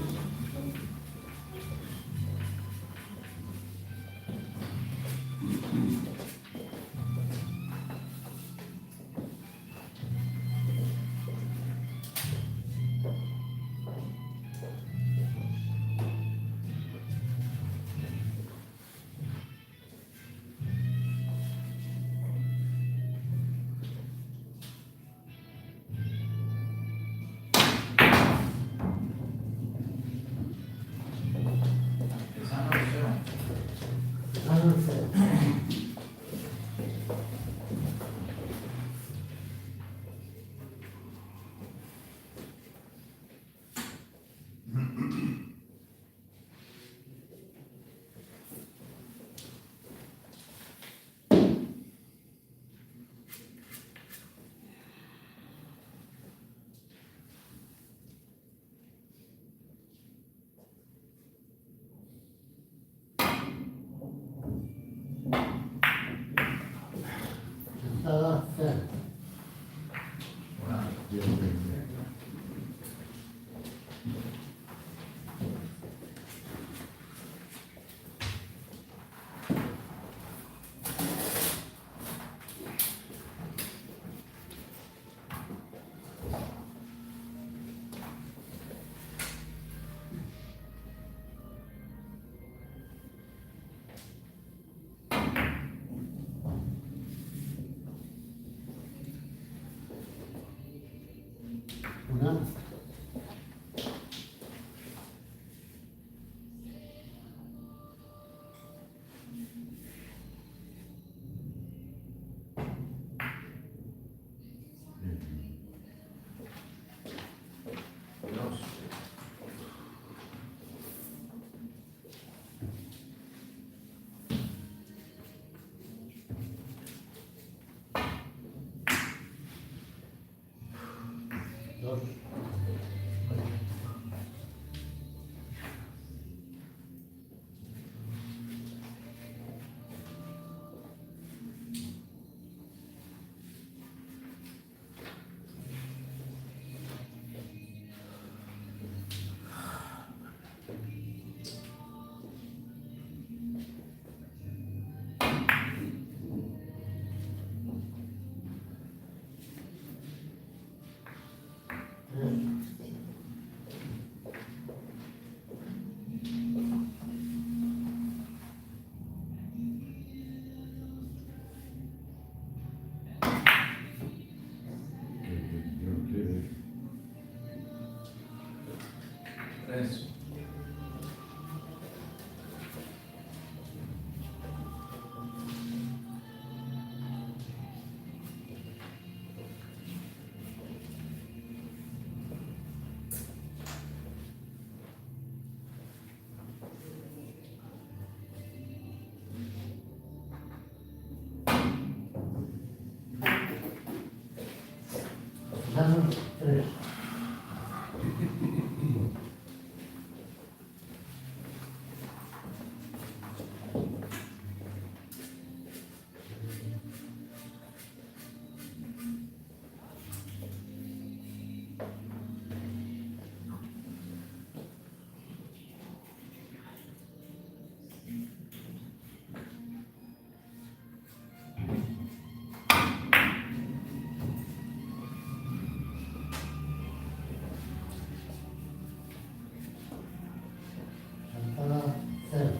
Chantada, cero. Una. Dos. Tres. Dame tres. Chantada, cero.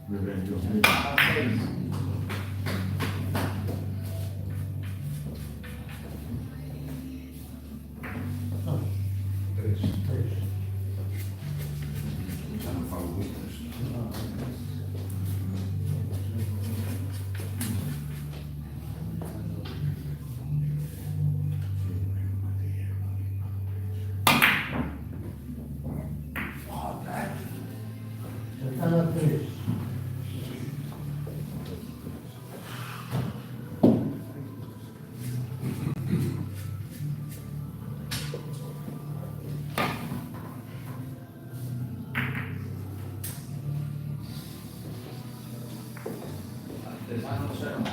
Chantada 6. Já não falo muito. Chantada 3. Artesano 0.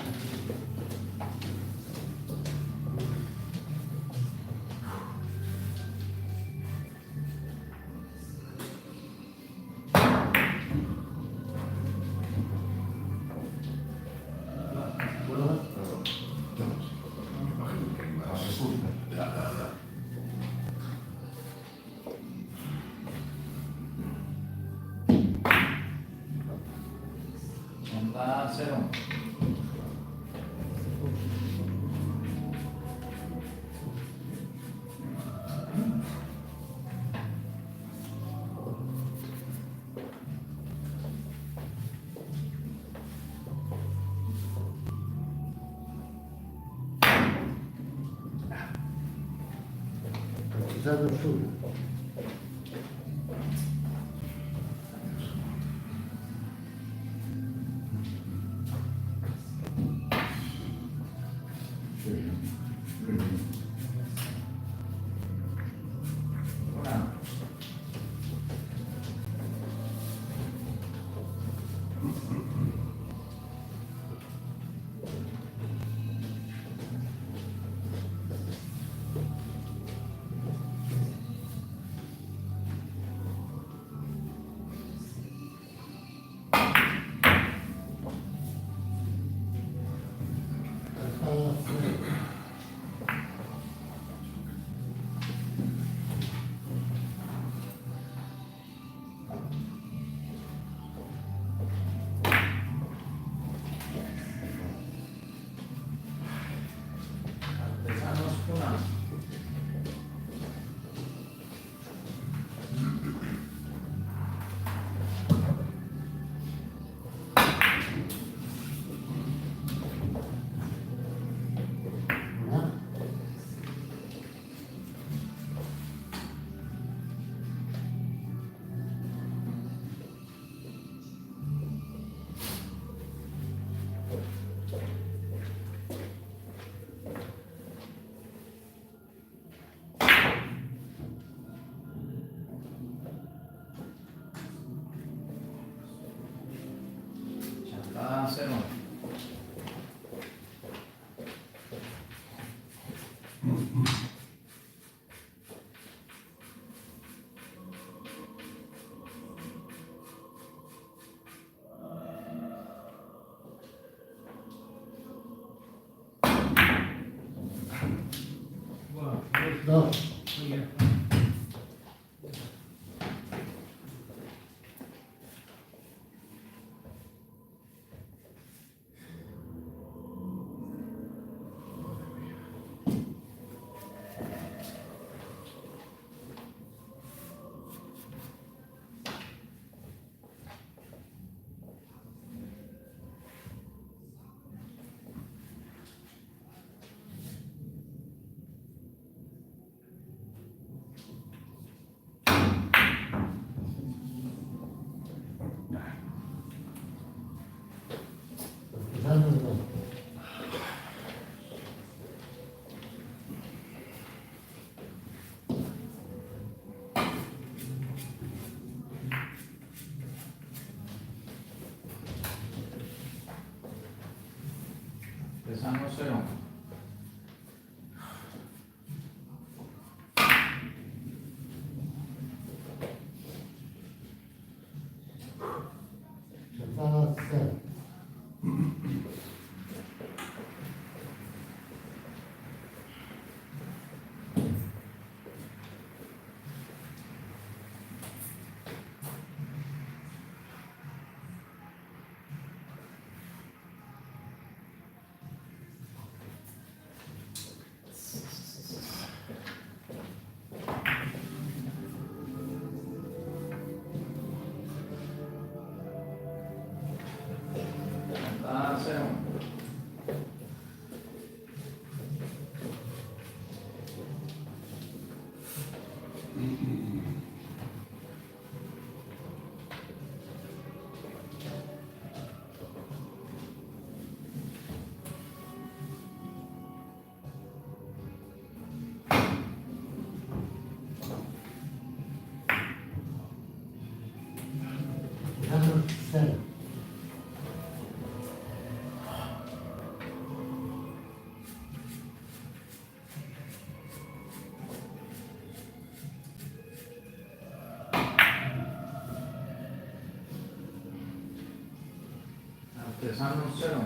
Chantada 0. Artesano Sur. Artesanos 1. Chantada 0. Dos. Artesano 2. Artesano 0. Chantada 0. Artesanos 0.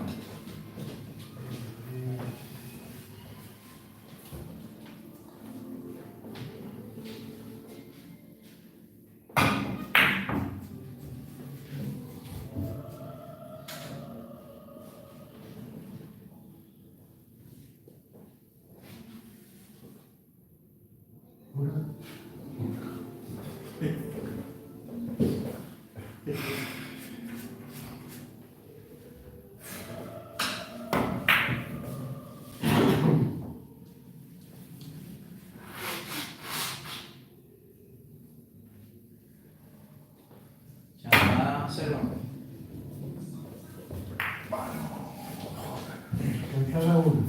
Chantada 0. Cada uno.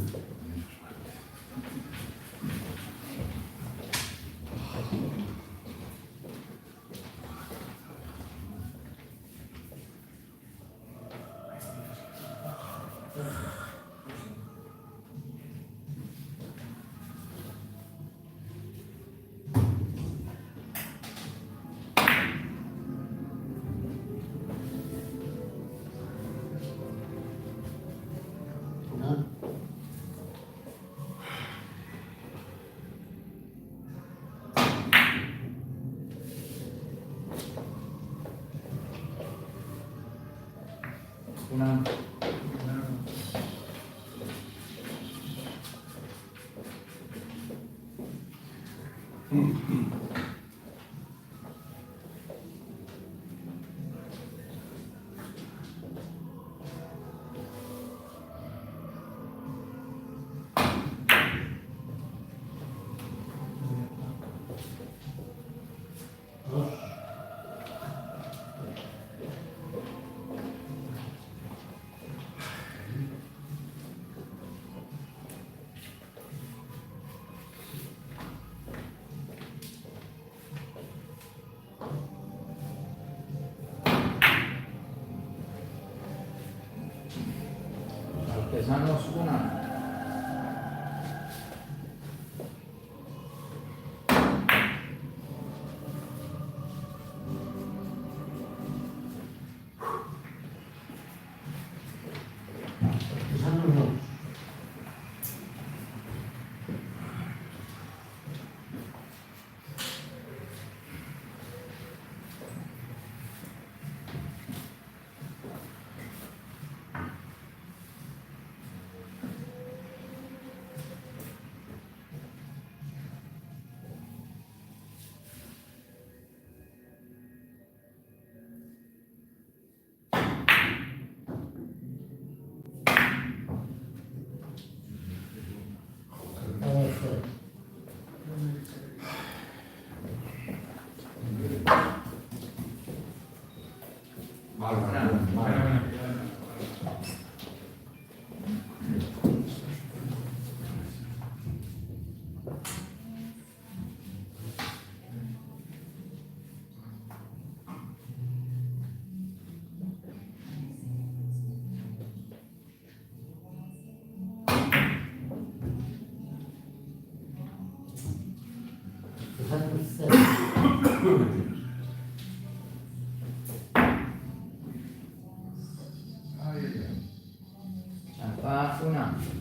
Una. Artesanos 1. Artesanos 2. Chantada 1.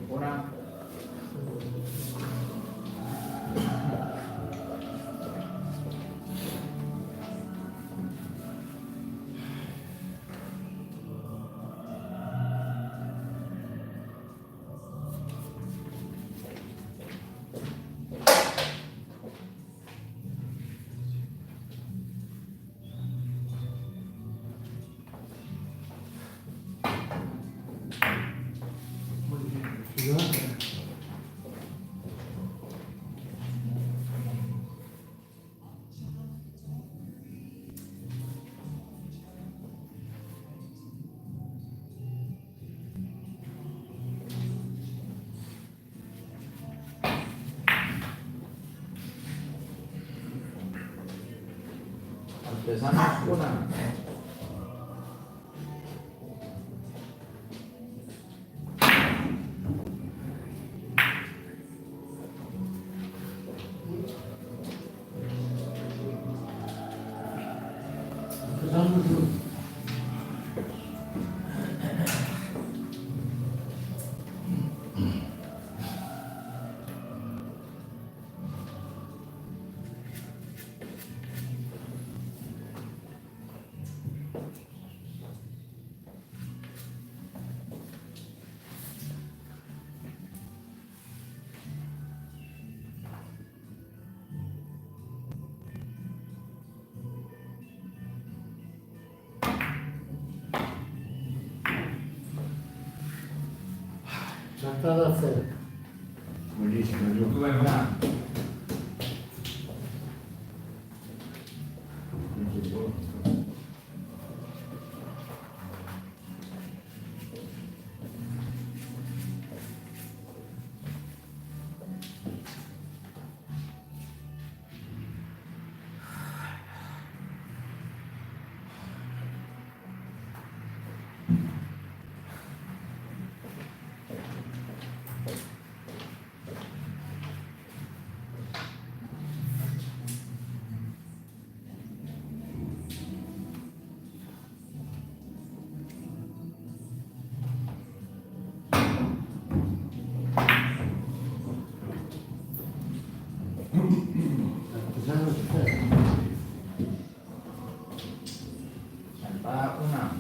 Una. Empezamos una. Empezamos una. Chantada cero. Buenísimo, yo. Una. Empezamos cero. Chantada una.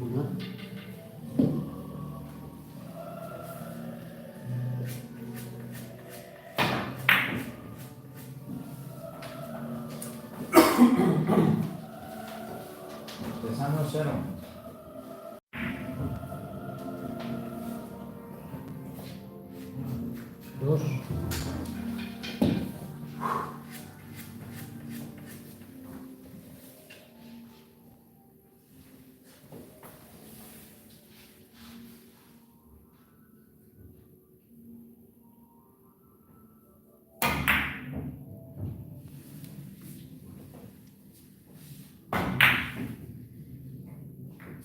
Una. Empezamos cero. Dos.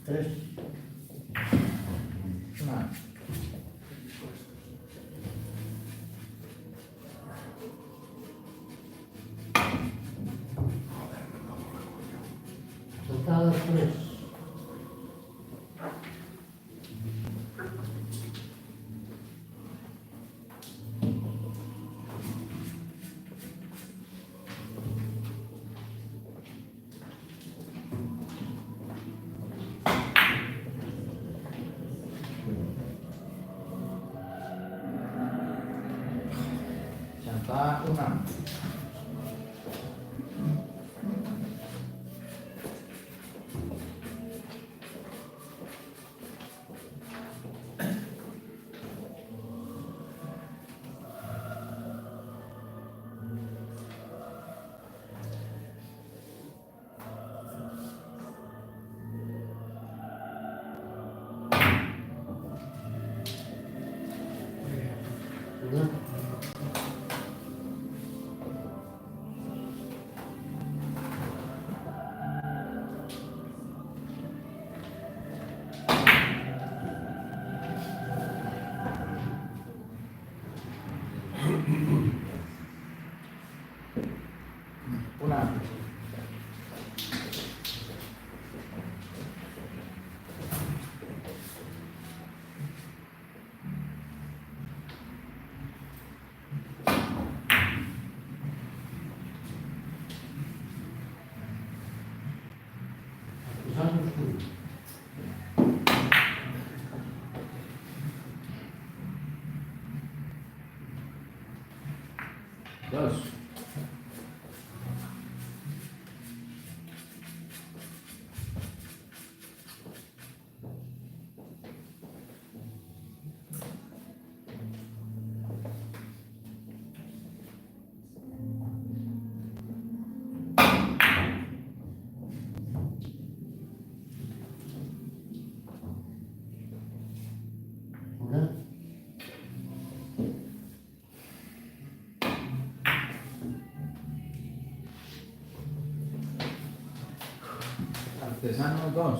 Tres. Una. Saltadas tres. Chantada una. Una. Una. Empezamos uno. Dos. Artesano 2.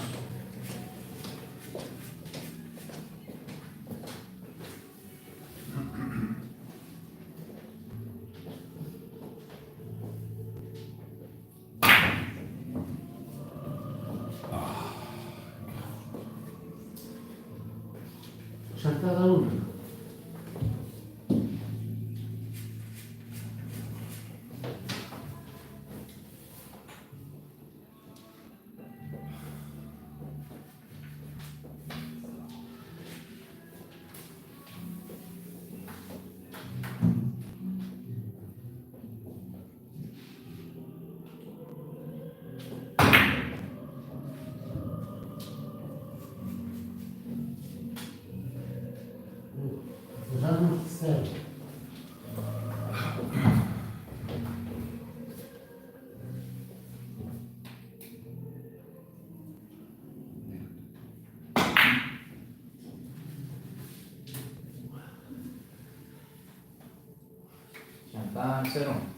Chantada 1. Artesano 0. Chantada 0.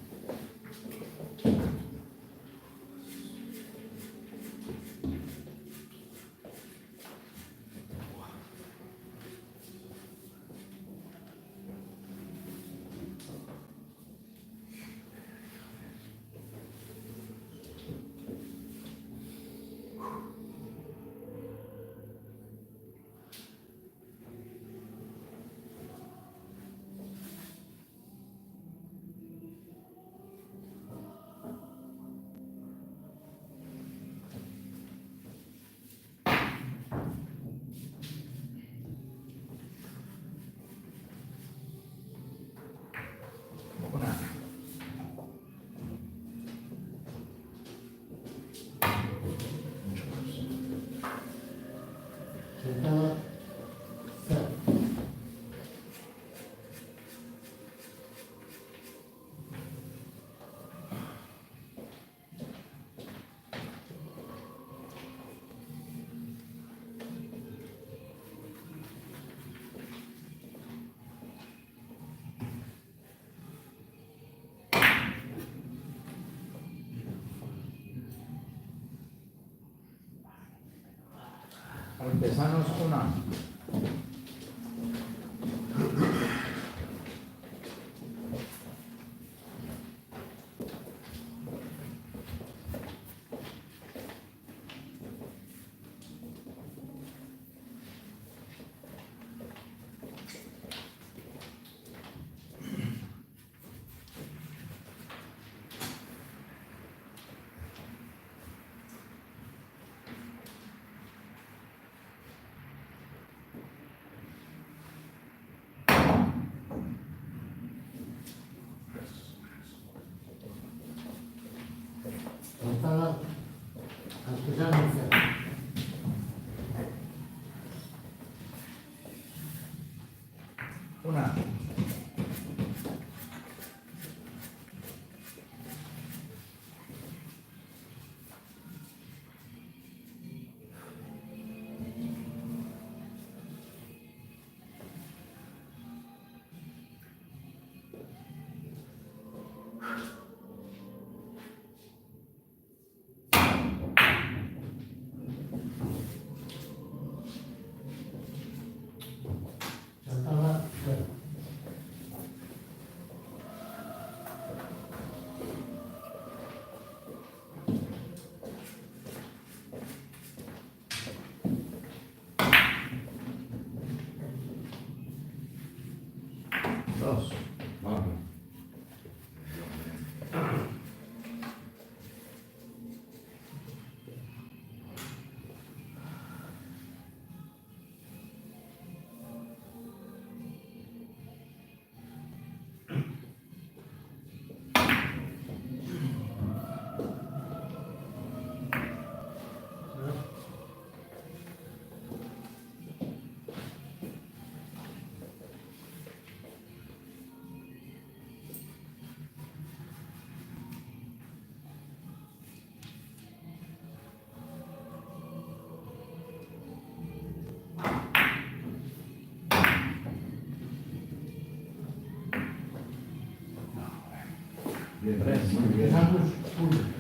Chantada 0. Artesanos 1. Chantada Artesano 0. Una. Chantada 0. Dos. Vale. Bien, muy bien. Artesanos 1.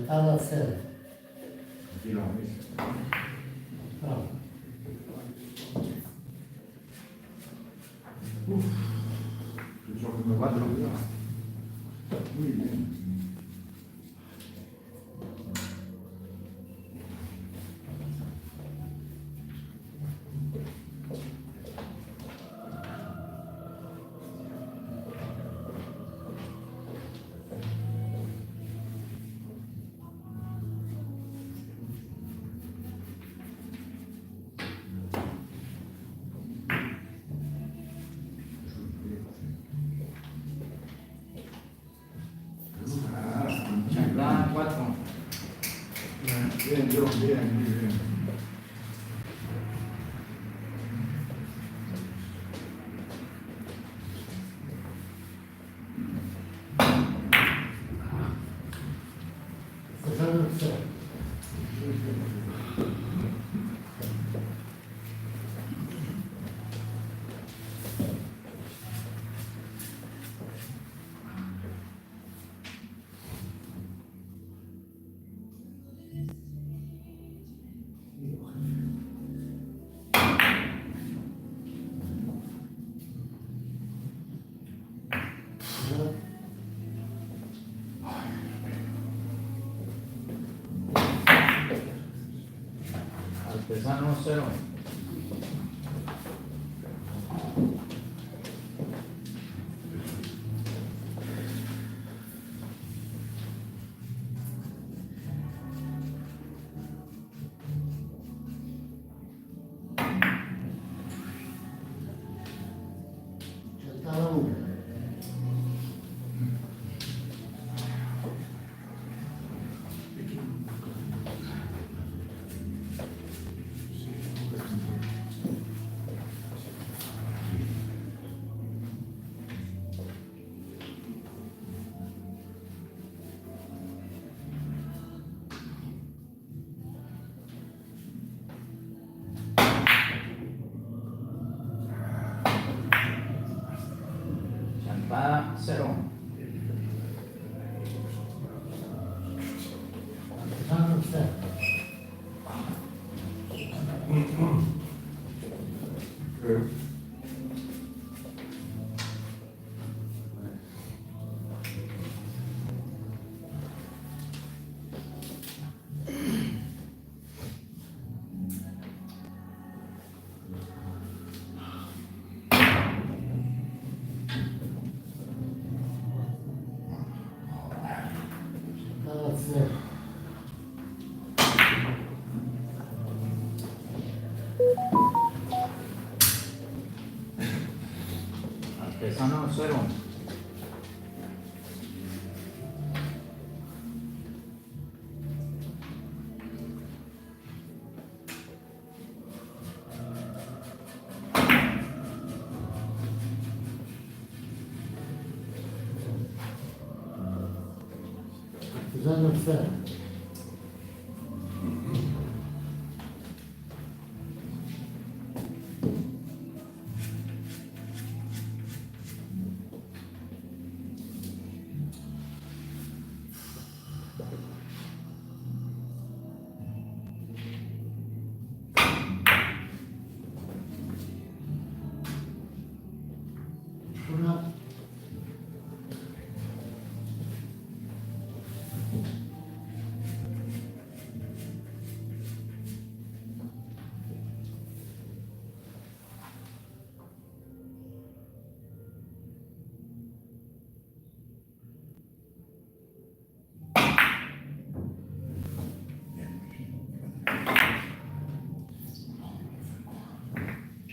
Chantada 0. Bravo. Muy bien. Chancla 4. Bien, John, bien, muy bien. Cesar 0. Artesano 0. Chantada 1. Chancla 0. Artesano 0. Chantada 0. Artesano 0. Artesano 0. Una.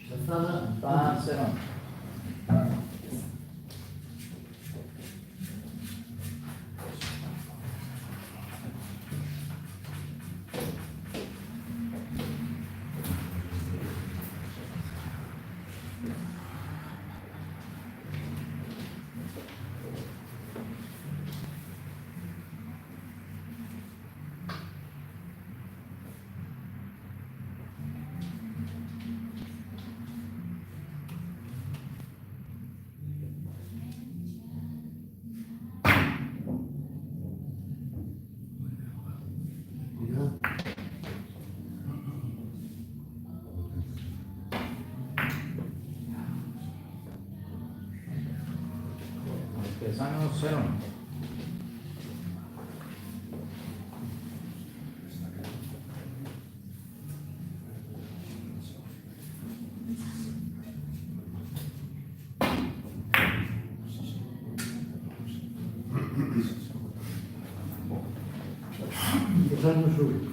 Chantada Chancla 0. Artesano 0. Artesano sube.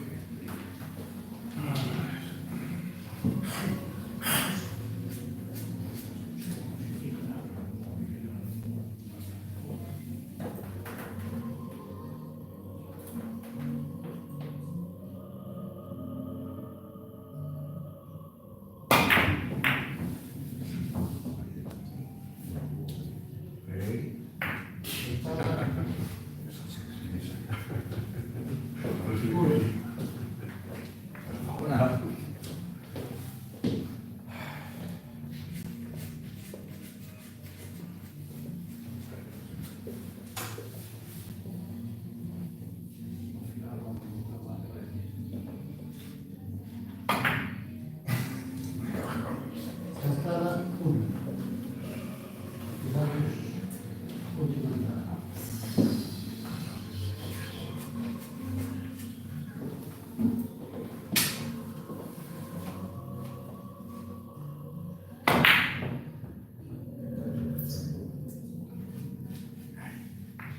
Una. Cascada 1. Vamos continuando.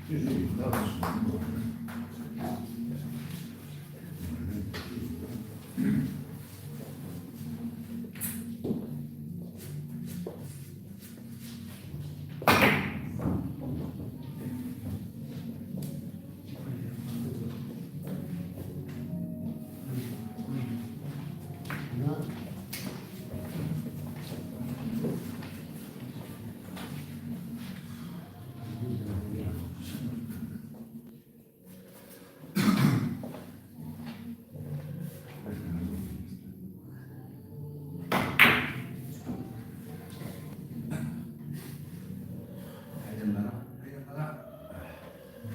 Sí, sí, vamos.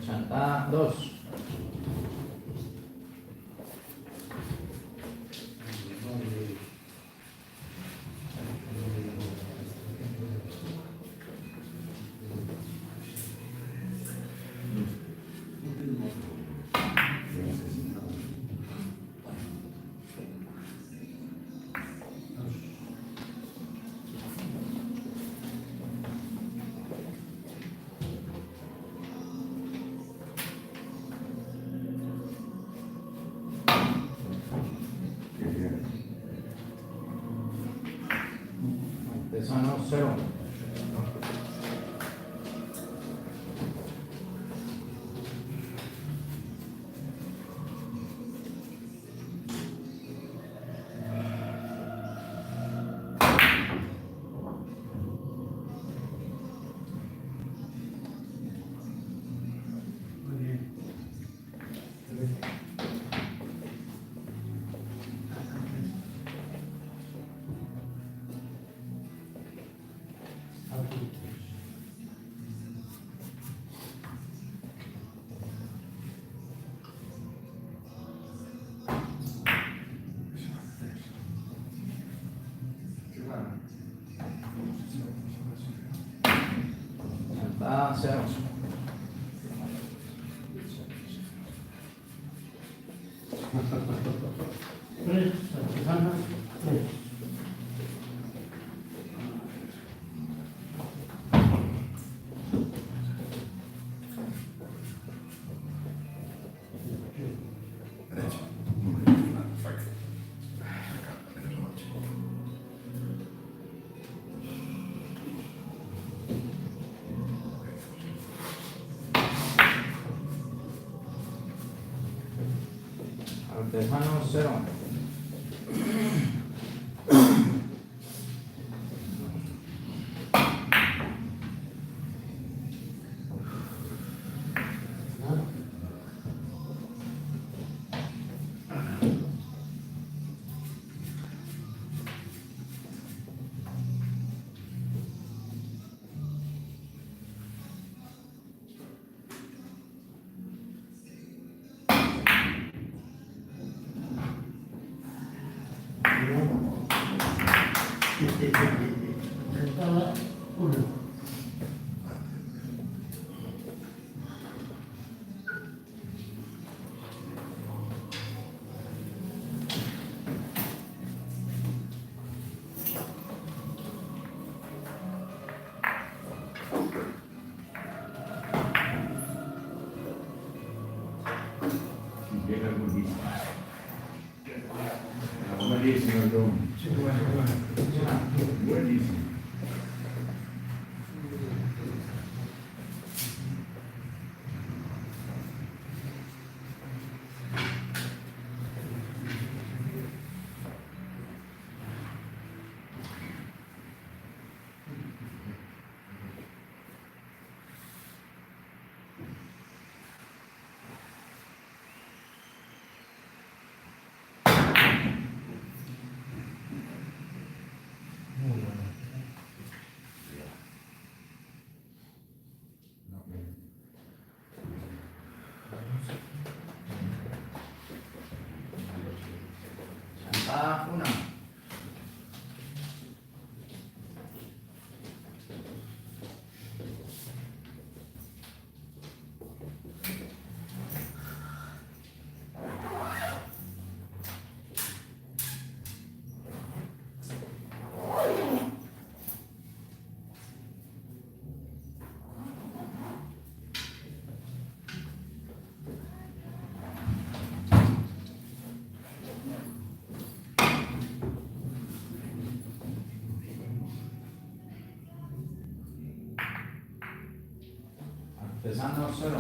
Chantada 2. Artesano 0. Chantada 0. Tres, artesano 3. Artesano 0. Uno, Buonissimo, John. Sì, come Buonissimo. Santa una. Artesano cero.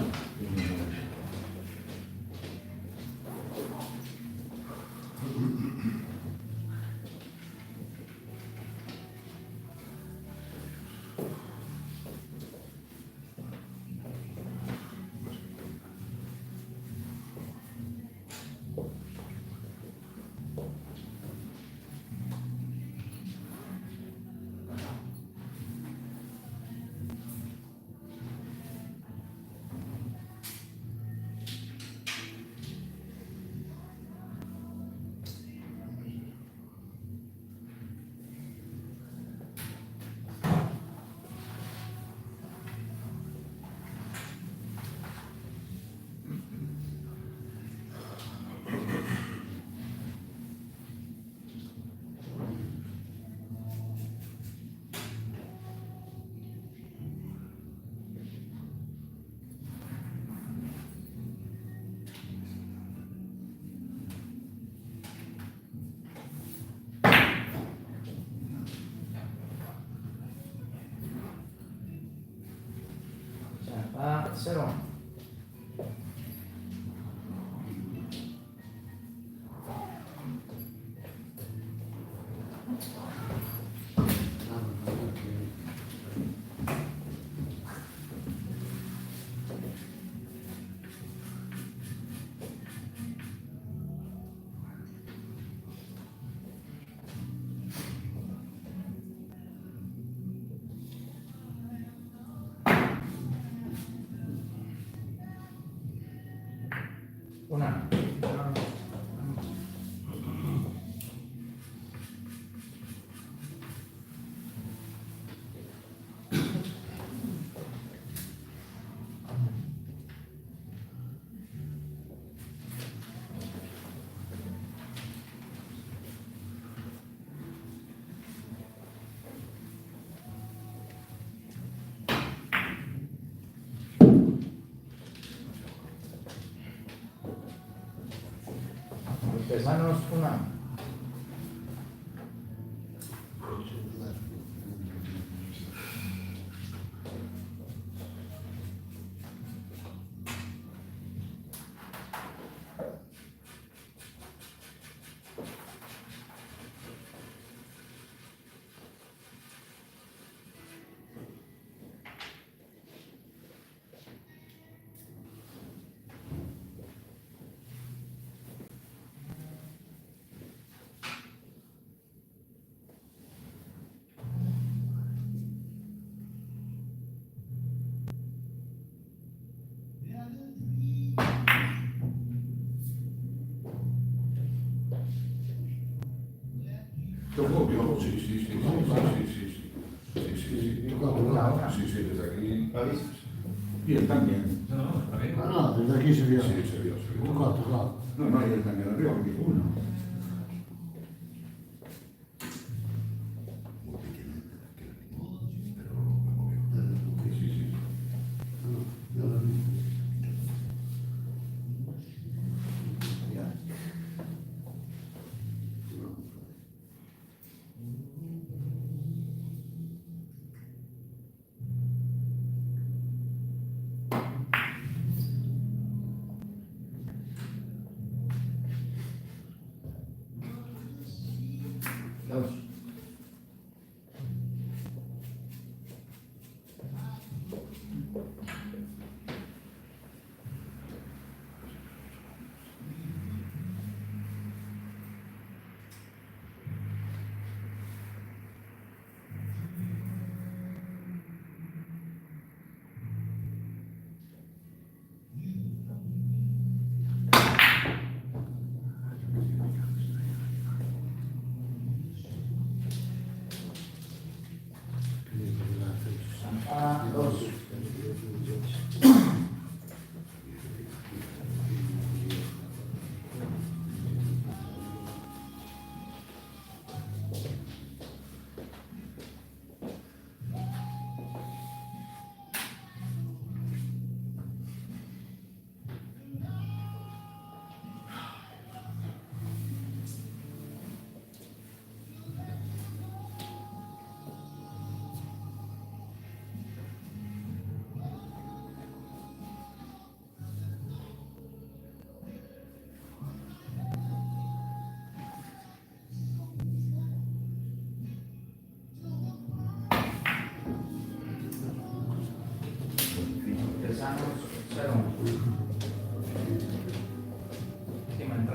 Santa cero. Una. Artesanos una. Tocó, sí, sí, sí, sí, sí, sí, sí, sí, sí, Una. sí, sí, desde aquí. ¿Avisas? Y él también. No, no, está bien. No, desde aquí se vio. Sí, se vio, se vio. Tocado. No, y él también arriba, porque dijo uno. Muy pequeñito, pero me movió. Sí, sí, sí. Yo lo vi. Ya.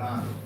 Fernando.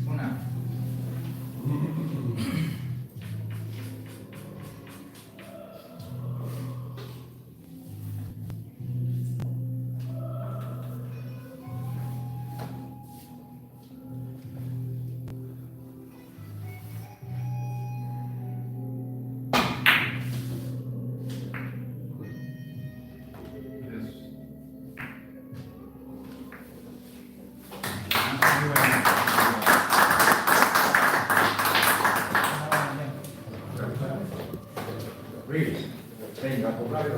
Una. Luis, venga, a comprar el